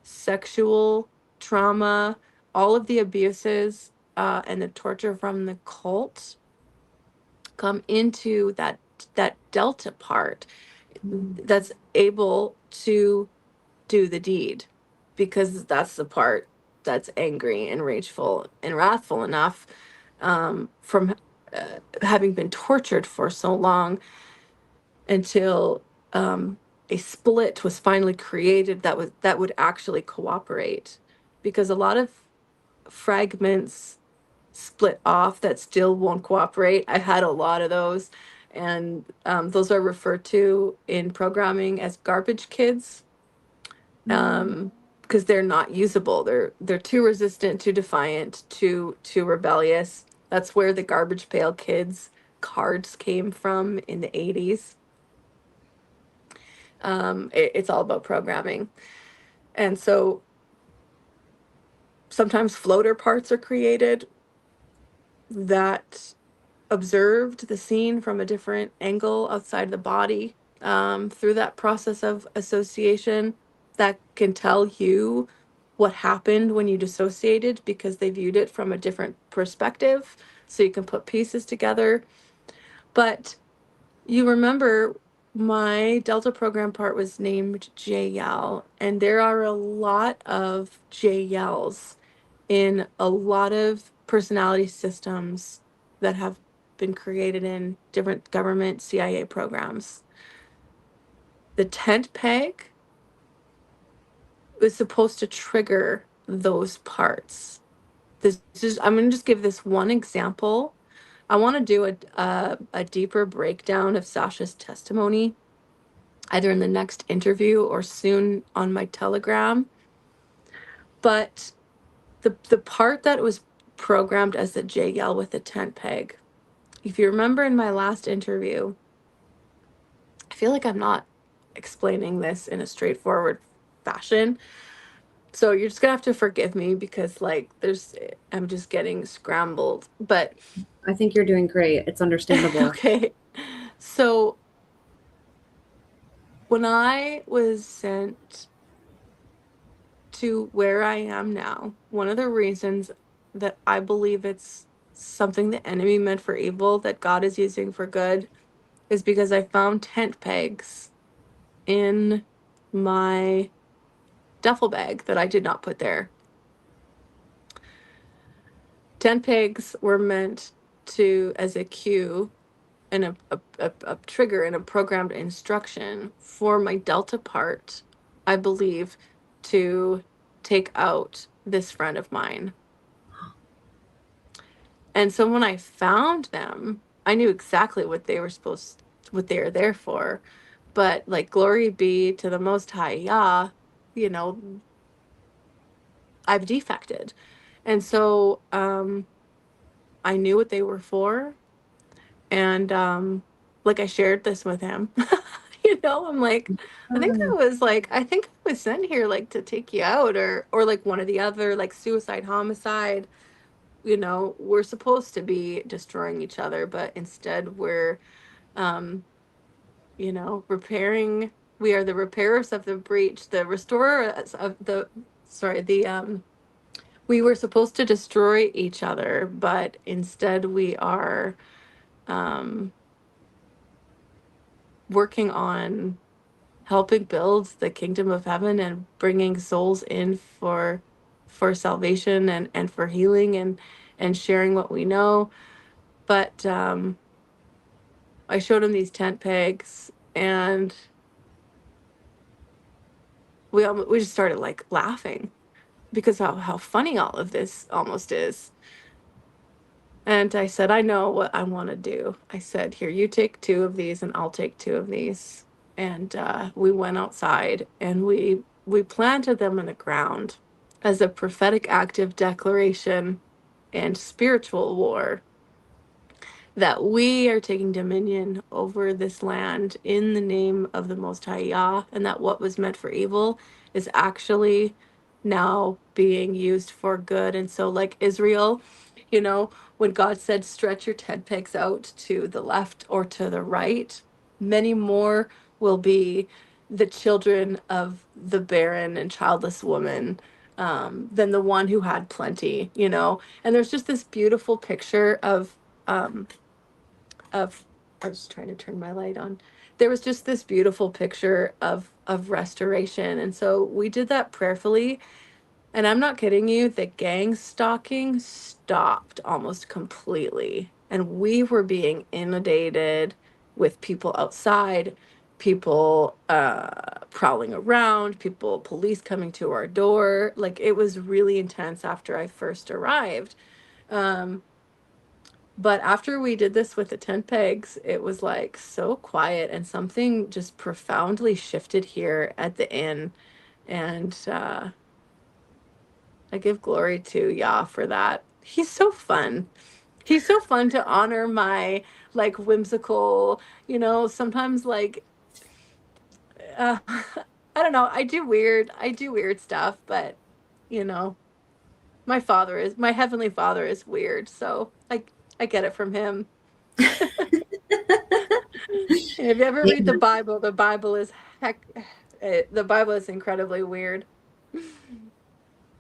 sexual trauma, all of the abuses and the torture from the cult come into that delta part that's able to do the deed, because that's the part that's angry and rageful and wrathful enough from having been tortured for so long, until a split was finally created that would actually cooperate, because a lot of fragments split off that still won't cooperate. I've had a lot of those, and those are referred to in programming as garbage kids, because they're not usable. They're too resistant, too defiant, too rebellious. That's where the garbage pail kids cards came from in the 80s. It's all about programming. And so sometimes floater parts are created that observed the scene from a different angle outside the body, through that process of association, that can tell you what happened when you dissociated, because they viewed it from a different perspective. So you can put pieces together. But you remember my Delta program part was named JL, and there are a lot of JLs in a lot of personality systems that have been created in different government CIA programs. The tent peg was supposed to trigger those parts. I'm going to just give this one example. I want to do a deeper breakdown of Sasha's testimony, either in the next interview or soon on my Telegram. But the part that was programmed as the JL with the tent peg, if you remember in my last interview, I feel like I'm not explaining this in a straightforward fashion. So you're just gonna have to forgive me because I'm just getting scrambled. But I think you're doing great. It's understandable. okay. So when I was sent to where I am now, one of the reasons that I believe it's something the enemy meant for evil that God is using for good is because I found tent pegs in my duffel bag that I did not put there. Tent pegs were meant to, as a cue and a trigger and a programmed instruction for my Delta part, I believe, to take out this friend of mine. And so when I found them, I knew exactly what they were there for. But like, glory be to the Most High Yah, you know, I've defected. And so I knew what they were for. And like, I shared this with him. I'm like, I think I was sent here like to take you out, or like one of the other, like suicide, homicide. We're supposed to be destroying each other, but instead we're repairing. We are the repairers of the breach, the restorers of the we were supposed to destroy each other, but instead we are working on helping build the kingdom of heaven and bringing souls in for salvation and for healing and sharing what we know. But I showed him these tent pegs, and we just started like laughing because how funny all of this almost is. And I said, I know what I want to do. I said, here, you take 2 of these and I'll take 2 of these. And we went outside and we planted them in the ground as a prophetic act of declaration and spiritual war, that we are taking dominion over this land in the name of the Most High Yah, and that what was meant for evil is actually now being used for good. And so, like Israel, when God said, stretch your tent pegs out to the left or to the right, many more will be the children of the barren and childless woman than the one who had plenty. And there's just this beautiful picture of I was trying to turn my light on. There was just this beautiful picture of restoration. And so we did that prayerfully. And I'm not kidding you, the gang stalking stopped almost completely. And we were being inundated with people outside, people prowling around, police coming to our door. Like, it was really intense after I first arrived. But after we did this with the tent pegs, it was like so quiet, and something just profoundly shifted here at the inn. And I give glory to Yah for that. He's so fun. He's so fun to honor my like whimsical, sometimes like I don't know, I do weird stuff, but my heavenly father is weird, so I get it from him. If you ever read the Bible, the Bible is incredibly weird.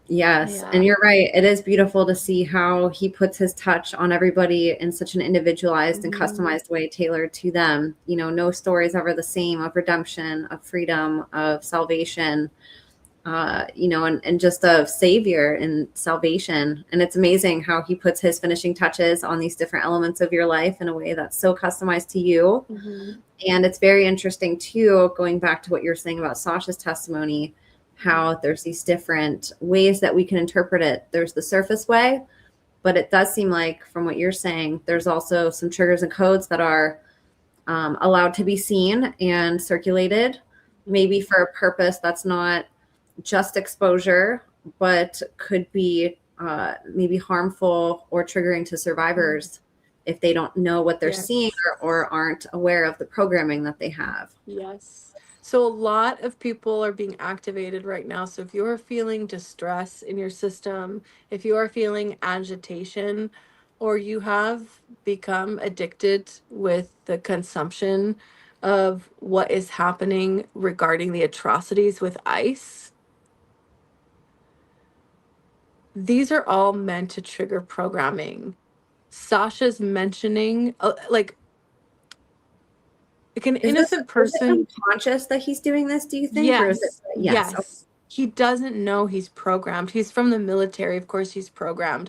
Yes. Yeah. And you're right. It is beautiful to see how he puts his touch on everybody in such an individualized and customized way, tailored to them. No story is ever the same, of redemption, of freedom, of salvation. and just a savior and salvation. And it's amazing how he puts his finishing touches on these different elements of your life in a way that's so customized to you. Mm-hmm. And it's very interesting too, going back to what you're saying about Sasha's testimony, how there's these different ways that we can interpret it. There's the surface way, but it does seem like from what you're saying, there's also some triggers and codes that are allowed to be seen and circulated, maybe for a purpose that's not just exposure, but could be maybe harmful or triggering to survivors if they don't know what they're seeing or aren't aware of the programming that they have. Yes. So a lot of people are being activated right now. So if you're feeling distress in your system, if you are feeling agitation, or you have become addicted with the consumption of what is happening regarding the atrocities with ICE, these are all meant to trigger programming. Sasha's mentioning, like an innocent person. Is it unconscious that he's doing this, do you think? Or is it, Yes. okay. He doesn't know he's programmed. He's from the military. Of course he's programmed.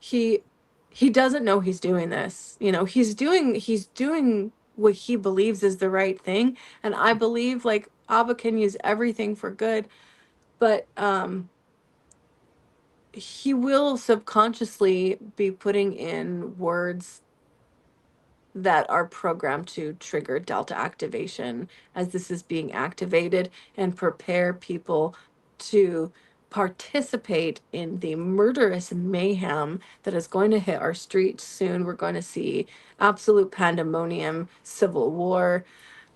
He doesn't know he's doing this. He's doing what he believes is the right thing. And I believe like Abba can use everything for good, but he will subconsciously be putting in words that are programmed to trigger delta activation as this is being activated and prepare people to participate in the murderous mayhem that is going to hit our streets soon. We're going to see absolute pandemonium, civil war,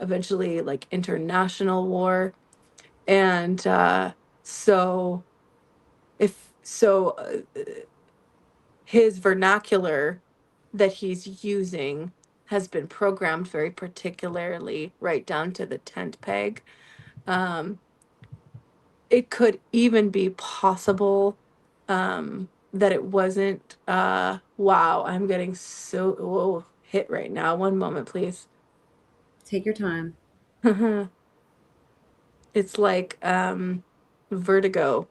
eventually like international war. And so if so his vernacular that he's using has been programmed very particularly right down to the tent peg. It could even be possible that it wasn't wow, I'm getting so hit right now. One moment, please. Take your time. It's like vertigo.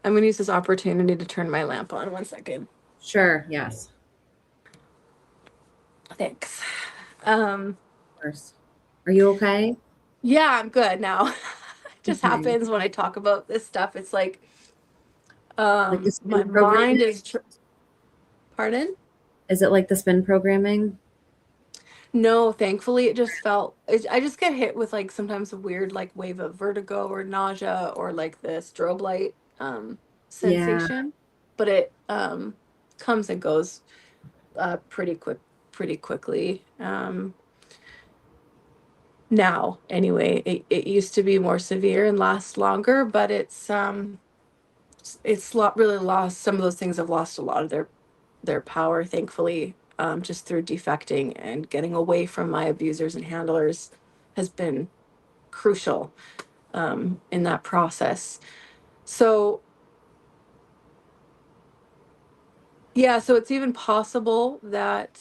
I'm going to use this opportunity to turn my lamp on. 1 second. Sure. Yes. Thanks. Of course. Are you okay? Yeah, I'm good now. It just Okay. happens when I talk about this stuff. It's like Like the my spin programming? mind is pardon? Is it like the spin programming? No, thankfully it just felt I just get hit with like sometimes a weird like wave of vertigo or nausea or like the strobe light Yeah. sensation, but it comes and goes pretty quickly. Now anyway, it used to be more severe and last longer, but it's really lost. Some of those things have lost a lot of their power, thankfully. Just through defecting and getting away from my abusers and handlers has been crucial in that process. So yeah, so it's even possible that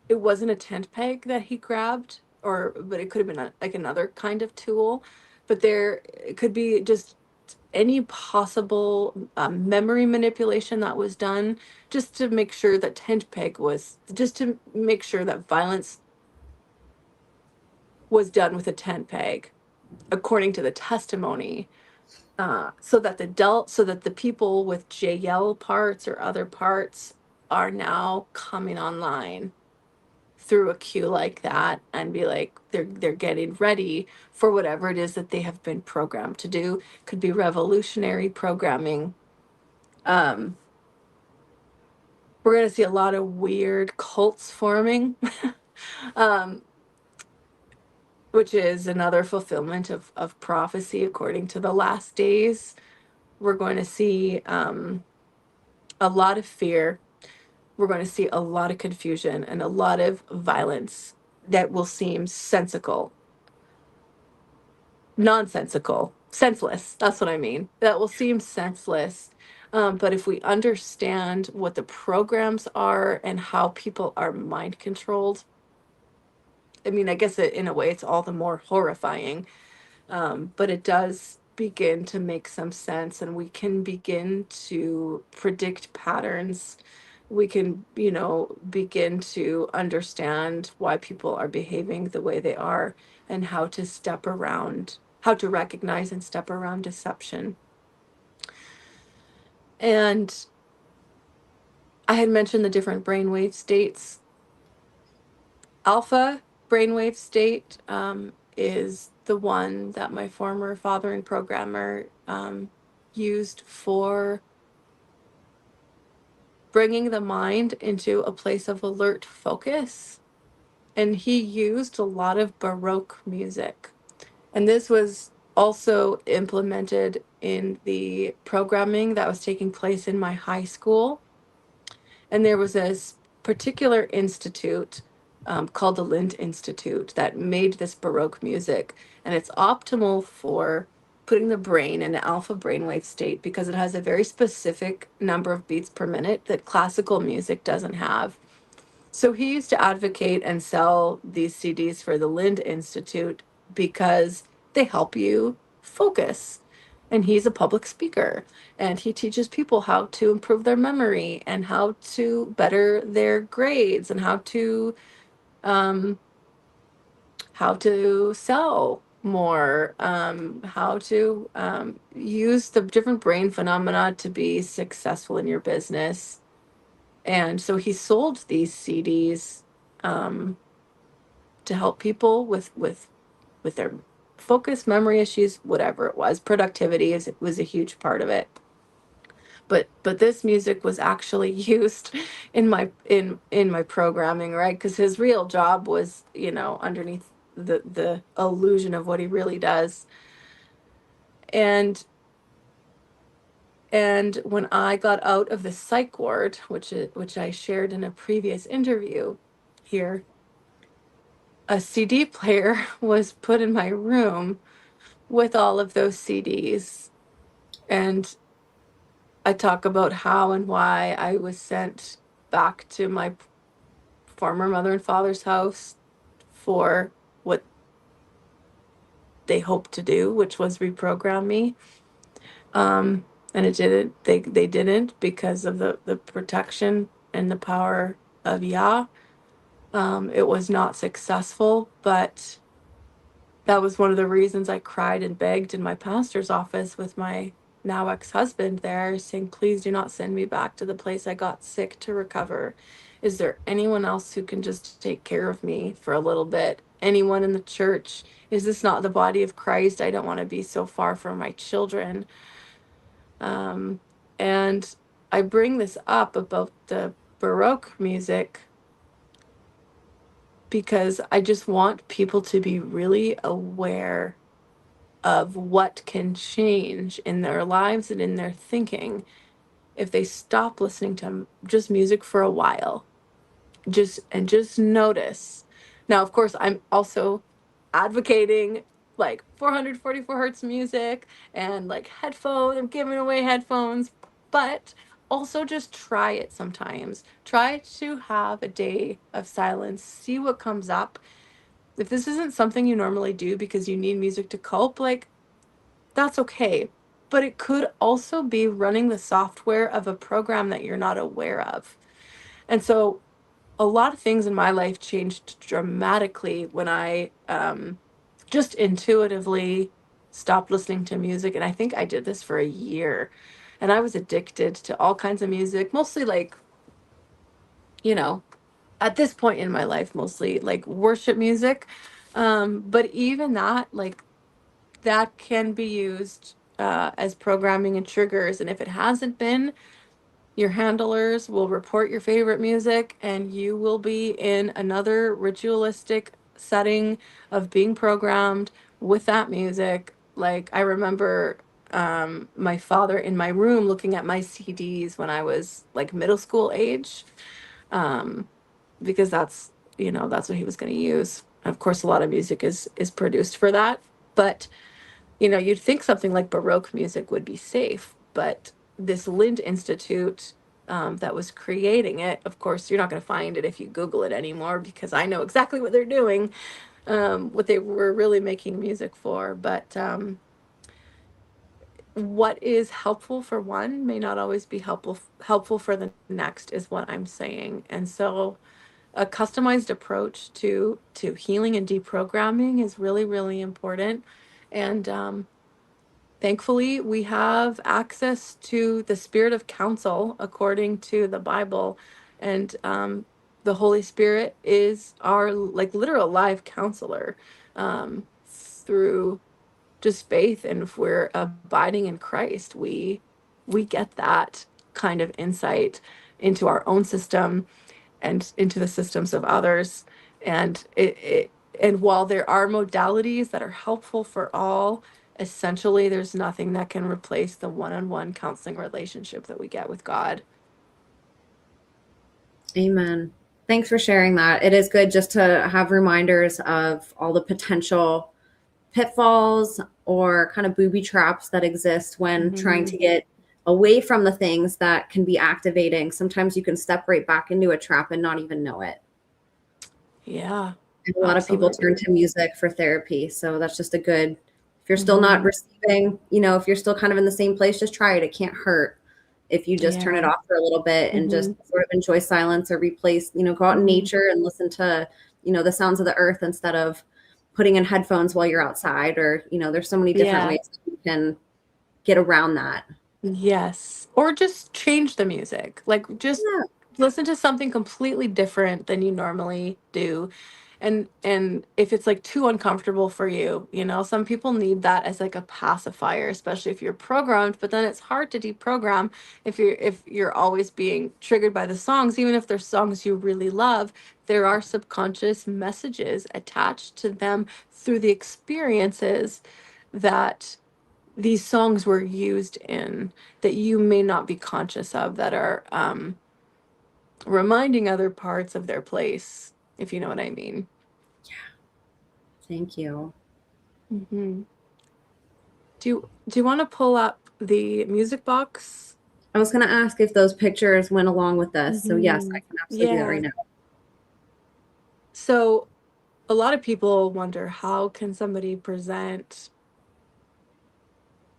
it wasn't a tent peg that he grabbed, but it could have been like another kind of tool. But it could be just any possible memory manipulation that was done just to make sure that just to make sure that violence was done with a tent peg, according to the testimony, so that the people with JL parts or other parts are now coming online through a cue like that and be like they're getting ready for whatever it is that they have been programmed to do. Could be revolutionary programming. We're going to see a lot of weird cults forming, which is another fulfillment of prophecy according to the last days. We're going to see a lot of fear. We're going to see a lot of confusion and a lot of violence that will seem nonsensical, senseless. That's what I mean. That will seem senseless. But if we understand what the programs are and how people are mind controlled, I mean, I guess in a way it's all the more horrifying. But it does begin to make some sense, and we can begin to predict patterns. We can, begin to understand why people are behaving the way they are, and how to recognize and step around deception. And I had mentioned the different brainwave states. Alpha brainwave state is the one that my former father and programmer used for bringing the mind into a place of alert focus. And he used a lot of Baroque music. And this was also implemented in the programming that was taking place in my high school. And there was this particular institute called the Lind Institute that made this Baroque music. And it's optimal for putting the brain in an alpha brainwave state because it has a very specific number of beats per minute that classical music doesn't have. So he used to advocate and sell these CDs for the Lind Institute because they help you focus. And he's a public speaker, and he teaches people how to improve their memory and how to better their grades and um, how to sell more, how to use the different brain phenomena to be successful in your business. And so he sold these CDs to help people with their focus, memory issues, whatever it was. Productivity was a huge part of it. But this music was actually used in my programming, right? Because his real job was, underneath the illusion of what he really does. And when I got out of the psych ward, which I shared in a previous interview here, a CD player was put in my room with all of those CDs. And I talk about how and why I was sent back to my former mother and father's house for what they hoped to do, which was reprogram me. And it didn't. They didn't, because of the protection and the power of Yah. It was not successful, but that was one of the reasons I cried and begged in my pastor's office with my now ex-husband there, saying, please do not send me back to the place I got sick to recover. Is there anyone else who can just take care of me for a little bit? Anyone in the church? Is this not the body of Christ? I don't want to be so far from my children. And I bring this up about the Baroque music because I just want people to be really aware of what can change in their lives and in their thinking if they stop listening to just music for a while. Just notice. Now, of course, I'm also advocating like 444 hertz music and like headphones. I'm giving away headphones, but also just try it sometimes. Try to have a day of silence, see what comes up. If this isn't something you normally do because you need music to cope, like, that's okay. But it could also be running the software of a program that you're not aware of. And so a lot of things in my life changed dramatically when I just intuitively stopped listening to music. And I think I did this for a year. And I was addicted to all kinds of music, mostly like, you know, at this point in my life, mostly like worship music. But even that, like, that can be used as programming and triggers. And if it hasn't been, your handlers will report your favorite music, and you will be in another ritualistic setting of being programmed with that music. Like, I remember my father in my room looking at my CDs when I was like middle school age, because that's what he was going to use. Of course, a lot of music is produced for that, but you'd think something like Baroque music would be safe, but this Lind Institute that was creating it, of course, you're not going to find it if you Google it anymore, because I know exactly what they're doing. what they were really making music for. But what is helpful for one may not always be helpful for the next, is what I'm saying. And so a customized approach to healing and deprogramming is really, really important. And thankfully, we have access to the spirit of counsel according to the Bible. And the Holy Spirit is our like literal live counselor through just faith. And if we're abiding in Christ, we get that kind of insight into our own system and into the systems of others. And and while there are modalities that are helpful for all, essentially there's nothing that can replace the one-on-one counseling relationship that we get with God. Amen. Thanks for sharing that. It is good just to have reminders of all the potential pitfalls or kind of booby traps that exist when trying to get away from the things that can be activating. Sometimes you can step right back into a trap and not even know it. Yeah. And a lot of people turn to music for therapy. So that's just a good, if you're still not receiving, if you're still kind of in the same place, just try it. It can't hurt if you just turn it off for a little bit and just sort of enjoy silence or replace, go out in nature and listen to, the sounds of the earth instead of putting in headphones while you're outside, or, there's so many different ways that you can get around that. Yes. Or just change the music. Like just listen to something completely different than you normally do. And if it's like too uncomfortable for you, some people need that as like a pacifier, especially if you're programmed, but then it's hard to deprogram if you're always being triggered by the songs. Even if they're songs you really love, there are subconscious messages attached to them through the experiences that these songs were used in, that you may not be conscious of, that are reminding other parts of their place, if you know what I mean. Thank you. Do you want to pull up the music box? I was going to ask if those pictures went along with this. So yes, I can absolutely do that right now. So a lot of people wonder, how can somebody present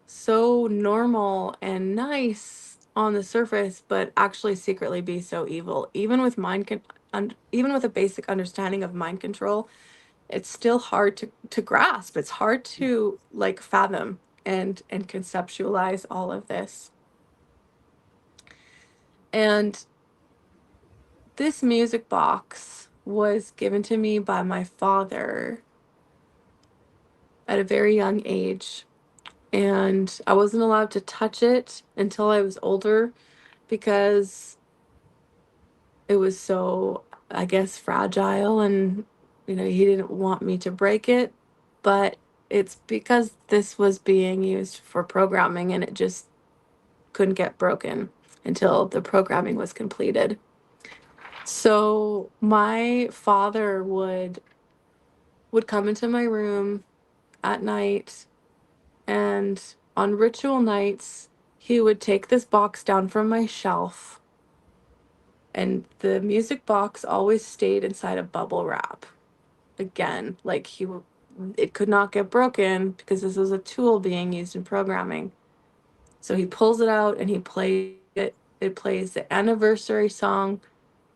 so normal and nice on the surface, but actually secretly be so evil? Even with even with a basic understanding of mind control, it's still hard to grasp. It's hard to like fathom and conceptualize all of this. And this music box was given to me by my father at a very young age. And I wasn't allowed to touch it until I was older because it was so, I guess, fragile, and, he didn't want me to break it. But it's because this was being used for programming and it just couldn't get broken until the programming was completed. So my father would come into my room at night, and on ritual nights, he would take this box down from my shelf, and the music box always stayed inside a bubble wrap. Again, like it could not get broken because this was a tool being used in programming. So he pulls it out and he plays it. It plays the anniversary song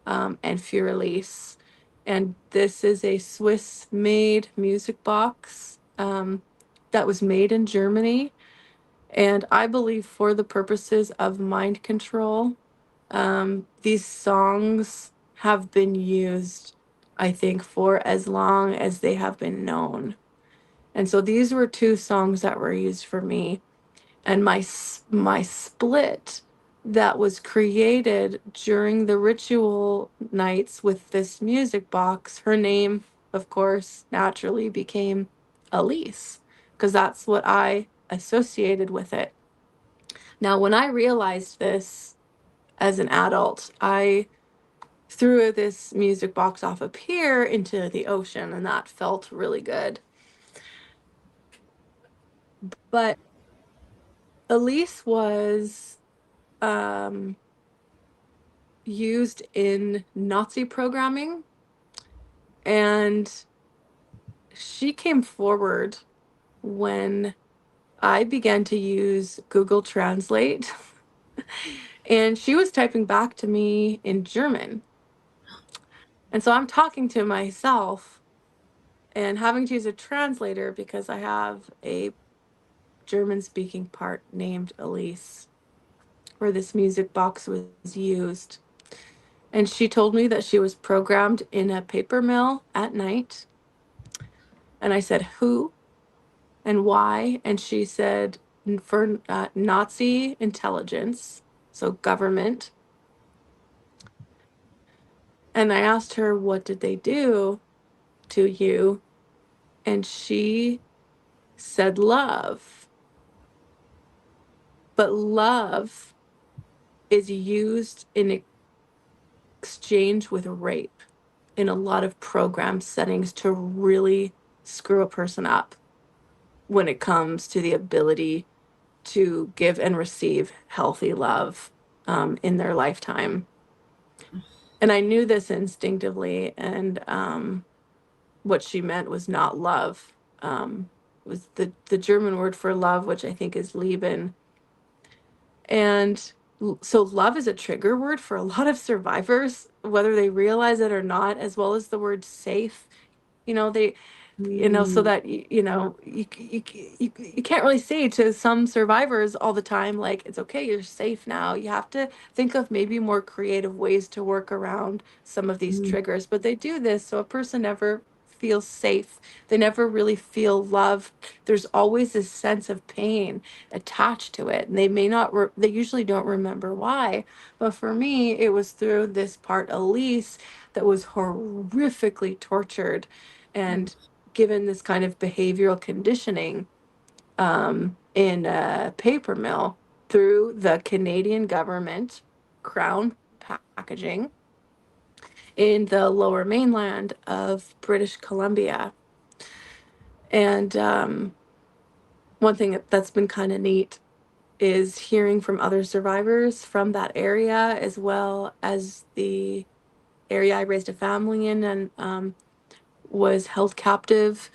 and Fear Release. And this is a Swiss-made music box that was made in Germany. And I believe for the purposes of mind control, these songs have been used, I think, for as long as they have been known. And so these were two songs that were used for me. And my split that was created during the ritual nights with this music box, her name, of course, naturally became Elise, because that's what I associated with it. Now, when I realized this as an adult, I threw this music box off a pier into the ocean, and that felt really good. But Elise was used in Nazi programming, and she came forward when I began to use Google Translate, and she was typing back to me in German. And so I'm talking to myself and having to use a translator because I have a German speaking part named Elise, where this music box was used. And she told me that she was programmed in a paper mill at night. And I said, who and why? And she said, for Nazi intelligence, so government. And I asked her, what did they do to you? And she said, love. But love is used in exchange with rape in a lot of program settings to really screw a person up when it comes to the ability to give and receive healthy love in their lifetime. And I knew this instinctively, and what she meant was not love. Was the German word for love, which I think is Lieben. And so love is a trigger word for a lot of survivors, whether they realize it or not, as well as the word safe. They so that you can't really say to some survivors all the time, like, it's okay, you're safe now. You have to think of maybe more creative ways to work around some of these triggers, but they do this so a person never feels safe. They never really feel love. There's always this sense of pain attached to it, and they may not they usually don't remember why. But for me, it was through this part, Elise, that was horrifically tortured and given this kind of behavioral conditioning in a paper mill through the Canadian government, Crown Packaging, in the lower mainland of British Columbia. And one thing that's been kind of neat is hearing from other survivors from that area, as well as the area I raised a family in and was held captive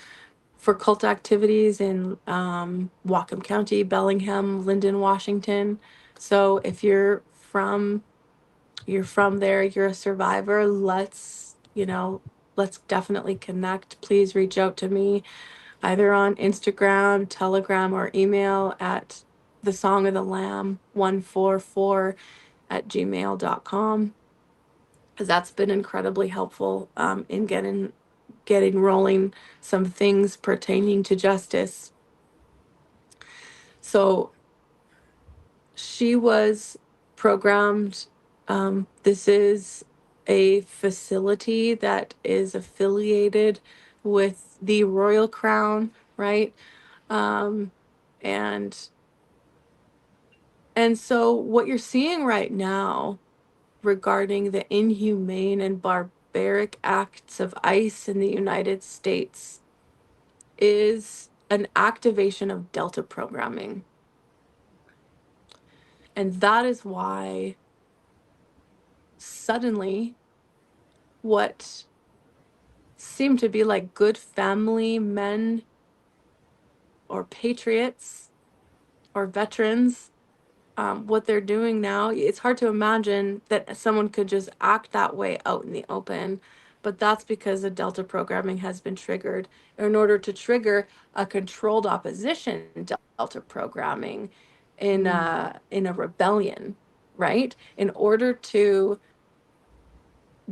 for cult activities in Whatcom County, Bellingham, Lyndon, Washington. So if you're from there, you're a survivor, let's definitely connect. Please reach out to me either on Instagram, Telegram, or email at the Song of the Lamb 144 at gmail.com, because that's been incredibly helpful in getting rolling some things pertaining to justice. So she was programmed. This is a facility that is affiliated with the Royal Crown, right? And so what you're seeing right now regarding the inhumane and barbaric acts of ICE in the United States is an activation of Delta programming. And that is why suddenly what seemed to be like good family men or patriots or veterans, what they're doing now, it's hard to imagine that someone could just act that way out in the open. But that's because the Delta programming has been triggered. In order to trigger a controlled opposition Delta programming in a rebellion, right? In order to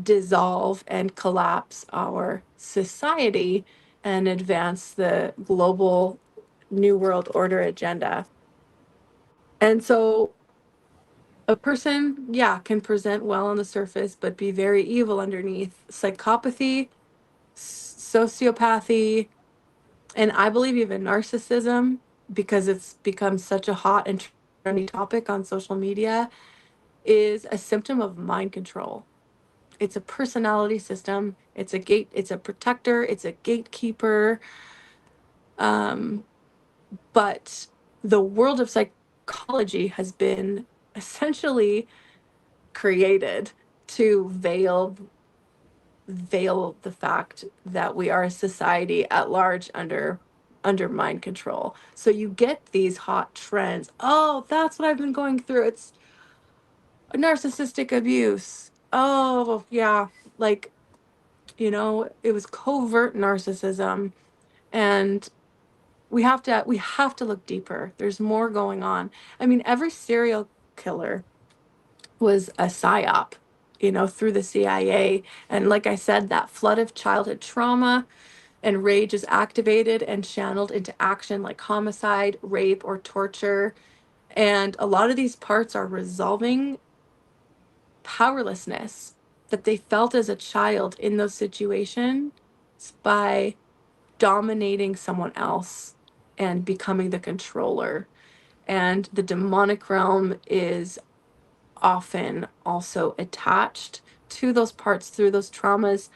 dissolve and collapse our society and advance the global New World Order agenda. And so a person, can present well on the surface, but be very evil underneath. Psychopathy, sociopathy, and I believe even narcissism, because it's become such a hot and trendy topic on social media, is a symptom of mind control. It's a personality system. It's a protector. It's a gatekeeper. But the world of psychology has been essentially created to veil veil the fact that we are a society at large under mind control. So you get these hot trends. Oh, that's what I've been going through. It's narcissistic abuse. Oh, yeah. Like, you know, it was covert narcissism. And we have to look deeper. There's more going on. I mean, every serial killer was a psyop, you know, through the CIA. And like I said, that flood of childhood trauma and rage is activated and channeled into action like homicide, rape, or torture. And a lot of these parts are resolving powerlessness that they felt as a child in those situations by dominating someone else and becoming the controller. And the demonic realm is often also attached to those parts through those traumas,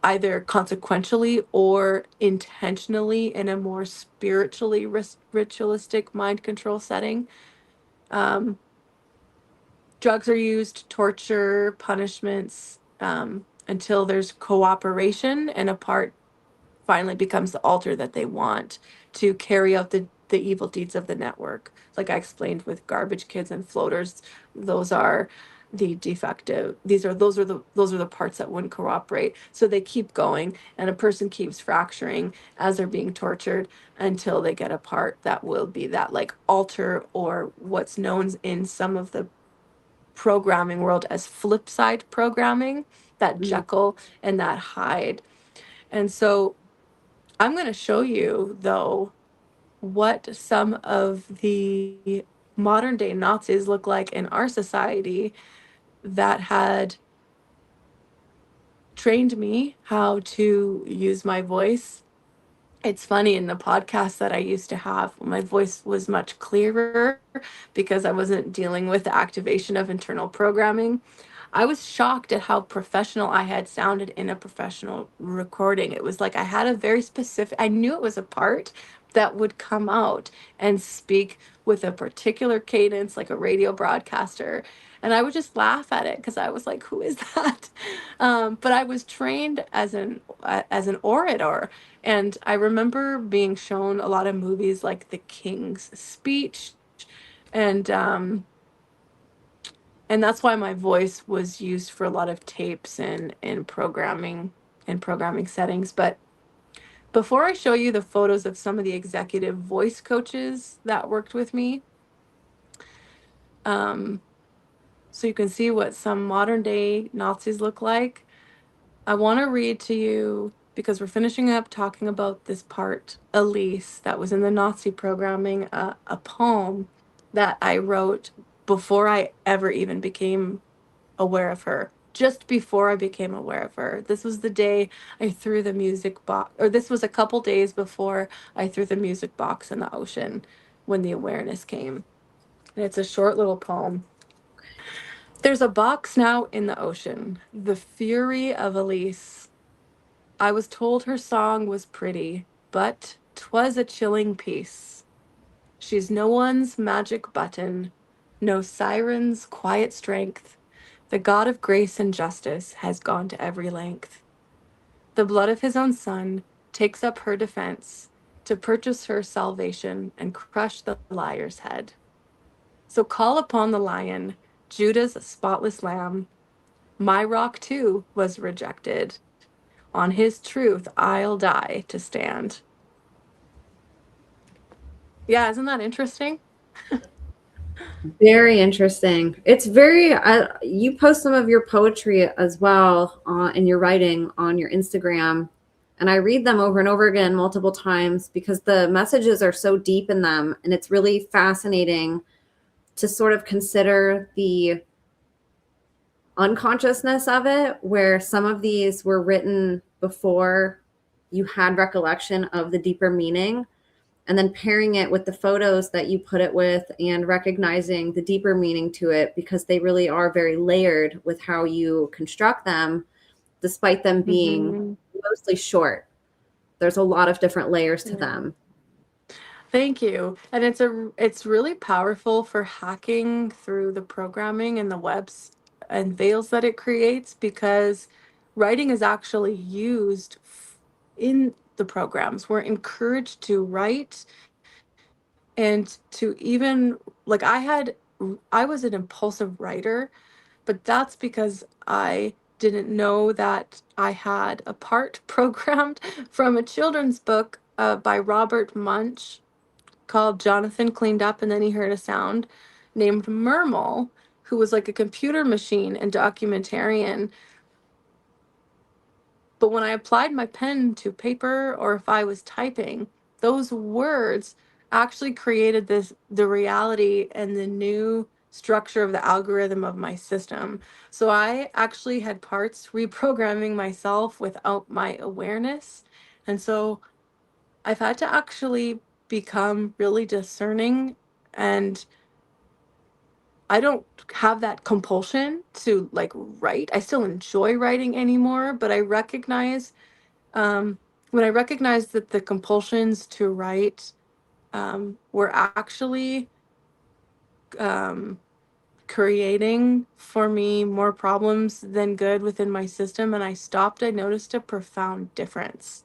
either consequentially or intentionally in a more spiritually ritualistic mind control setting. Drugs are used, torture, punishments, until there's cooperation and a part finally becomes the altar that they want to carry out the evil deeds of the network. Like I explained with garbage kids and floaters, those are the defective. Those are the parts that wouldn't cooperate. So they keep going, and a person keeps fracturing as they're being tortured until they get a part that will be that like altar, or what's known in some of the programming world as flip side programming, that Jekyll and that Hyde. And so I'm going to show you, though, what some of the modern day Nazis look like in our society that had trained me how to use my voice. It's funny, in the podcast that I used to have, my voice was much clearer because I wasn't dealing with the activation of internal programming. I was shocked at how professional I had sounded in a professional recording. It was like I had a very specific, I knew it was a part that would come out and speak with a particular cadence, like a radio broadcaster. And I would just laugh at it because I was like, who is that? But I was trained as an orator. And I remember being shown a lot of movies like The King's Speech, and that's why my voice was used for a lot of tapes and programming settings. But before I show you the photos of some of the executive voice coaches that worked with me, so you can see what some modern day Nazis look like, I want to read to you, because we're finishing up talking about this part, Elise, that was in the Nazi programming, a poem that I wrote before I ever even became aware of her. Just before I became aware of her. This was the day I threw the music box, or this was a couple days before I threw the music box in the ocean when the awareness came. And it's a short little poem. There's a box now in the ocean, the fury of Elise. I was told her song was pretty, but 'twas a chilling piece. She's no one's magic button, no siren's quiet strength. The God of grace and justice has gone to every length. The blood of his own son takes up her defense to purchase her salvation and crush the liar's head. So call upon the lion, Judah's spotless lamb. My rock too was rejected. On his truth I'll die to stand. Yeah, isn't that interesting? Very interesting. It's very, you post some of your poetry as well in your writing on your Instagram. And I read them over and over again multiple times because the messages are so deep in them. And it's really fascinating to sort of consider the unconsciousness of it, where some of these were written before you had recollection of the deeper meaning, and then pairing it with the photos that you put it with and recognizing the deeper meaning to it, because they really are very layered with how you construct them, despite them being mostly short. There's a lot of different layers to them. Thank you. And it's really powerful for hacking through the programming and the webs and veils that it creates, because writing is actually used in the programs. We're encouraged to write and to even, like, I was an impulsive writer, but that's because I didn't know that I had a part programmed from a children's book by Robert Munch called Jonathan Cleaned Up and Then He Heard a Sound, named Mermal, who was like a computer machine and documentarian. But when I applied my pen to paper, or if I was typing, those words actually created the reality and the new structure of the algorithm of my system. So I actually had parts reprogramming myself without my awareness. And so I've had to actually become really discerning, and I don't have that compulsion to like write. I still enjoy writing anymore, but I recognize when I recognized that the compulsions to write were actually um, creating for me more problems than good within my system, and I stopped, I noticed a profound difference.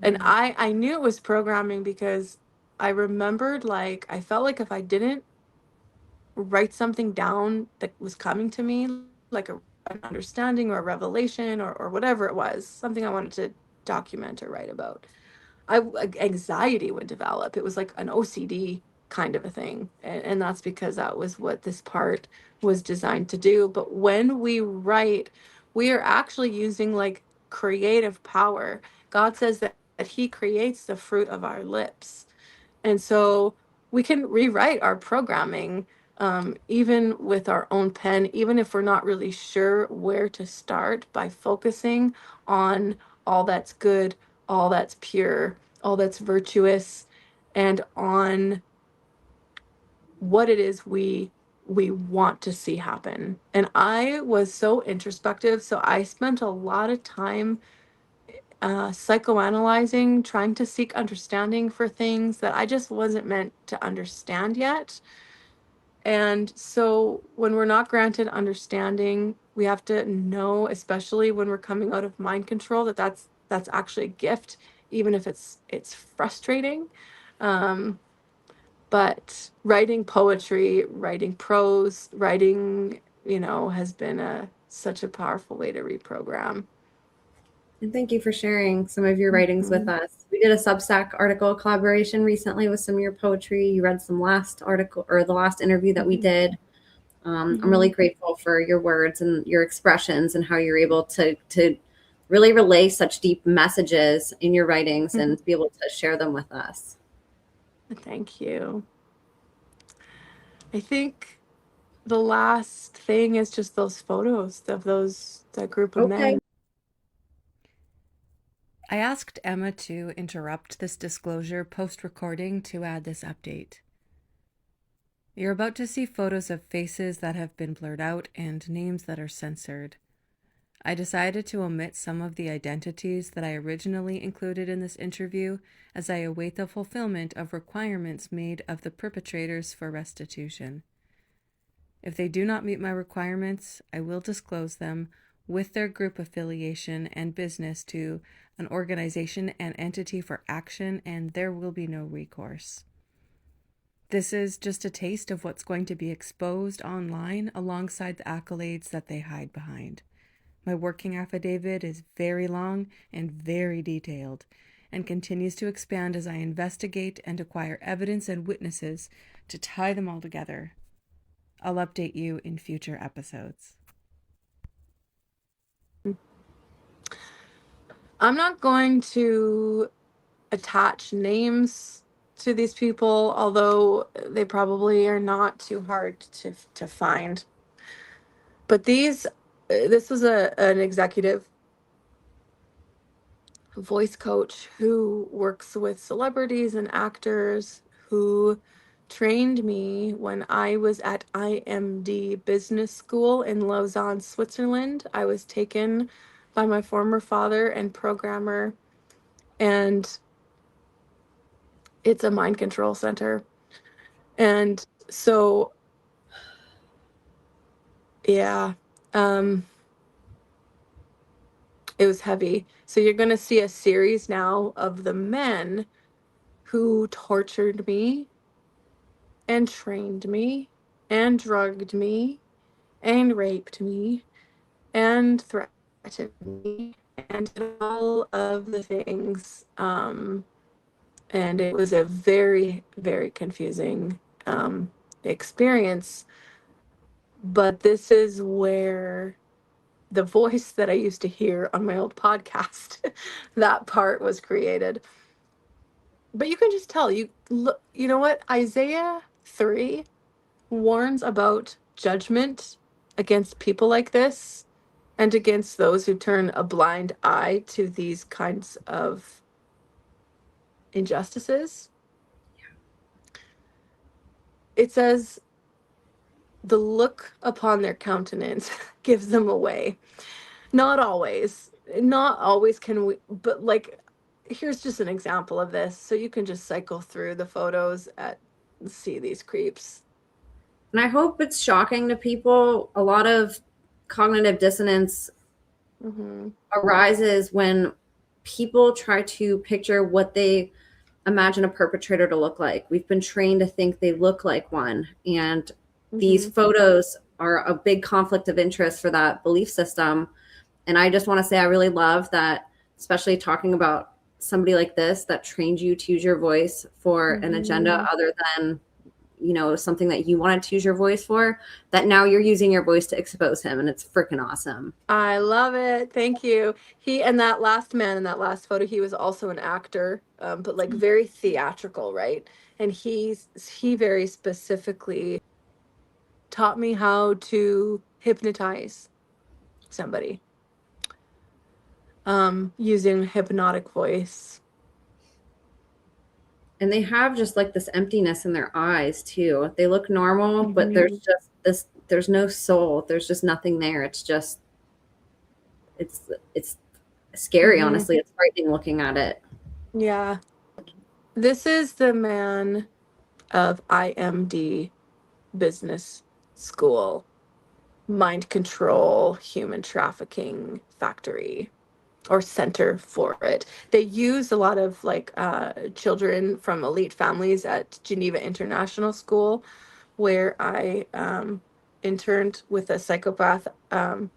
And I knew it was programming because I remembered, like, I felt like if I didn't write something down that was coming to me, like an understanding or a revelation or whatever it was, something I wanted to document or write about, anxiety would develop. It was like an OCD kind of a thing. And that's because that was what this part was designed to do. But when we write, we are actually using like creative power. God says that he creates the fruit of our lips. And so we can rewrite our programming, even with our own pen, even if we're not really sure where to start, by focusing on all that's good, all that's pure, all that's virtuous, and on what it is we want to see happen. And I was so introspective, so I spent a lot of time psychoanalyzing, trying to seek understanding for things that I just wasn't meant to understand yet. And so when we're not granted understanding, we have to know, especially when we're coming out of mind control, that that's actually a gift, even if it's frustrating. Um, but writing poetry, writing prose, writing, has been such a powerful way to reprogram. And thank you for sharing some of your writings with us. We did a Substack article collaboration recently with some of your poetry. You read some last article or the last interview that we did. I'm really grateful for your words and your expressions and how you're able to really relay such deep messages in your writings and be able to share them with us. Thank you. I think the last thing is just those photos of that group of men. I asked Emma to interrupt this disclosure post-recording to add this update. You're about to see photos of faces that have been blurred out and names that are censored. I decided to omit some of the identities that I originally included in this interview as I await the fulfillment of requirements made of the perpetrators for restitution. If they do not meet my requirements, I will disclose them with their group affiliation and business to an organization and entity for action, and there will be no recourse. This is just a taste of what's going to be exposed online alongside the accolades that they hide behind. My working affidavit is very long and very detailed, and continues to expand as I investigate and acquire evidence and witnesses to tie them all together. I'll update you in future episodes. I'm not going to attach names to these people, although they probably are not too hard to find. But this was an executive voice coach who works with celebrities and actors, who trained me when I was at IMD Business School in Lausanne, Switzerland. I was taken by my former father and programmer, and it's a mind control center. And so Yeah. Um, it was heavy. So you're going to see a series now of the men who tortured me and trained me and drugged me and raped me and threatened me and did all of the things. And it was a very, very confusing experience. But this is where the voice that I used to hear on my old podcast, that part was created. But you can just tell, you look, you know what? Isaiah 3 warns about judgment against people like this and against those who turn a blind eye to these kinds of injustices. It says, the look upon their countenance gives them away. Not always. Not always can we, but like, here's just an example of this. So you can just cycle through the photos at see these creeps. And I hope it's shocking to people. A lot of cognitive dissonance arises when people try to picture what they imagine a perpetrator to look like. We've been trained to think they look like one. And these photos are a big conflict of interest for that belief system. And I just want to say I really love that, especially talking about somebody like this that trained you to use your voice for an agenda other than, you know, something that you wanted to use your voice for, that now you're using your voice to expose him. And it's freaking awesome. I love it. Thank you. He and that last man in that last photo, he was also an actor, but like very theatrical, right? And he very specifically taught me how to hypnotize somebody using hypnotic voice. And they have just like this emptiness in their eyes too. They look normal, but there's just this, there's no soul. There's just nothing there. It's just, it's scary. Honestly, it's frightening looking at it. Yeah. This is the man of IMD Business School, mind control, human trafficking factory, or center for it. They use a lot of like children from elite families at Geneva International School, where I interned with a psychopath I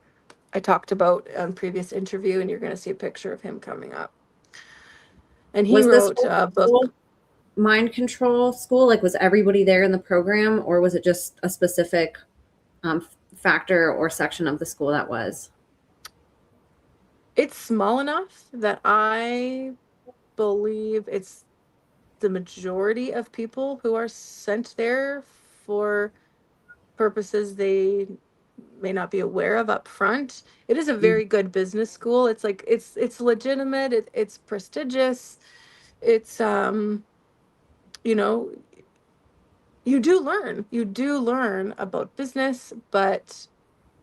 talked about on previous interview, and you're going to see a picture of him coming up. And he wrote a book. Mind control school, like was everybody there in the program, or was it just a specific factor or section of the school that was? It's small enough that I believe it's the majority of people who are sent there for purposes they may not be aware of up front. It is a very good business school. It's like it's legitimate, it's prestigious. It's you know, you do learn about business, but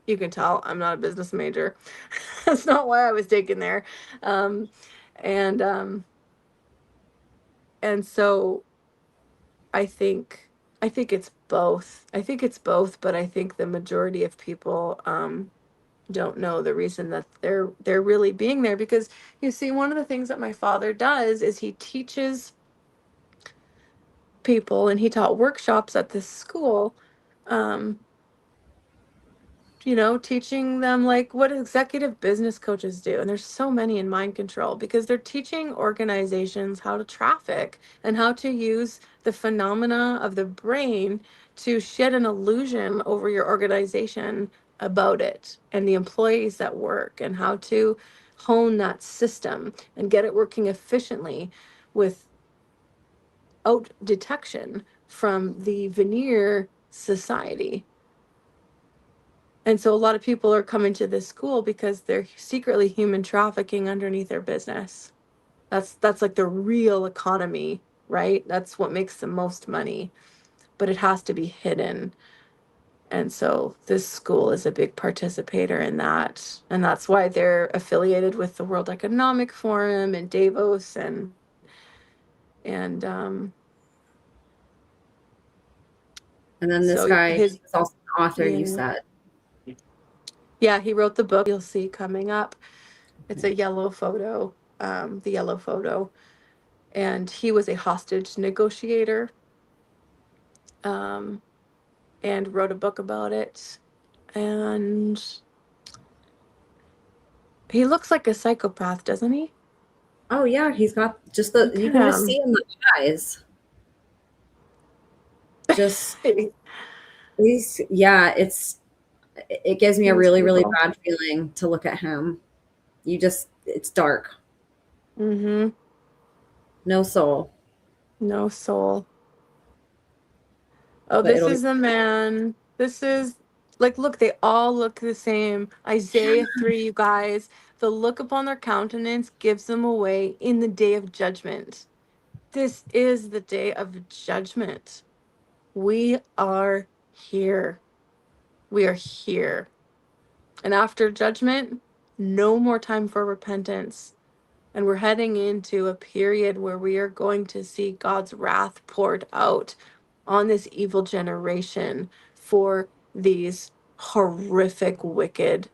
you can tell I'm not a business major. That's not why I was taken there. Um, and um, and so I think it's both. I think it's both, but I think the majority of people don't know the reason that they're really being there, because you see, one of the things that my father does is he teaches people, and he taught workshops at this school, um, teaching them like what executive business coaches do. And there's so many in mind control, because they're teaching organizations how to traffic and how to use the phenomena of the brain to shed an illusion over your organization about it and the employees that work, and how to hone that system and get it working efficiently without detection from the veneer society. And so a lot of people are coming to this school because they're secretly human trafficking underneath their business. That's like the real economy, right? That's what makes the most money, but it has to be hidden. And so this school is a big participator in that. And that's why they're affiliated with the World Economic Forum and Davos and And then this so guy his is also an author, you yeah. said. Yeah, he wrote the book you'll see coming up. It's a yellow photo, the yellow photo. And he was a hostage negotiator, and wrote a book about it. And he looks like a psychopath, doesn't he? Oh yeah, he's got just Look you at can just him. see in the eyes. Just yeah, it gives me a These really, really people. bad feeling to look at him. It's dark. Mm-hmm. No soul. No soul. Oh, But this it'll be is the man. This is like, look, they all look the same. Isaiah 3, you guys. The look upon their countenance gives them away in the day of judgment. This is the day of judgment. We are here. We are here. And after judgment, no more time for repentance. And we're heading into a period where we are going to see God's wrath poured out on this evil generation for these horrific, wicked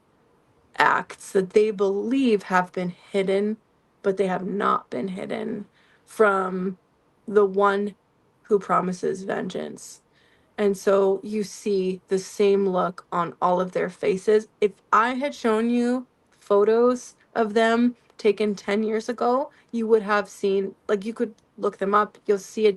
acts that they believe have been hidden, but they have not been hidden from the one who promises vengeance. And so you see the same look on all of their faces. If I had shown you photos of them taken 10 years ago, you would have seen, like, you could look them up. You'll see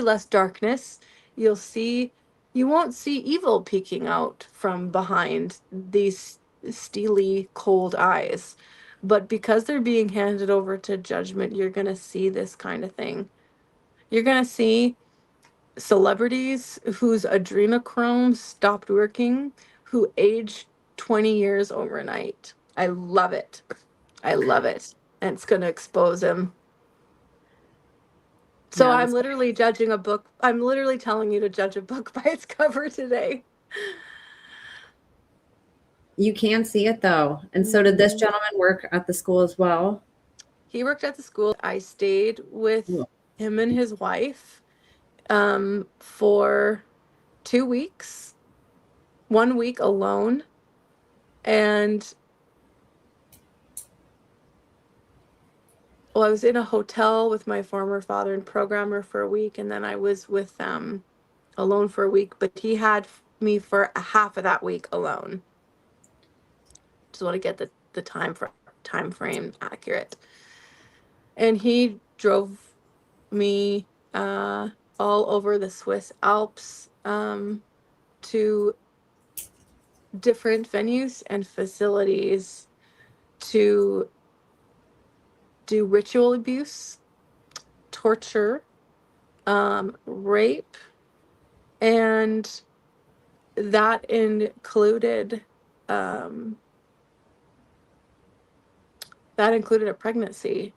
less darkness. You'll see, you won't see evil peeking out from behind these steely, cold eyes. But because they're being handed over to judgment, you're going to see this kind of thing. You're going to see celebrities whose adrenochrome stopped working, who age 20 years overnight. I love it. I love it. And it's going to expose him. So yeah, I'm literally judging a book. I'm literally telling you to judge a book by its cover today. you can see it though. And so did this gentleman work at the school as well? He worked at the school. I stayed with him and his wife for 2 weeks, 1 week alone. And well, I was in a hotel with my former father and programmer for a week, and then I was with them alone for a week, but he had me for a half of that week alone. Just want to get the time frame accurate. And he drove me all over the Swiss Alps to different venues and facilities to do ritual abuse, torture, rape, and that included a pregnancy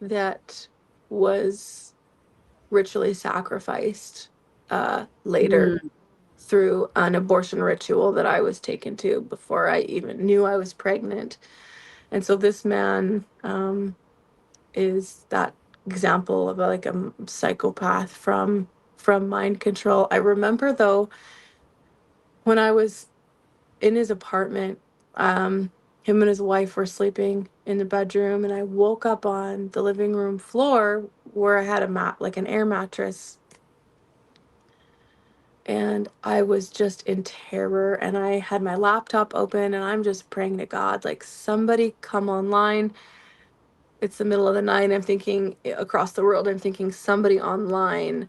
that was ritually sacrificed later through an abortion ritual that I was taken to before I even knew I was pregnant. And so this man is that example of like a psychopath from mind control. I remember though, when I was in his apartment, him and his wife were sleeping in the bedroom, and I woke up on the living room floor where I had a mat, like an air mattress. And I was just in terror, and I had my laptop open, and I'm just praying to God, like, somebody come online. It's the middle of the night. I'm thinking across the world, I'm thinking somebody online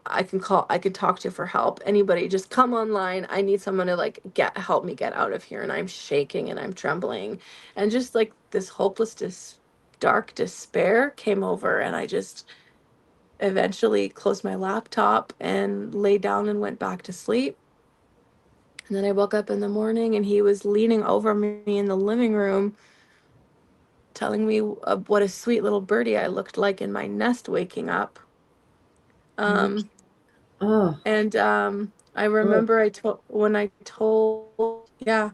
I could talk to for help. Anybody, just come online. I need someone to like help me get out of here. And I'm shaking and I'm trembling. And just like this hopeless, dark despair came over. And I just eventually closed my laptop and lay down and went back to sleep. And then I woke up in the morning and he was leaning over me in the living room, telling me what a sweet little birdie I looked like in my nest waking up. Oh, And I remember yeah.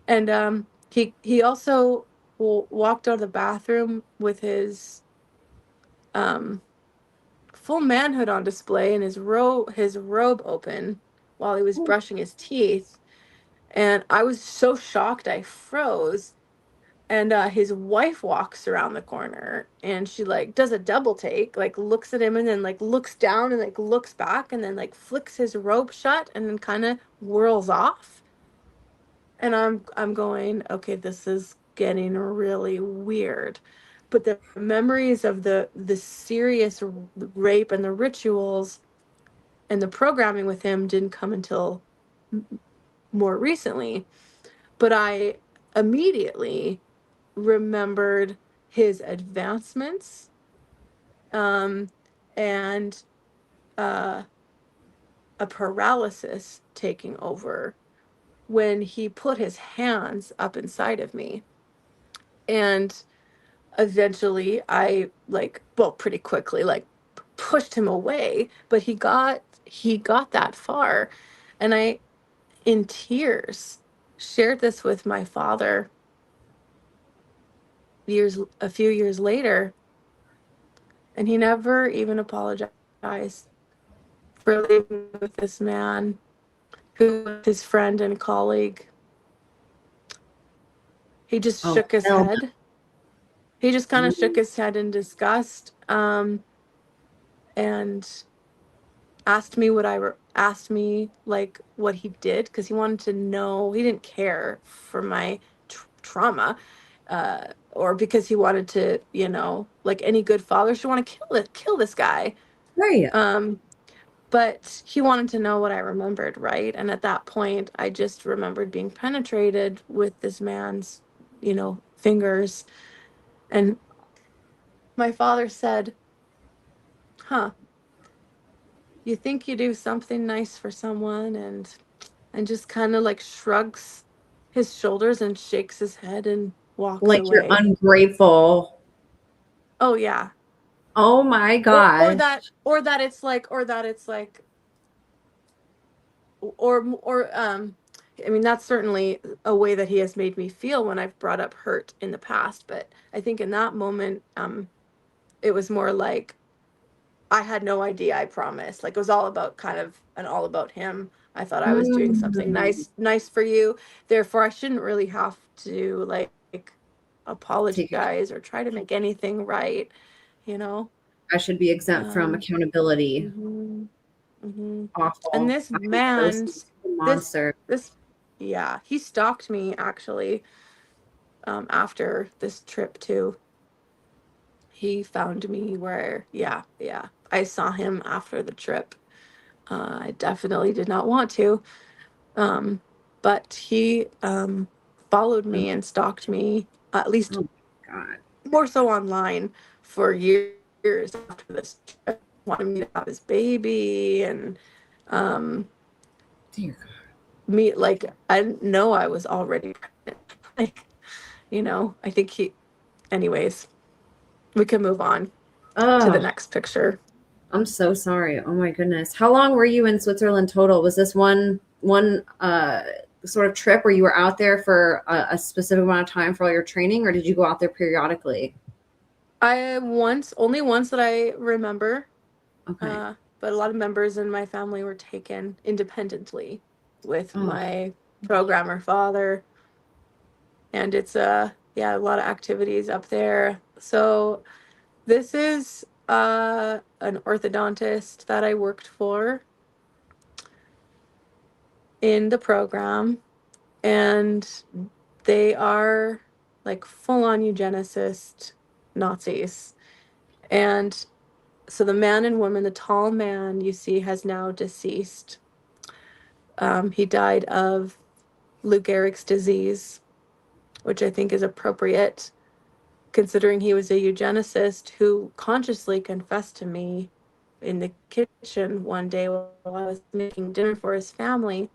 And he also walked out of the bathroom with his um full manhood on display and his robe open while he was brushing his teeth. And I was so shocked I froze. And his wife walks around the corner and she like does a double take, like looks at him and then like looks down and like looks back and then like flicks his robe shut and then kind of whirls off. And I'm going, okay, this is getting really weird. But the memories of the serious rape and the rituals and the programming with him didn't come until more recently. But I immediately remembered his advancements, um, and uh, a paralysis taking over when he put his hands up inside of me. And eventually I like, well, pretty quickly, like pushed him away, but he got that far. And I, in tears, shared this with my father a few years later, and he never even apologized for living with this man who was his friend and colleague. He just Oh, shook his hell head. He just kind of shook his head in disgust, and asked me like what he did, because he wanted to know. He didn't care for my trauma, or because he wanted to, like any good father should want to kill this guy. right. But he wanted to know what I remembered, right? And at that point, I just remembered being penetrated with this man's, fingers. And my father said, "Huh, you think you do something nice for someone and just kind of like shrugs his shoulders and shakes his head and walks Like you're away." ungrateful. Oh yeah. Oh my Or gosh. that it's like or I mean, that's certainly a way that he has made me feel when I've brought up hurt in the past, but I think in that moment, it was more like I had no idea, I promise. Like it was all about kind of and all about him. I thought I was doing something Mm. nice for you. Therefore, I shouldn't really have to like Take it. apologize or try to make anything right, you know? I should be exempt from Um, accountability. hmm hmm And Awful. this I'm so sorry. man's this Monster. this yeah, he stalked me actually, after this trip too. He found me where, yeah, I saw him after the trip. I definitely did not want to, um, but he followed me and stalked me, at least Oh my God. more so online, for years after this trip. Wanted me to have his baby, and um, Dear God. me like I didn't know I was already pregnant. Like, I think he. Anyways, we can move on to the Oh, next picture. I'm so sorry. Oh my goodness. How long were you in Switzerland total? Was this one sort of trip where you were out there for a specific amount of time for all your training, or did you go out there periodically? Only once that I remember, Okay. uh, but a lot of members in my family were taken independently with Oh, my programmer father, and it's yeah, a lot of activities up there. So this is an orthodontist that I worked for in the program, and they are like full on eugenicist Nazis. And so the man and woman, the tall man you see, has now deceased. He died of Lou Gehrig's disease, which I think is appropriate considering he was a eugenicist who consciously confessed to me in the kitchen one day while I was making dinner for his family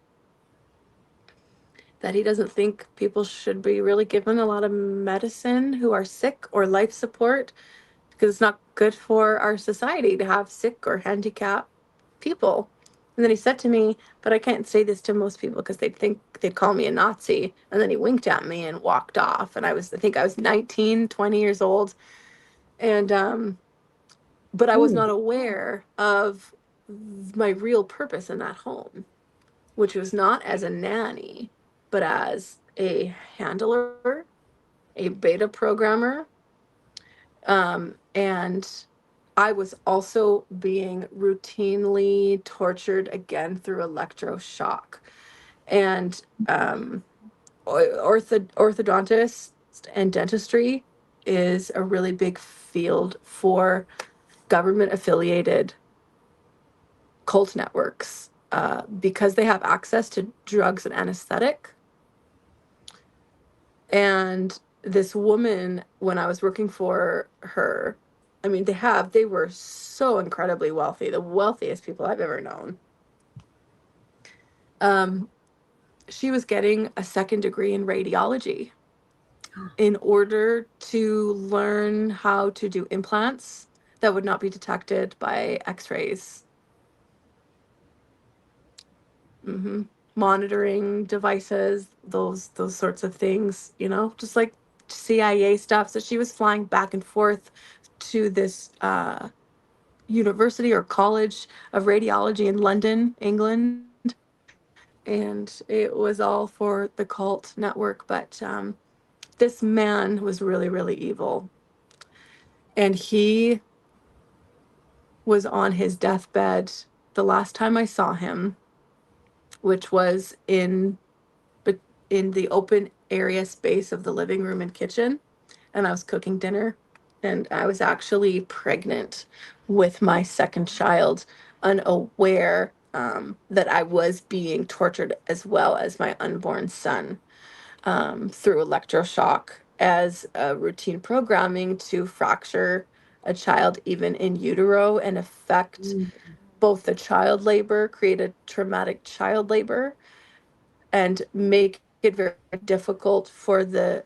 that he doesn't think people should be really given a lot of medicine who are sick or life support, because it's not good for our society to have sick or handicapped people. And then he said to me, "But I can't say this to most people because they'd call me a Nazi." And then he winked at me and walked off. And I think I was 19, 20 years old. And, but I was ooh, not aware of my real purpose in that home, which was not as a nanny. but as a handler, a beta programmer, and I was also being routinely tortured again through electroshock. And orthodontist and dentistry is a really big field for government affiliated cult networks, because they have access to drugs and anesthetic. And this woman, when I was working for her, I mean, they were so incredibly wealthy, the wealthiest people I've ever known. She was getting a second degree in radiology in order to learn how to do implants that would not be detected by x-rays. Monitoring devices, those sorts of things, just like CIA stuff. So she was flying back and forth to this university or college of radiology in London, England, and it was all for the cult network. But this man was really, really evil, and he was on his deathbed the last time I saw him, which was in the open area space of the living room and kitchen, and I was cooking dinner, and I was actually pregnant with my second child, unaware that I was being tortured as well as my unborn son, through electroshock as a routine programming to fracture a child even in utero and affect both the child labor, create a traumatic child labor, and make it very difficult for that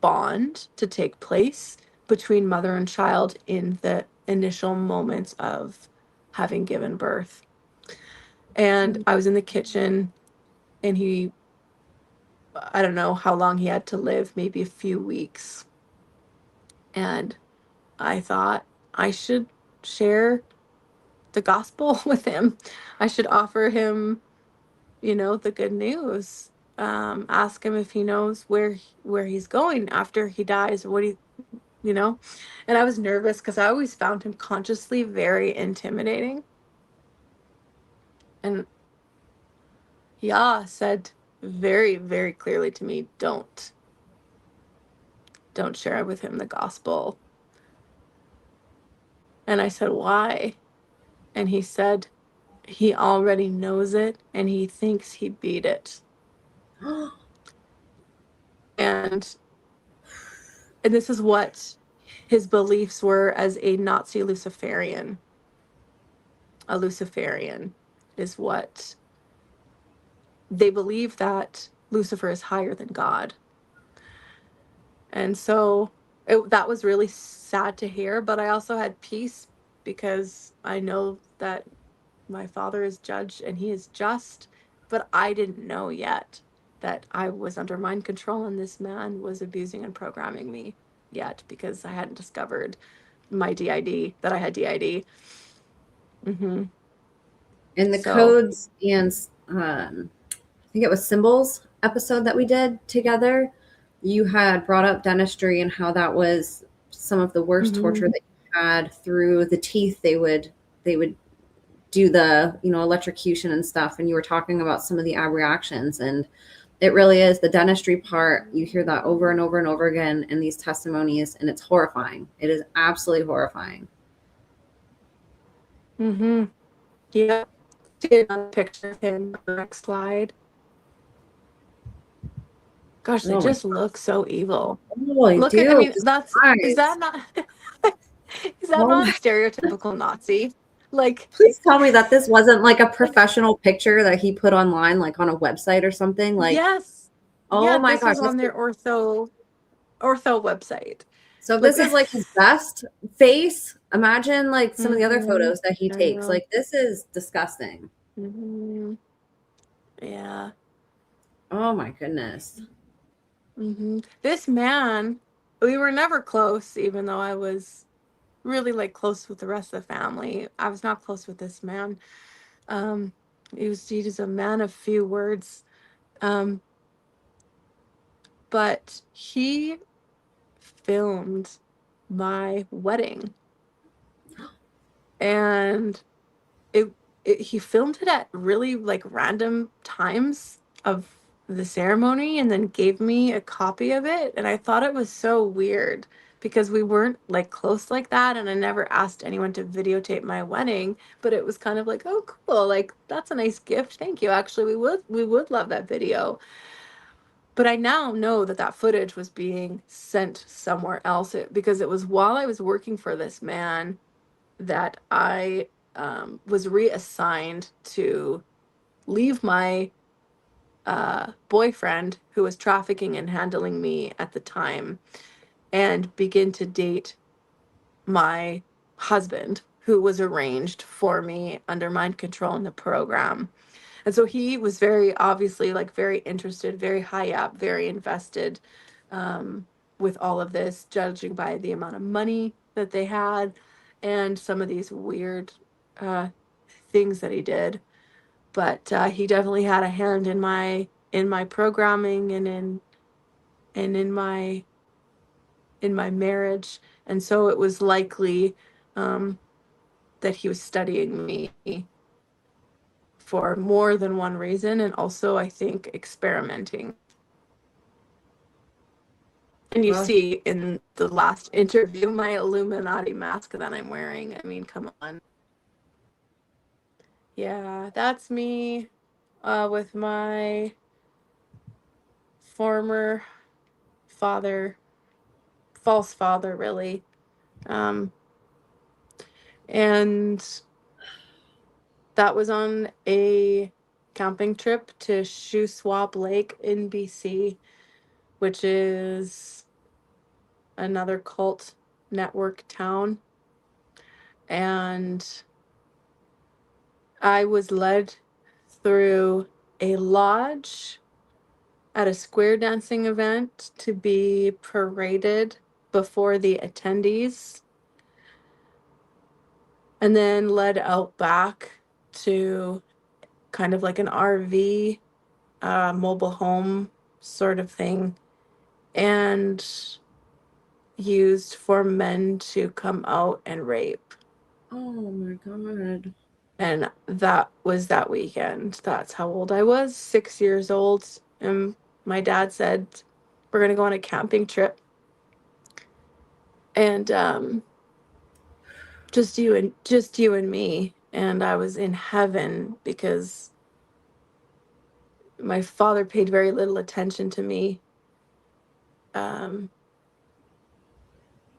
bond to take place between mother and child in the initial moments of having given birth. And I was in the kitchen, and I don't know how long he had to live, maybe a few weeks. And I thought I should share the gospel with him. I should offer him, the good news. Ask him if he knows where he's going after he dies, what he, and I was nervous because I always found him consciously very intimidating. And Yah said very, very clearly to me, don't share with him the gospel. And I said, why? And he said, he already knows it and he thinks he beat it. And this is what his beliefs were as a Nazi Luciferian. A Luciferian is what they believe, that Lucifer is higher than God. And so that was really sad to hear, but I also had peace because I know that my father is judge and he is just, but I didn't know yet that I was under mind control and this man was abusing and programming me yet, because I hadn't discovered my DID, that I had DID. In the codes and I think it was symbols episode that we did together, you had brought up dentistry and how that was some of the worst torture that you had through the teeth. They would do the, electrocution and stuff. And you were talking about some of the abreactions, and it really is the dentistry part. You hear that over and over and over again in these testimonies, and it's horrifying. It is absolutely horrifying. Yeah. See another picture of him on the next slide. Gosh, they just look so evil. Oh, look do. I mean, is that not not stereotypical Nazi? Like, please tell me that this wasn't like a professional picture that he put online, like on a website or something. Like, yes. Oh yeah, my this gosh, was on their ortho website. So this is like his best face. Imagine like some of the other photos that he takes. Like, this is disgusting. Yeah. Oh my goodness. This man, we were never close, even though I was really like close with the rest of the family. I was not close with this man. He was a man of few words. But he filmed my wedding, and he filmed it at really like random times of the ceremony and then gave me a copy of it. And I thought it was so weird because we weren't like close like that, and I never asked anyone to videotape my wedding, but it was kind of like, oh cool, like that's a nice gift, thank you, actually we would love that video. But I now know that that footage was being sent somewhere else, because it was while I was working for this man that I was reassigned to leave my boyfriend, who was trafficking and handling me at the time, and begin to date my husband, who was arranged for me under mind control in the program. And so he was very obviously like very interested, very high up, very invested with all of this, judging by the amount of money that they had and some of these weird things that he did. But he definitely had a hand in my programming and in my marriage. And so it was likely that he was studying me for more than one reason, and also I think experimenting. And you see in the last interview my Illuminati mask that I'm wearing. I mean, come on. Yeah, that's me with my former father, false father, really. And that was on a camping trip to Shuswap Lake in BC, which is another cult network town. And I was led through a lodge at a square dancing event to be paraded before the attendees, and then led out back to kind of like an RV, mobile home sort of thing, and used for men to come out and rape. Oh my God. And that was that weekend. That's how old I was, 6 years old. And my dad said, we're going to go on a camping trip. And just you and me. And I was in heaven because my father paid very little attention to me.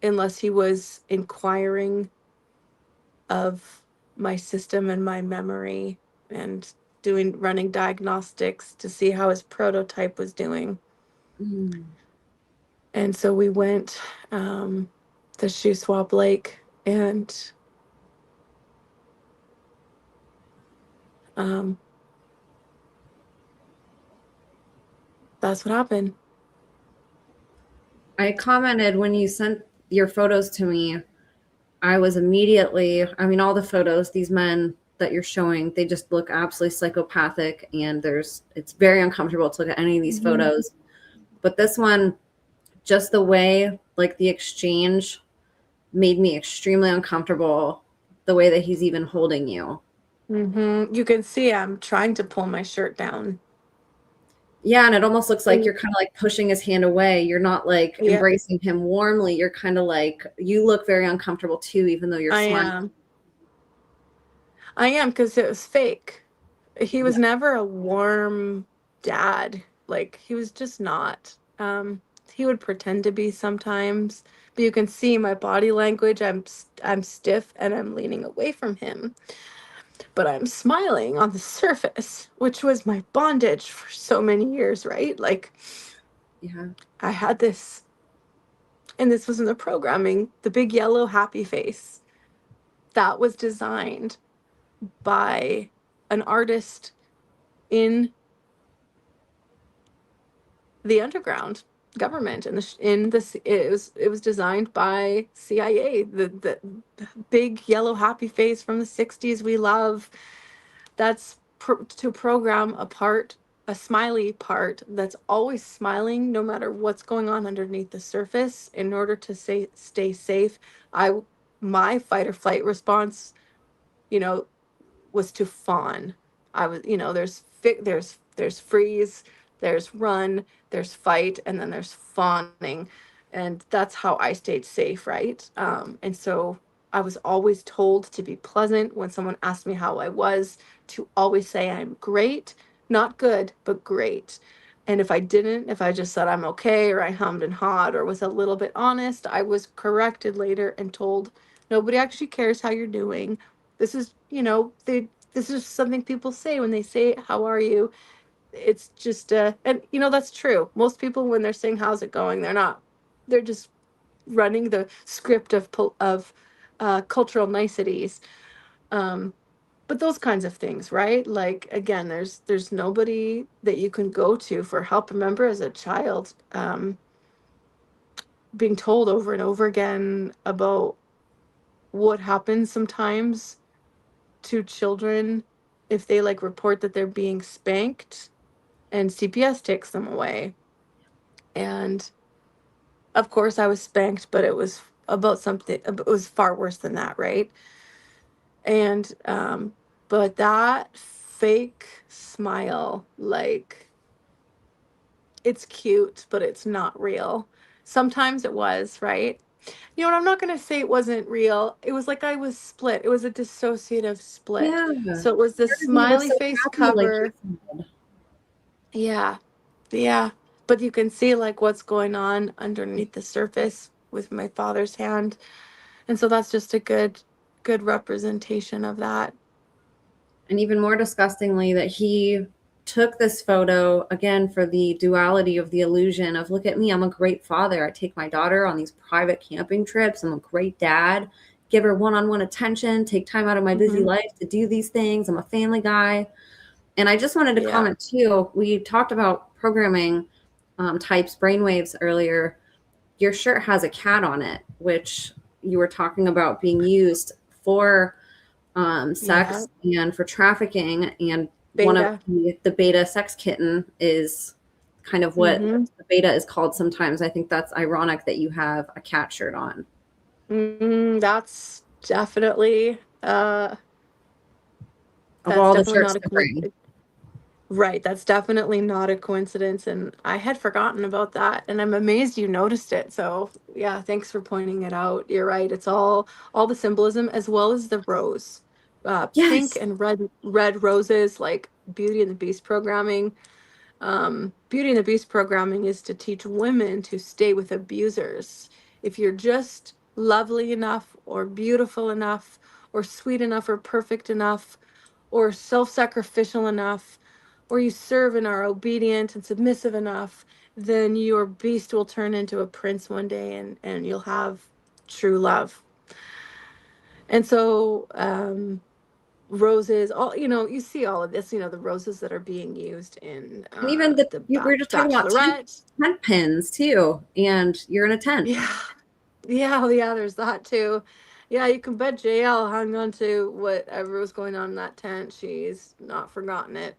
Unless he was inquiring of my system and my memory and running diagnostics to see how his prototype was doing. And so we went to Shuswap Lake, and that's what happened. I commented when you sent your photos to me, I was immediately, I mean, all the photos, these men that you're showing, they just look absolutely psychopathic, and it's very uncomfortable to look at any of these photos. But this one, just the way, like the exchange made me extremely uncomfortable, the way that he's even holding you. You can see I'm trying to pull my shirt down. Yeah, and it almost looks like you're kind of like pushing his hand away. You're not like embracing him warmly. You're kind of like, you look very uncomfortable too, even though you're smiling. I am, because it was fake. He was never a warm dad. Like, he was just not. He would pretend to be sometimes, but you can see my body language. I'm stiff and I'm leaning away from him. But I'm smiling on the surface, which was my bondage for so many years, right? Like, I had this, and this was in the programming, the big yellow happy face. That was designed by an artist in the underground government, and it was designed by CIA. The big yellow happy face from the 60s we love. That's to program a part a smiley part that's always smiling no matter what's going on underneath the surface in order to stay safe. I My fight or flight response, you know, was to fawn. I was, there's freeze, there's run, there's fight, and then there's fawning, and that's how I stayed safe, right? And so I was always told to be pleasant when someone asked me how I was, to always say I'm great, not good, but great. And if I didn't, if I just said I'm okay, or I hummed and hawed, or was a little bit honest, I was corrected later and told nobody actually cares how you're doing. This is, this is something people say when they say, "How are you?" It's just, and that's true. Most people, when they're saying, "How's it going?" they're just running the script of cultural niceties. Um, but those kinds of things, right? Like, again, there's nobody that you can go to for help. Remember, as a child, being told over and over again about what happens sometimes to children if they like report that they're being spanked, and CPS takes them away. And of course I was spanked, but it was about something, it was far worse than that, right? And but that fake smile, like, it's cute, but it's not real. Sometimes it was, right? You know what? I'm not going to say it wasn't real. It was like I was split. It was a dissociative split. Yeah. So it was the Part of me was smiley so face happy, like you cover. said. Yeah. Yeah. But you can see like what's going on underneath the surface with my father's hand. And so that's just a good representation of that. And even more disgustingly, that he took this photo again for the duality of the illusion of, look at me, I'm a great father. I take my daughter on these private camping trips. I'm a great dad. Give her one-on-one attention, take time out of my busy life to do these things. I'm a family guy. And I just wanted to Yeah. comment too. We talked about programming types, brainwaves earlier. Your shirt has a cat on it, which you were talking about being used for sex and for trafficking. And one of Beta. the beta sex kitten is kind of what the beta is called sometimes. I think that's ironic that you have a cat shirt on. That's definitely Of all the shirts not a to bring. right. That's definitely not a coincidence, and I had forgotten about that, and I'm amazed you noticed it. So yeah, thanks for pointing it out. You're right. It's all the symbolism, as well as the rose, pink Yes. and red roses, like Beauty and the Beast programming. Beauty and the Beast programming is to teach women to stay with abusers. If you're just lovely enough, or beautiful enough, or sweet enough, or perfect enough, or self-sacrificial enough, or you serve and are obedient and submissive enough, then your beast will turn into a prince one day, and you'll have true love. And so roses, all, you see all of this, the roses that are being used in And even we were just talking about Bachelorette. tent pins too. And you're in a tent. Yeah, there's that too. Yeah, you can bet JL hung on to whatever was going on in that tent. She's not forgotten it.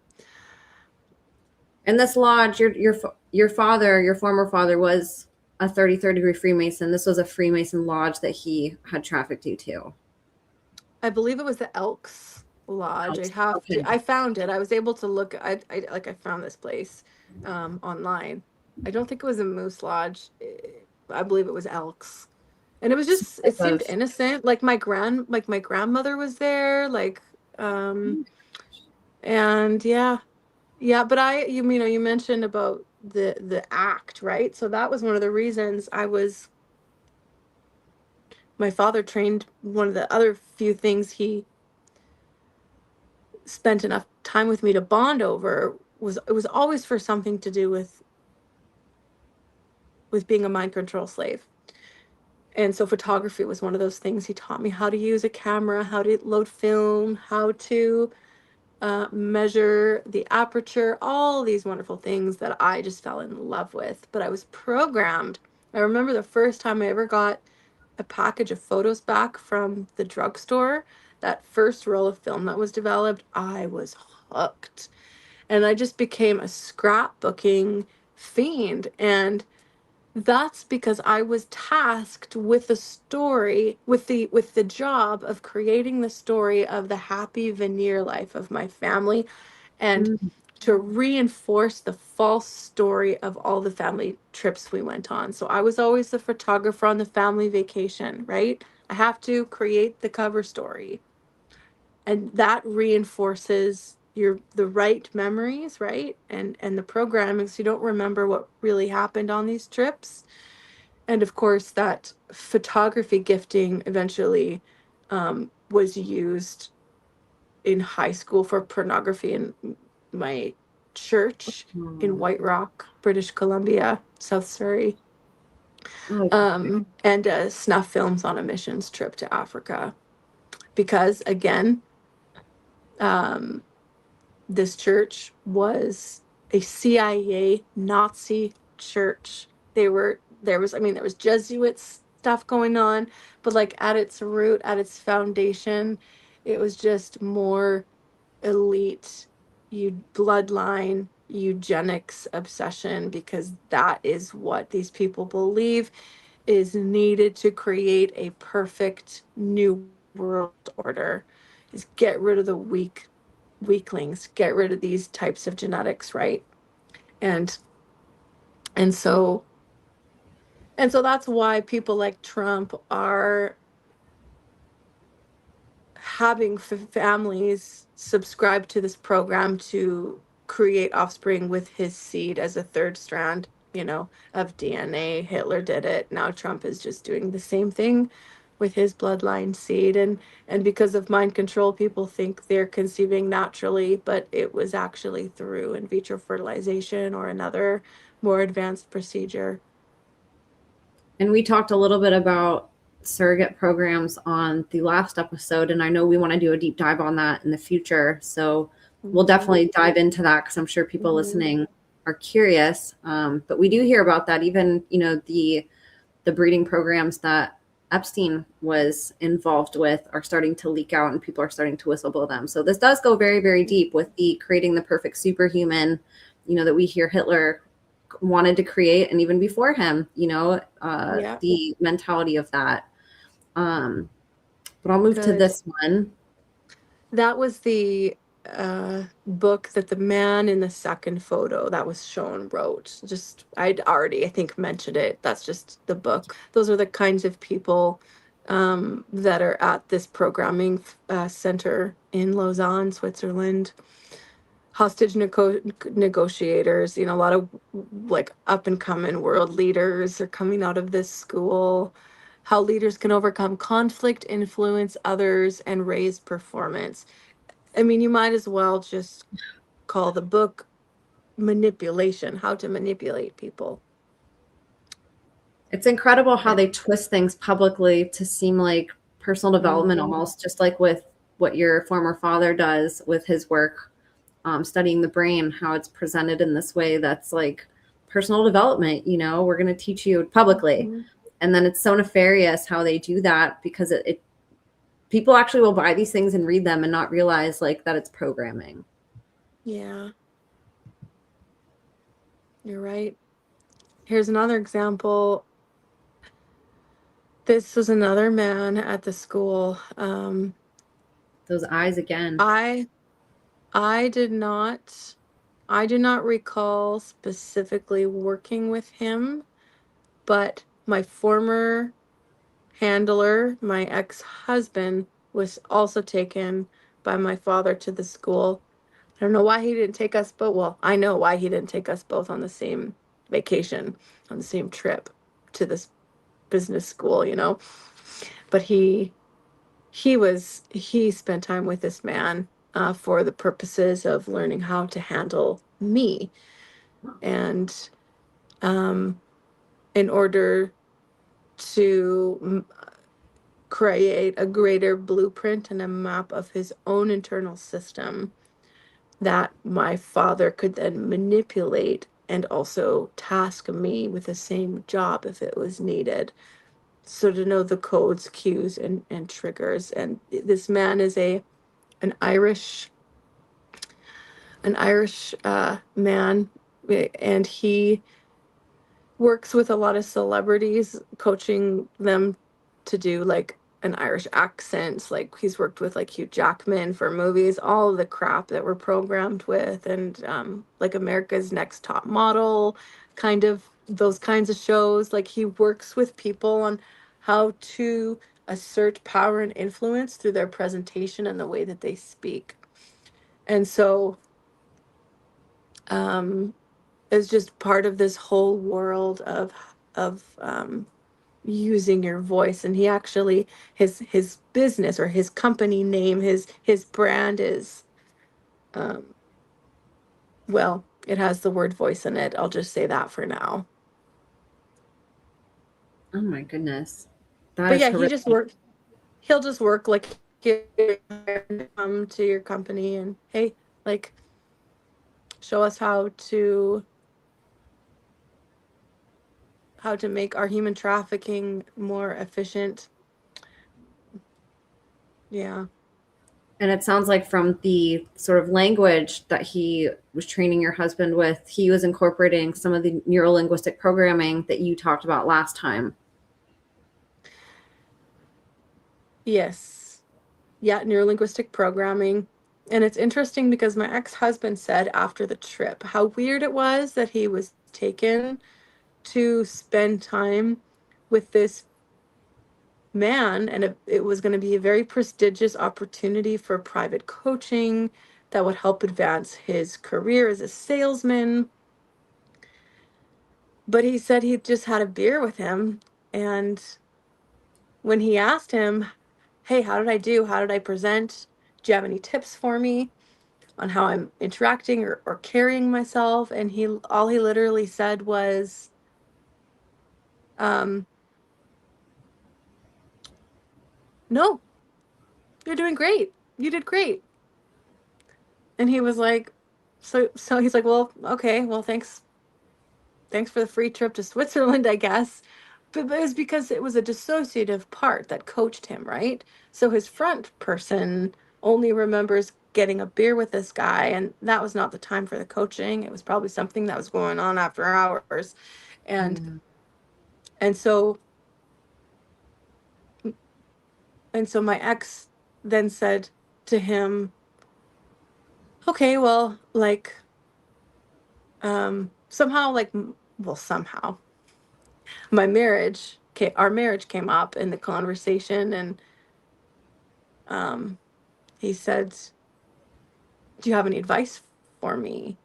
And this lodge, your father, your former father, was a 33rd degree Freemason. This was a Freemason lodge that he had trafficked you to. I believe it was the Elks Lodge. Okay. I found it. I was able to look. I found this place online. I don't think it was a Moose Lodge. I believe it was Elks. And it was just, it seemed innocent. Like my grandmother was there, like and yeah, but you mentioned about the act, right? So that was one of the reasons my father trained. One of the other few things he spent enough time with me to bond over was, it was always for something to do with being a mind control slave. And so photography was one of those things. He taught me how to use a camera, how to load film, how to measure the aperture, all these wonderful things that I just fell in love with. But I was programmed. I remember the first time I ever got a package of photos back from the drugstore, that first roll of film that was developed, I was hooked. And I just became a scrapbooking fiend. And that's because I was tasked with the story, with the job of creating the story of the happy veneer life of my family, and Mm. to reinforce the false story of all the family trips we went on. So I was always the photographer on the family vacation, right? I have to create the cover story. And that reinforces the right memories, right? And the programming, so you don't remember what really happened on these trips. And of course, that photography gifting eventually was used in high school for pornography in my church in White Rock, British Columbia, South Surrey, and snuff films on a missions trip to Africa. Because again, um, this church was a CIA Nazi church. There was Jesuit stuff going on, but like at its root, at its foundation, it was just more elite bloodline eugenics obsession, because that is what these people believe is needed to create a perfect new world order, is get rid of the weaklings, get rid of these types of genetics, right? And and so and so that's why people like Trump are having families subscribe to this program to create offspring with his seed as a third strand, of DNA. Hitler did it. Now Trump is just doing the same thing with his bloodline seed. And because of mind control, people think they're conceiving naturally, but it was actually through in vitro fertilization or another more advanced procedure. And we talked a little bit about surrogate programs on the last episode, and I know we want to do a deep dive on that in the future. So we'll definitely dive into that, because I'm sure people listening are curious. But we do hear about that. Even, the breeding programs that Epstein was involved with are starting to leak out, and people are starting to whistleblow them. So this does go very, very deep with the creating the perfect superhuman, that we hear Hitler wanted to create, and even before him, the mentality of that. But I'll move to this one. That was the book that the man in the second photo that was shown wrote. Just, I'd already, I think, mentioned it. That's just the book. Those are the kinds of people that are at this programming center in Lausanne, Switzerland. Hostage negotiators, a lot of like up and coming world leaders are coming out of this school. How leaders can overcome conflict, influence others, and raise performance. I mean, you might as well just call the book Manipulation, How to Manipulate People. It's incredible how they twist things publicly to seem like personal development, almost just like with what your former father does with his work, studying the brain, how it's presented in this way that's like personal development. We're going to teach you publicly. And then it's so nefarious how they do that, because it people actually will buy these things and read them and not realize like that it's programming. Yeah. You're right. Here's another example. This was another man at the school. Those eyes again. I do not recall specifically working with him, but my former handler, my ex-husband, was also taken by my father to the school. I don't know why he didn't take us both. Well, I know why he didn't take us both on the same vacation, on the same trip to this business school, But he spent time with this man for the purposes of learning how to handle me, and in order to create a greater blueprint and a map of his own internal system that my father could then manipulate and also task me with the same job if it was needed. So to know the codes, cues, and triggers. And this man is an Irish an Irish man, and he works with a lot of celebrities, coaching them to do like an Irish accent. Like he's worked with like Hugh Jackman for movies, all of the crap that we're programmed with, and like America's Next Top Model, kind of those kinds of shows. Like he works with people on how to assert power and influence through their presentation and the way that they speak. And so is just part of this whole world of using your voice. And he actually, his business or his company name, his brand is well, it has the word voice in it. I'll just say that for now. Oh my goodness. That But is yeah, horrific. he'll just work like come to your company and hey, like show us how to make our human trafficking more efficient. Yeah. And it sounds like from the sort of language that he was training your husband with, he was incorporating some of the neurolinguistic programming that you talked about last time. Yes. Yeah, neurolinguistic programming. And it's interesting because my ex-husband said after the trip how weird it was that he was taken to spend time with this man, and it was going to be a very prestigious opportunity for private coaching that would help advance his career as a salesman. But he said he just had a beer with him, and when he asked him, hey, how did I do? How did I present? Do you have any tips for me on how I'm interacting or carrying myself? And all he literally said was, um, no, you're doing great. You did great. And he was like, so he's like, well, okay, well, thanks for the free trip to Switzerland, I guess. But it was because it was a dissociative part that coached him, right? So his front person only remembers getting a beer with this guy, and that was not the time for the coaching. It was probably something that was going on after hours. And Yeah. and so and so my ex then said to him, okay, well, like somehow like well somehow our marriage came up in the conversation, and um he said, do you have any advice for me?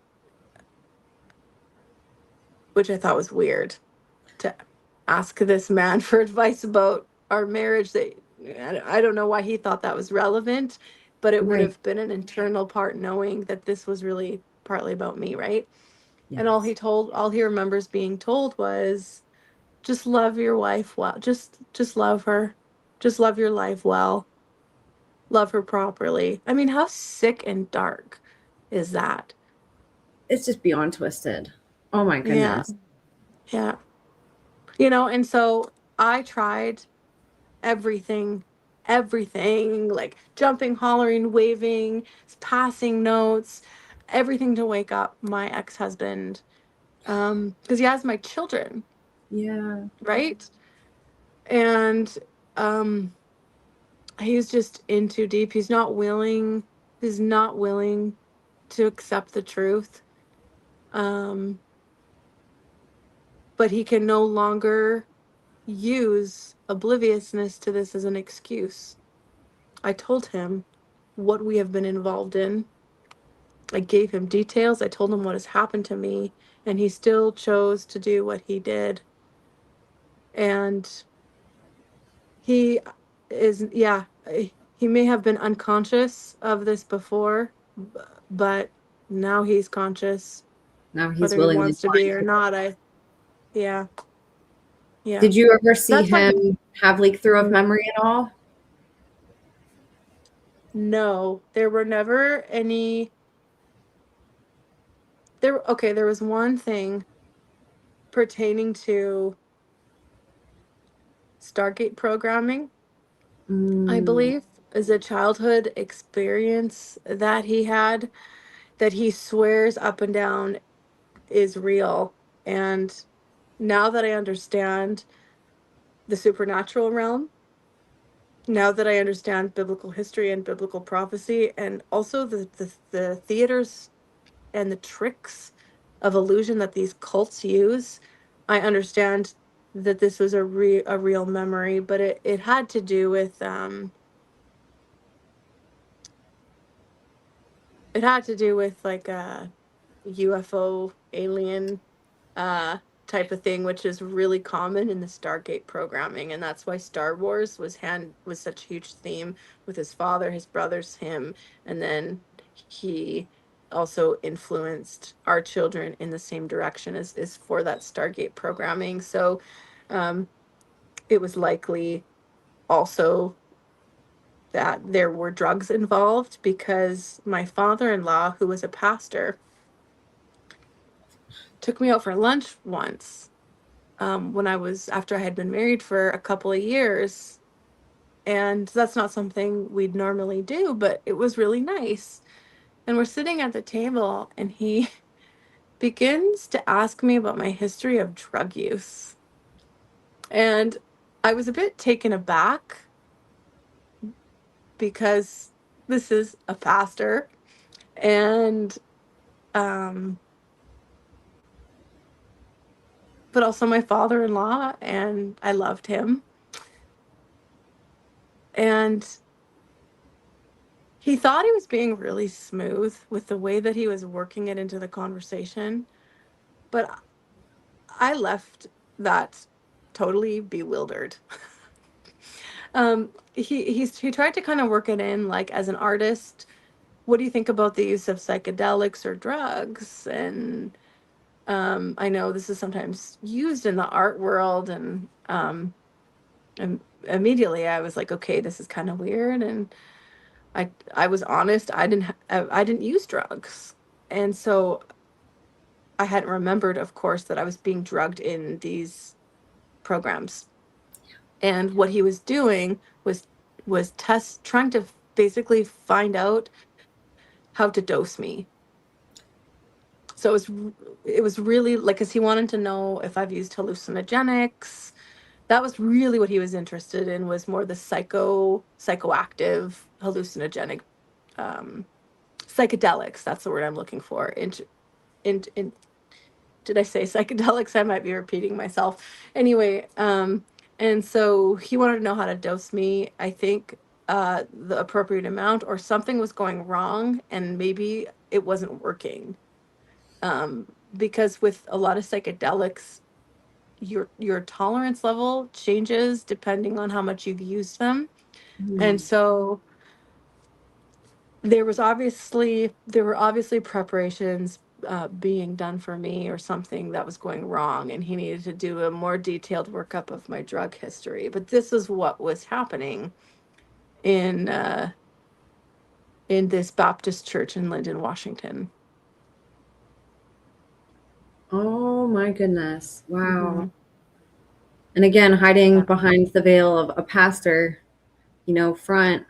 Which I thought was weird to ask this man for advice about our marriage. That I don't know why he thought that was relevant, but it would Right. have been an internal part knowing that this was really partly about me, right? And Yes. all he remembers being told was just love your wife well. Just love her. Just love your life well. Love her properly. I mean, how sick and dark is that? It's just beyond twisted. Oh my Yeah. goodness. Yeah. And so I tried everything, everything, like jumping, hollering, waving, passing notes, everything to wake up my ex-husband. Because he has my children, Yeah. right? And um he's just in too deep. He's not willing to accept the truth. Um, but he can no longer use obliviousness to this as an excuse. I told him what we have been involved in. I gave him details. I told him what has happened to me, and he still chose to do what he did. And he yeah, he may have been unconscious of this before, but now he's conscious, Now he's whether he willingly wants to be blind or to not. it. Yeah, yeah. Did you ever see That's why, him have leak through of mhm. memory at all? No, there were never any. Okay, there was one thing pertaining to Stargate programming, I Mm, believe, is a childhood experience that he had. that he swears up and down is real. And now that I understand the supernatural realm, now that I understand biblical history and biblical prophecy, and also the theaters and the tricks of illusion that these cults use, I understand that this was a real memory. But it had to do with like a UFO alien type of thing, which is really common in the Stargate programming, and that's why Star Wars was such a huge theme with his father, his brothers, him, and then he also influenced our children in the same direction as for that Stargate programming. So it was likely also that there were drugs involved, because my father-in-law, who was a pastor, took me out for lunch once when after I had been married for a couple of years. And that's not something we'd normally do, but it was really nice. And we're sitting at the table, and he begins to ask me about my history of drug use. And I was a bit taken aback, because this is a pastor, and but also my father-in-law, and I loved him. And he thought he was being really smooth with the way that he was working it into the conversation, but I left that totally bewildered. He tried to kind of work it in, like, as an artist, what do you think about the use of psychedelics or drugs? And I know this is sometimes used in the art world, and immediately I was like, okay, this is kind of weird. And I was honest, I didn't use drugs. And so I hadn't remembered, of course, that I was being drugged in these programs. And what he was doing was trying to basically find out how to dose me. So it was really like, because he wanted to know if I've used hallucinogenics. That was really what he was interested in, was more the psychoactive hallucinogenic psychedelics. That's the word I'm looking for. In did I say psychedelics? I might be repeating myself. Anyway, and so he wanted to know how to dose me, I think, the appropriate amount, or something was going wrong and maybe it wasn't working. Because with a lot of psychedelics, your tolerance level changes depending on how much you've used them. And so there were obviously preparations being done for me, or something that was going wrong, and he needed to do a more detailed workup of my drug history. But this is what was happening in this Baptist church in Linden, Washington. Oh my goodness. Wow. Mm-hmm. And again, hiding behind the veil of a pastor, front,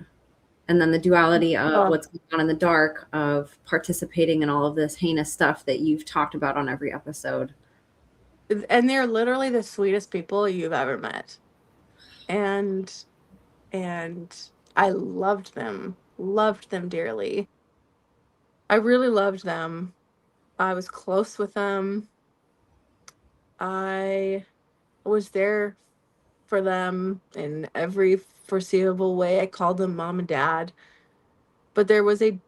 and then the duality of what's going on in the dark, of participating in all of this heinous stuff that you've talked about on every episode. And they're literally the sweetest people you've ever met. And I loved them dearly. I really loved them. I was close with them. I was there for them in every foreseeable way. I called them mom and dad. But there was a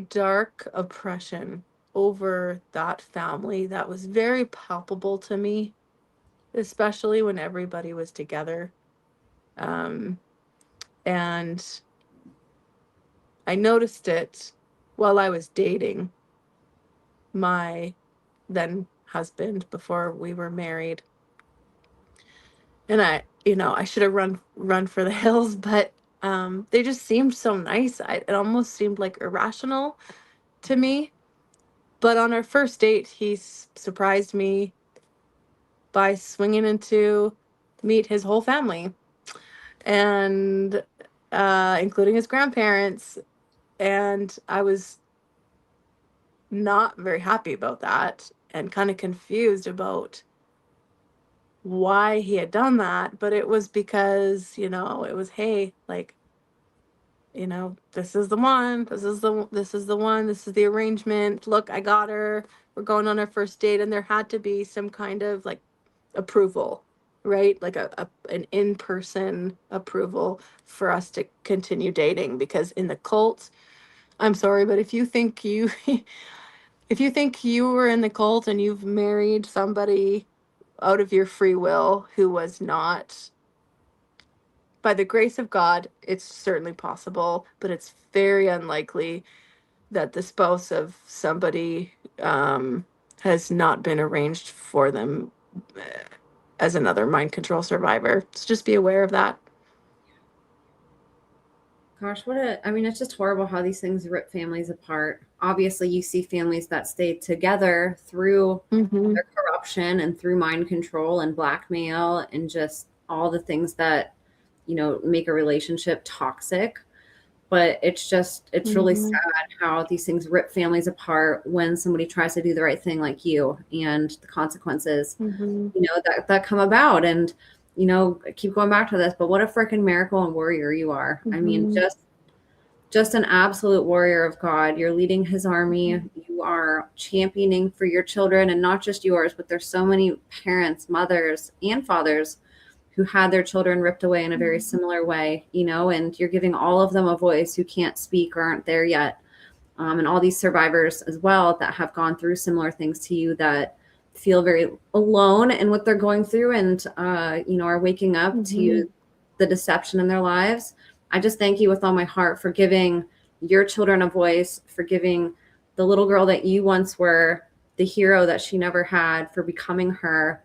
dark oppression over that family that was very palpable to me, especially when everybody was together. And I noticed it while I was dating my then husband, before we were married. And I should have run for the hills, but they just seemed so nice. It almost seemed like irrational to me. But on our first date, he surprised me by swinging in to meet his whole family, and including his grandparents. And I was not very happy about that and kind of confused about why he had done that. But it was because, it was, hey, like, this is the one, this is the one, this is the arrangement. Look, I got her. We're going on our first date. And there had to be some kind of like approval, right? Like an in-person approval for us to continue dating, because in the cult, I'm sorry, but if you think you if you think you were in the cult and you've married somebody out of your free will who was not, by the grace of God, it's certainly possible, but it's very unlikely that the spouse of somebody has not been arranged for them as another mind control survivor. So just be aware of that. Gosh, I mean, it's just horrible how these things rip families apart. Obviously, you see families that stay together through their corruption and through mind control and blackmail and just all the things that, make a relationship toxic. But it's really sad how these things rip families apart when somebody tries to do the right thing like you, and the consequences, that come about. And, I keep going back to this, but what a freaking miracle and warrior you are. I mean, just an absolute warrior of God. You're leading his army. You are championing for your children, and not just yours, but there's so many parents, mothers, and fathers who had their children ripped away in a very similar way, and you're giving all of them a voice who can't speak or aren't there yet. And all these survivors as well that have gone through similar things to you, that feel very alone in what they're going through, and, are waking up to the deception in their lives. I just thank you with all my heart for giving your children a voice, for giving the little girl that you once were the hero that she never had, for becoming her,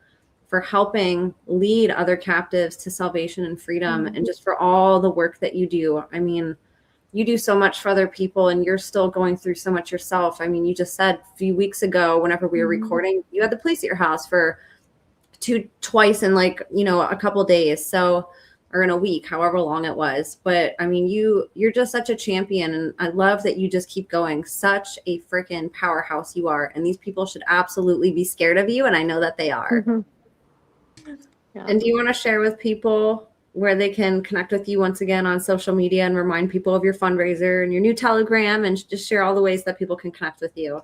for helping lead other captives to salvation and freedom, and just for all the work that you do. I mean, you do so much for other people, and you're still going through so much yourself. I mean, you just said a few weeks ago, whenever we were recording, you had the police at your house for twice in a couple days. So, or in a week, however long it was. But I mean, you're just such a champion, and I love that you just keep going. Such a freaking powerhouse you are. And these people should absolutely be scared of you. And I know that they are. Yeah. And do you want to share with people where they can connect with you once again on social media, and remind people of your fundraiser and your new Telegram, and just share all the ways that people can connect with you?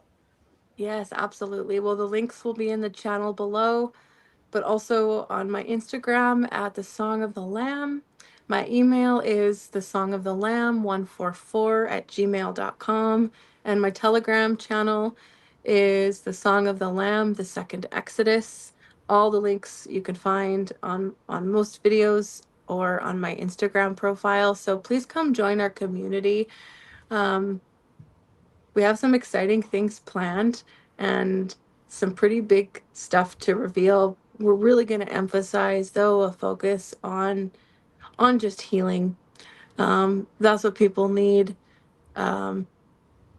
Yes, absolutely. Well, the links will be in the channel below, but also on my Instagram at The Song of the Lamb. My email is thesongofthelamb144@gmail.com. And my Telegram channel is The Song of the Lamb, The Second Exodus. All the links you can find on most videos or on my Instagram profile. So please come join our community. We have some exciting things planned and some pretty big stuff to reveal. We're really going to emphasize, though, a focus on just healing. That's what people need.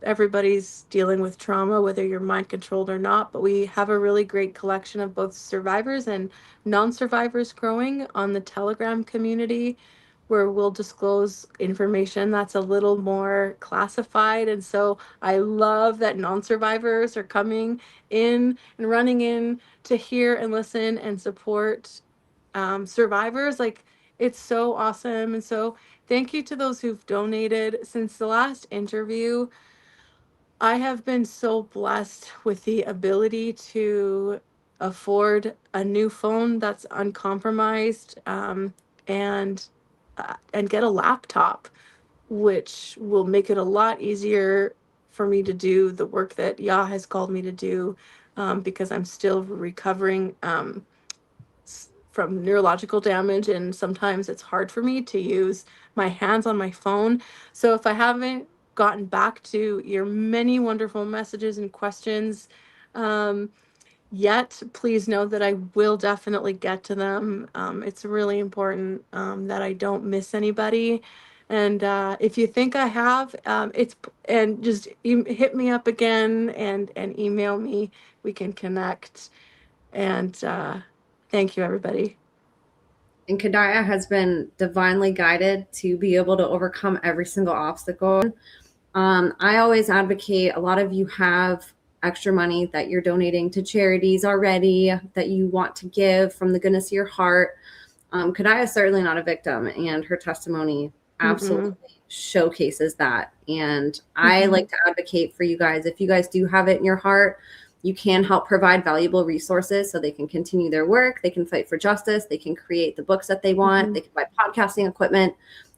Everybody's dealing with trauma, whether you're mind controlled or not, but we have a really great collection of both survivors and non-survivors growing on the Telegram community, where we'll disclose information that's a little more classified. And so I love that non-survivors are coming in and running in to hear and listen and support survivors. Like, it's so awesome. And so thank you to those who've donated. Since the last interview, I have been so blessed with the ability to afford a new phone that's uncompromised, and get a laptop, which will make it a lot easier for me to do the work that Yah has called me to do, because I'm still recovering from neurological damage, and sometimes it's hard for me to use my hands on my phone. So if I haven't gotten back to your many wonderful messages and questions yet, please know that I will definitely get to them. It's really important that I don't miss anybody. And if you think I have, just hit me up again and email me. We can connect. And thank you, everybody. And Kadaya has been divinely guided to be able to overcome every single obstacle. I always advocate, a lot of you have extra money that you're donating to charities already that you want to give from the goodness of your heart. Kadaya is certainly not a victim, and her testimony absolutely showcases that. And I like to advocate for you guys. If you guys do have it in your heart, you can help provide valuable resources so they can continue their work. They can fight for justice. They can create the books that they want. They can buy podcasting equipment.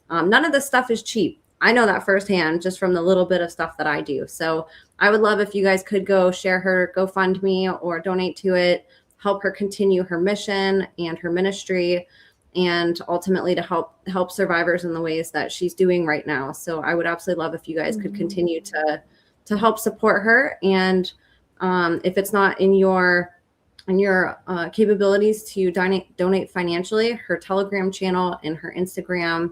None of this stuff is cheap. I know that firsthand just from the little bit of stuff that I do. So I would love if you guys could go share her GoFundMe or donate to it, help her continue her mission and her ministry, and ultimately to help survivors in the ways that she's doing right now. So I would absolutely love if you guys could continue to help support her. And if it's not in your capabilities to donate financially, her Telegram channel and her Instagram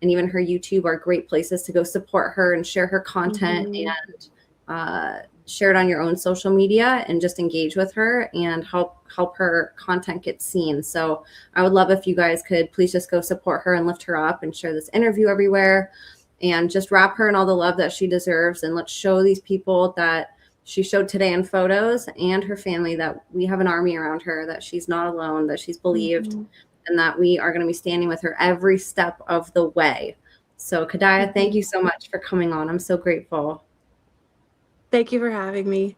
and even her YouTube are great places to go support her and share her content and share it on your own social media and just engage with her and help her content get seen. So I would love if you guys could please just go support her and lift her up and share this interview everywhere and just wrap her in all the love that she deserves. And let's show these people that she showed today in photos and her family that we have an army around her, that she's not alone, that she's believed, and that we are going to be standing with her every step of the way. So Kadaya, thank you so much for coming on. I'm so grateful. Thank you for having me.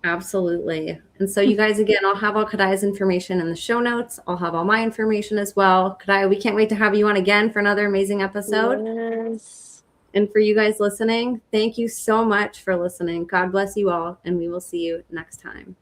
Absolutely. And so you guys, again, I'll have all Kadaya's information in the show notes. I'll have all my information as well. Kadaya, we can't wait to have you on again for another amazing episode. Yes. And for you guys listening, thank you so much for listening. God bless you all, and we will see you next time.